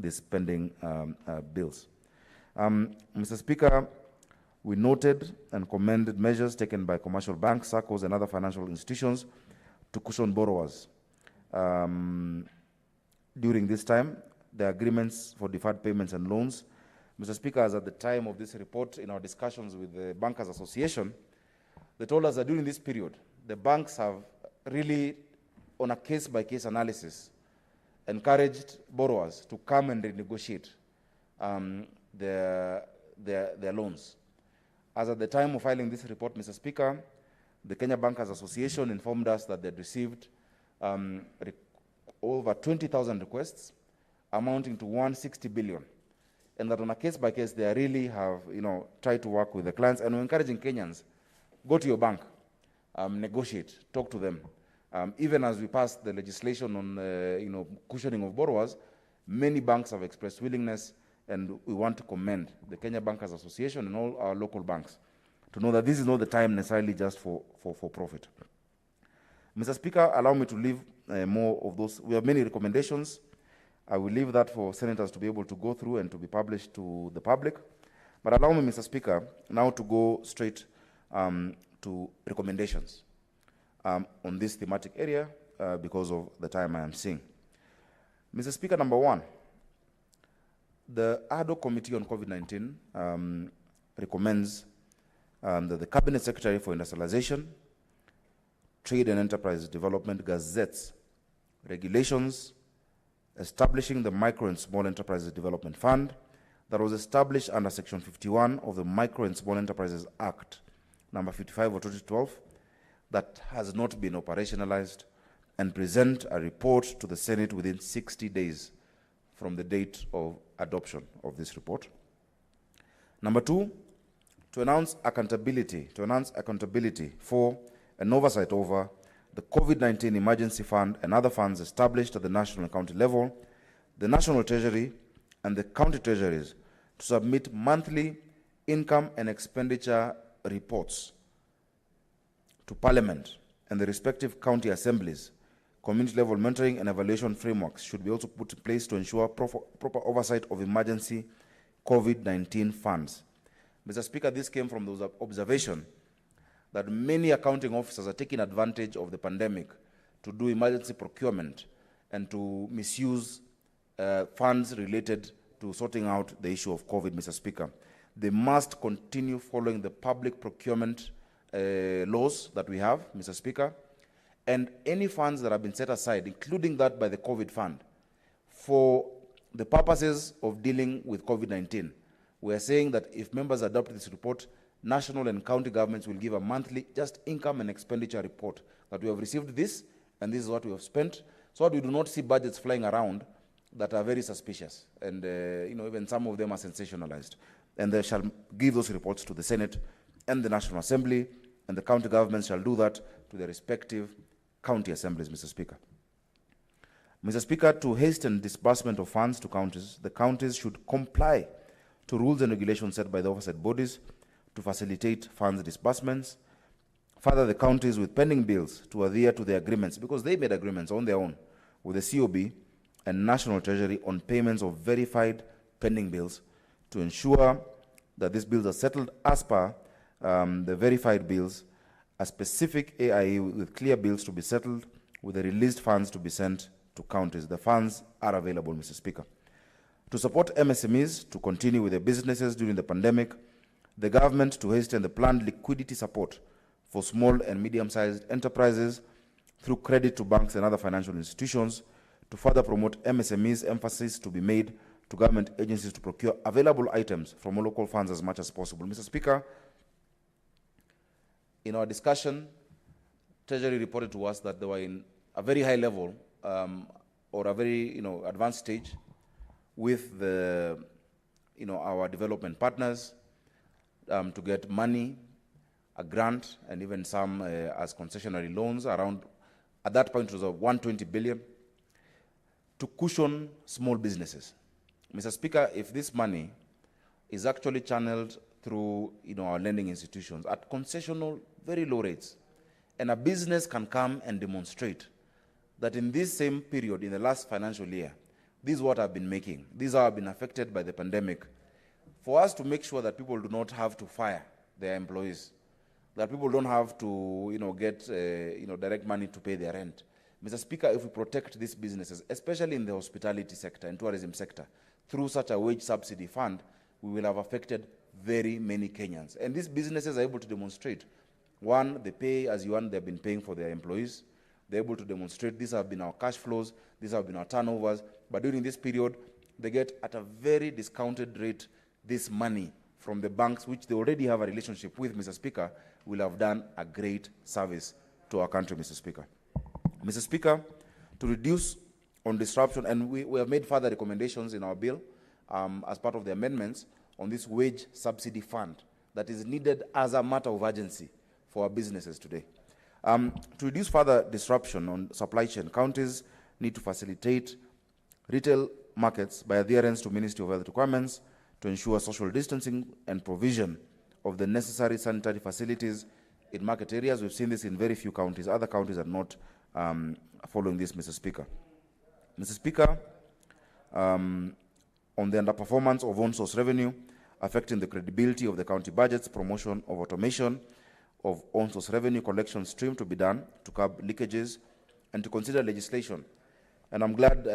these pending bills. Mr. Speaker, we noted and commended measures taken by commercial banks, SACCOs, and other financial institutions to cushion borrowers. During this time, the agreements for deferred payments and loans, Mr. Speaker, as at the time of this report, in our discussions with the Bankers Association, they told us that during this period, the banks have really, on a case-by-case analysis, encouraged borrowers to come and renegotiate their loans. As at the time of filing this report, Mr. Speaker, the Kenya Bankers Association informed us that they'd received over 20,000 requests amounting to 160 billion. And that on a case-by-case, they really have, tried to work with the clients, and we're encouraging Kenyans, go to your bank, negotiate, talk to them. Even as we passed the legislation on, cushioning of borrowers, many banks have expressed willingness, and we want to commend the Kenya Bankers Association and all our local banks to know that this is not the time necessarily just for profit. Mr. Speaker, allow me to leave more of those. We have many recommendations. I will leave that for senators to be able to go through and to be published to the public. But allow me, Mr. Speaker, now to go straight to recommendations. on this thematic area because of the time I am seeing. Mr. Speaker, number one, the ad hoc committee on COVID-19 recommends that the Cabinet Secretary for Industrialization, Trade and Enterprise Development gazettes regulations establishing the Micro and Small Enterprises Development Fund that was established under Section 51 of the Micro and Small Enterprises Act, number 55 of 2012, that has not been operationalized, and present a report to the Senate within 60 days from the date of adoption of this report. Number two, to announce accountability for and oversight over the COVID-19 Emergency Fund and other funds established at the national and county level, the National Treasury and the county treasuries to submit monthly income and expenditure reports to Parliament and the respective county assemblies. Community level monitoring and evaluation frameworks should be also put in place to ensure proper oversight of emergency COVID-19 funds. Mr. Speaker, this came from the observation that many accounting officers are taking advantage of the pandemic to do emergency procurement and to misuse funds related to sorting out the issue of COVID, Mr. Speaker. They must continue following the public procurement laws that we have, Mr. Speaker, and any funds that have been set aside, including that by the COVID fund, for the purposes of dealing with COVID-19. We are saying that if members adopt this report, national and county governments will give a monthly just income and expenditure report that we have received this, and this is what we have spent, so that we do not see budgets flying around that are very suspicious, and even some of them are sensationalized. And they shall give those reports to the Senate and the National Assembly, and the county governments shall do that to their respective county assemblies, Mr. Speaker. Mr. Speaker, to hasten disbursement of funds to counties, the counties should comply to rules and regulations set by the oversight bodies to facilitate funds disbursements. Further, the counties with pending bills to adhere to the agreements, because they made agreements on their own with the COB and National Treasury on payments of verified pending bills to ensure that these bills are settled as per the verified bills, a specific AIE with clear bills to be settled, with the released funds to be sent to counties. The funds are available, Mr. Speaker. To support MSMEs to continue with their businesses during the pandemic, the government to hasten the planned liquidity support for small and medium-sized enterprises through credit to banks and other financial institutions, to further promote MSMEs, emphasis to be made to government agencies to procure available items from local funds as much as possible. Mr. Speaker, in our discussion, Treasury reported to us that they were in a very high level or a very advanced stage with the our development partners to get money, a grant, and even some as concessionary loans around, at that point it was 120 billion, to cushion small businesses. Mr. Speaker, if this money is actually channeled through our lending institutions at concessional, very low rates, and a business can come and demonstrate that in this same period, in the last financial year, this is what I've been making, these have been affected by the pandemic, for us to make sure that people do not have to fire their employees, that people don't have to get direct money to pay their rent. Mr. Speaker, if we protect these businesses, especially in the hospitality sector and tourism sector, through such a wage subsidy fund, we will have affected very many Kenyans. And these businesses are able to demonstrate, one, they pay as you earn, they've been paying for their employees. They're able to demonstrate these have been our cash flows, these have been our turnovers, but during this period, they get at a very discounted rate this money from the banks, which they already have a relationship with, Mr. Speaker, will have done a great service to our country, Mr. Speaker. Mr. Speaker, to reduce on disruption, and we have made further recommendations in our bill as part of the amendments on this wage subsidy fund that is needed as a matter of urgency for our businesses today. To reduce further disruption on supply chain, counties need to facilitate retail markets by adherence to Ministry of Health requirements to ensure social distancing and provision of the necessary sanitary facilities in market areas. We've seen this in very few counties. Other counties are not following this, Mr. Speaker. Mr. Speaker, on the underperformance of own source revenue affecting the credibility of the county budgets, promotion of automation of on-source revenue collection stream to be done to curb leakages and to consider legislation. And I'm glad,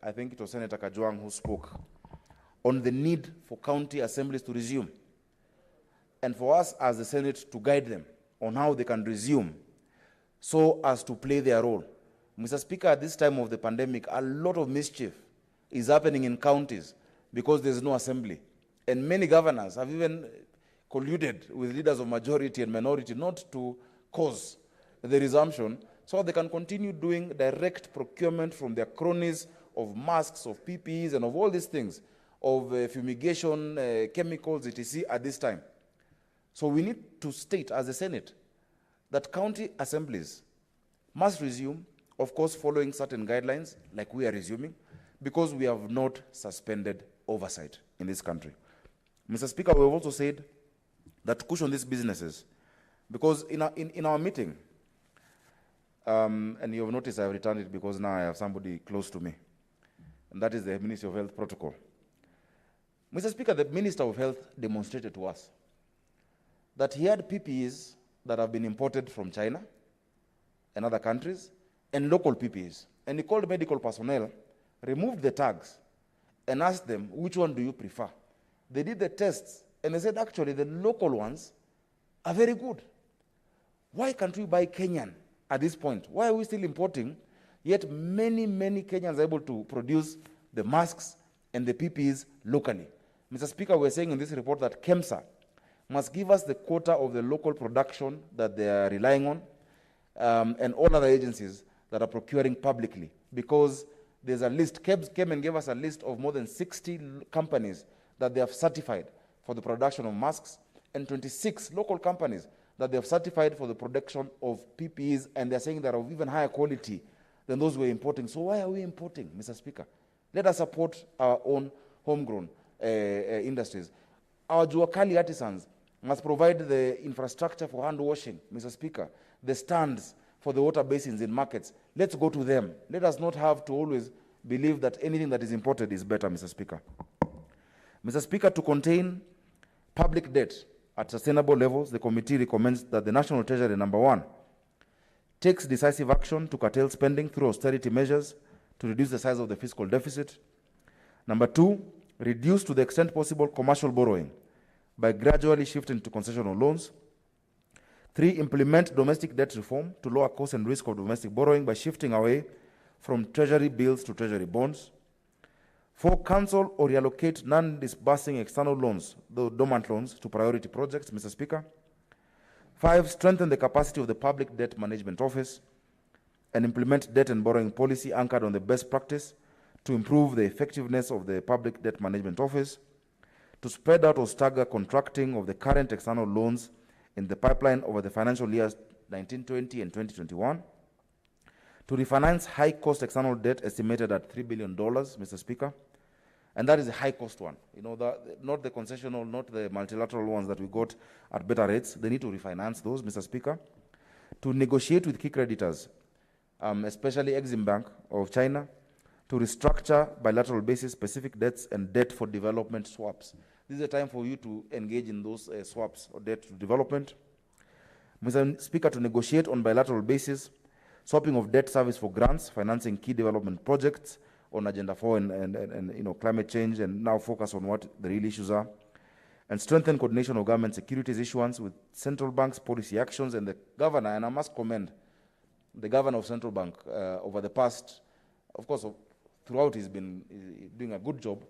I think it was Senator Kajwang who spoke on the need for county assemblies to resume, and for us as the Senate to guide them on how they can resume so as to play their role. Mr. Speaker, at this time of the pandemic, a lot of mischief is happening in counties because there's no assembly. And many governors have even colluded with leaders of majority and minority not to cause the resumption so they can continue doing direct procurement from their cronies of masks, of PPEs, and of all these things, of fumigation, chemicals, etc. at this time. So we need to state as a Senate that county assemblies must resume, of course, following certain guidelines like we are resuming, because we have not suspended oversight in this country. Mr. Speaker, we have also said that to cushion these businesses, because in our meeting, and you have noticed I have returned it because now I have somebody close to me, and that is the Ministry of Health protocol. Mr. Speaker, the Minister of Health demonstrated to us that he had PPEs that have been imported from China and other countries, and local PPEs. And he called medical personnel, removed the tags, and asked them, which one do you prefer? They did the tests, and they said, actually, the local ones are very good. Why can't we buy Kenyan at this point? Why are we still importing? Yet many, many Kenyans are able to produce the masks and the PPEs locally. Mr. Speaker, we're saying in this report that KEMSA must give us the quota of the local production that they are relying on, and all other agencies that are procuring publicly, because there's a list. KEBS came and gave us a list of more than 60 companies that they have certified for the production of masks, and 26 local companies that they have certified for the production of PPEs, and they're saying they're of even higher quality than those we're importing. So why are we importing, Mr. Speaker? Let us support our own homegrown industries. Our Juakali artisans must provide the infrastructure for hand washing, Mr. Speaker, the stands for the water basins in markets. Let's go to them. Let us not have to always believe that anything that is imported is better, Mr. Speaker. Mr. Speaker, to contain public debt at sustainable levels, the committee recommends that the National Treasury, number one, takes decisive action to curtail spending through austerity measures to reduce the size of the fiscal deficit. Number two, reduce to the extent possible commercial borrowing by gradually shifting to concessional loans. Three, implement domestic debt reform to lower cost and risk of domestic borrowing by shifting away from treasury bills to treasury bonds. Four, cancel or reallocate non-disbursing external loans, the dormant loans, to priority projects, Mr. Speaker. Five, strengthen the capacity of the Public Debt Management Office and implement debt and borrowing policy anchored on the best practice to improve the effectiveness of the Public Debt Management Office, to spread out or stagger contracting of the current external loans in the pipeline over the financial years 1920 and 2021, to refinance high-cost external debt estimated at $3 billion, Mr. Speaker, and that is a high-cost one. You know, not the concessional, not the multilateral ones that we got at better rates. They need to refinance those, Mr. Speaker, to negotiate with key creditors, especially Exim Bank of China, to restructure bilateral basis specific debts and debt for development swaps. This is a time for you to engage in those swaps or debt to development. Mr. Speaker, to negotiate on bilateral basis swapping of debt service for grants, financing key development projects on Agenda 4 and you know, climate change, and now focus on what the real issues are. And strengthen coordination of government securities issuance with central banks' policy actions. And the governor, and I must commend the governor of central bank over the past, of course, throughout he's been doing a good job,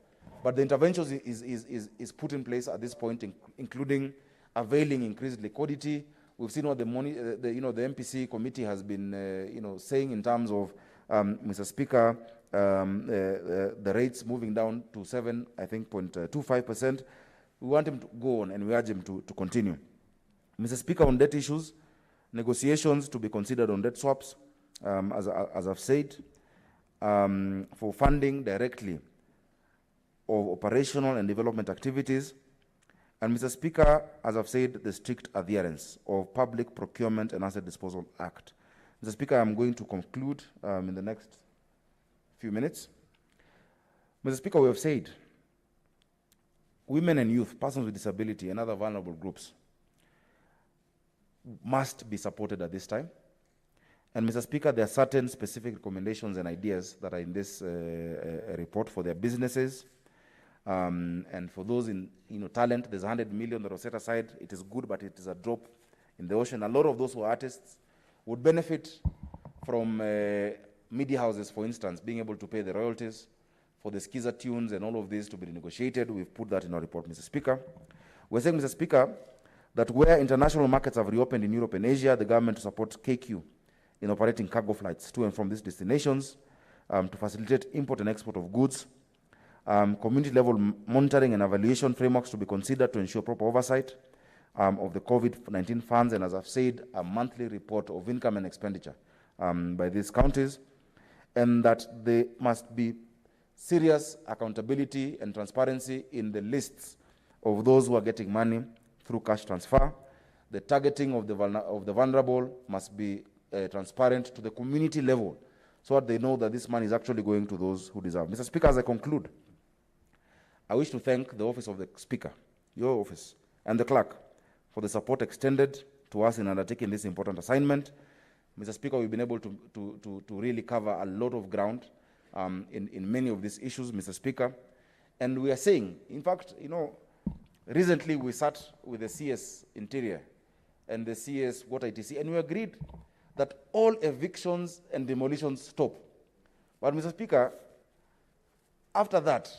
but the interventions is put in place at this point, including availing increased liquidity. We've seen what the MPC committee has been saying in terms of, Mr. Speaker, the rates moving down to 7.25%. We want him to go on, and we urge him to continue. Mr. Speaker, on debt issues, negotiations to be considered on debt swaps, as I've said, for funding directly of operational and development activities. And Mr. Speaker, as I've said, the strict adherence of Public Procurement and Asset Disposal Act. Mr. Speaker, I'm going to conclude in the next few minutes. Mr. Speaker, we have said women and youth, persons with disability, and other vulnerable groups must be supported at this time. And Mr. Speaker, there are certain specific recommendations and ideas that are in this report for their businesses. And for those in talent, there's 100 million that was set aside. It is good, but it is a drop in the ocean. A lot of those who are artists would benefit from media houses, for instance, being able to pay the royalties for the skiza tunes and all of this to be renegotiated. We've put that in our report, Mr. Speaker. We're saying, Mr. Speaker, that where international markets have reopened in Europe and Asia, the government to support KQ in operating cargo flights to and from these destinations to facilitate import and export of goods. Community-level monitoring and evaluation frameworks to be considered to ensure proper oversight of the COVID-19 funds, and as I've said, a monthly report of income and expenditure by these counties, and that there must be serious accountability and transparency in the lists of those who are getting money through cash transfer. The targeting of the vulnerable must be transparent to the community level so that they know that this money is actually going to those who deserve. Mr. Speaker, as I conclude, I wish to thank the Office of the Speaker, your office, and the clerk for the support extended to us in undertaking this important assignment. Mr. Speaker, we've been able to really cover a lot of ground in many of these issues, Mr. Speaker. And we are saying, in fact, recently we sat with the CS Interior and the CS Water etc., and we agreed that all evictions and demolitions stop. But Mr. Speaker, after that,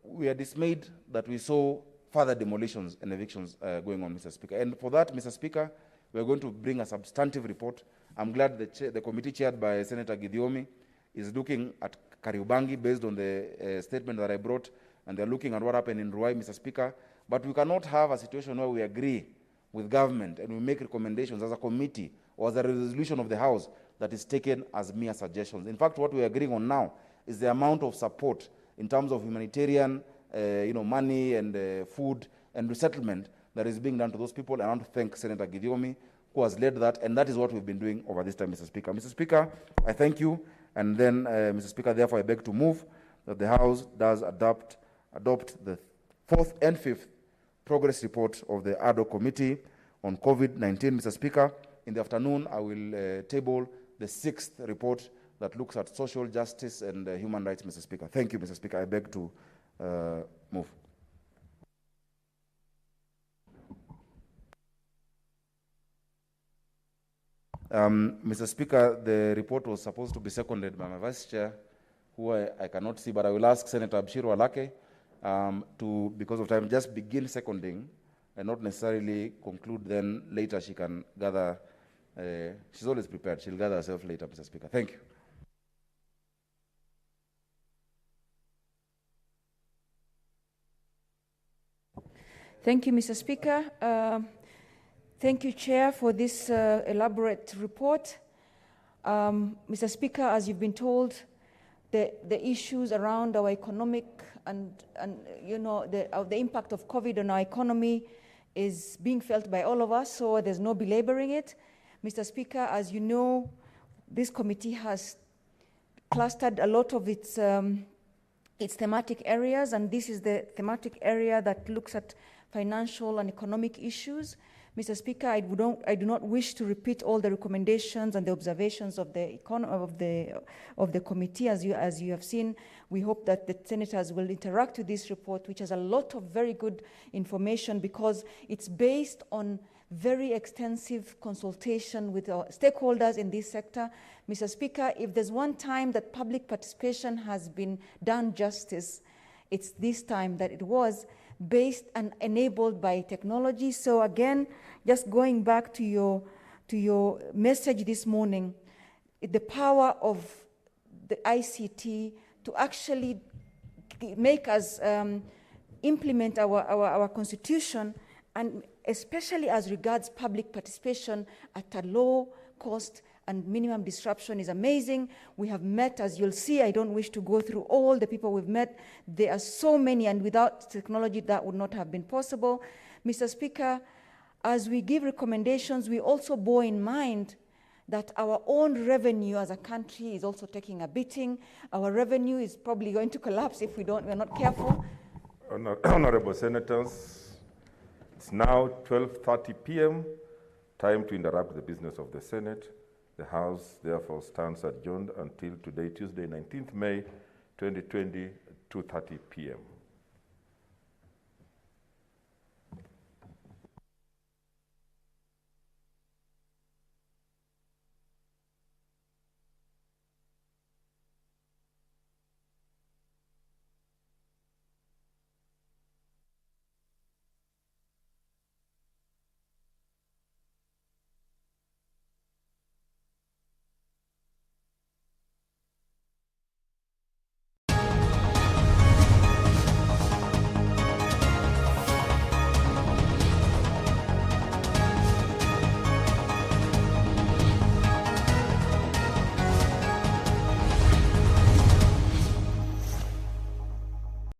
we are dismayed that we saw further demolitions and evictions going on, Mr. Speaker. And for that, Mr. Speaker, we are going to bring a substantive report. I'm glad the committee chaired by Senator Gidiomi is looking at Kariobangi based on the statement that I brought, and they're looking at what happened in Ruai, Mr. Speaker. But we cannot have a situation where we agree with government and we make recommendations as a committee or as a resolution of the House that is taken as mere suggestions. In fact, what we're agreeing on now is the amount of support in terms of humanitarian money and food and resettlement that is being done to those people. And I want to thank Senator Gidiomi, who has led that, and that is what we've been doing over this time, Mr. Speaker. Mr. Speaker, I thank you, and then, Mr. Speaker, therefore I beg to move that the House does adopt the 4th and 5th progress report of the ad hoc committee on COVID-19, Mr. Speaker. In the afternoon, I will table the 6th report that looks at social justice and human rights, Mr. Speaker. Thank you, Mr. Speaker. I beg to move. Mr. Speaker, the report was supposed to be seconded by my Vice Chair, who I cannot see, but I will ask Senator Abshiru Alake to, because of time, just begin seconding and not necessarily conclude, then later she can gather. She's always prepared. She'll gather herself later, Mr. Speaker. Thank you. Thank you, Mr. Speaker. Thank you, Chair, for this elaborate report. Mr. Speaker, as you've been told, the issues around our economic and the impact of COVID on our economy is being felt by all of us, so there's no belaboring it. Mr. Speaker, as you know, this committee has clustered a lot of its thematic areas, and this is the thematic area that looks at financial and economic issues. Mr. Speaker, I do not wish to repeat all the recommendations and the observations of the committee. As you have seen, we hope that the senators will interact with this report, which has a lot of very good information because it's based on very extensive consultation with our stakeholders in this sector. Mr. Speaker, if there's one time that public participation has been done justice, it's this time that it was based and enabled by technology. So again, just going back to your message this morning, the power of the ICT to actually make us implement our constitution, and especially as regards public participation at a low cost and minimum disruption is amazing. We have met, as you'll see, I don't wish to go through all the people we've met. There are so many, and without technology that would not have been possible. Mr. Speaker, as we give recommendations, we also bear in mind that our own revenue as a country is also taking a beating. Our revenue is probably going to collapse if we're not careful. Honorable Senators, it's now 12:30 p.m. Time to interrupt the business of the Senate. The House therefore stands adjourned until today, Tuesday, 19th May 2020, 2:30 p.m.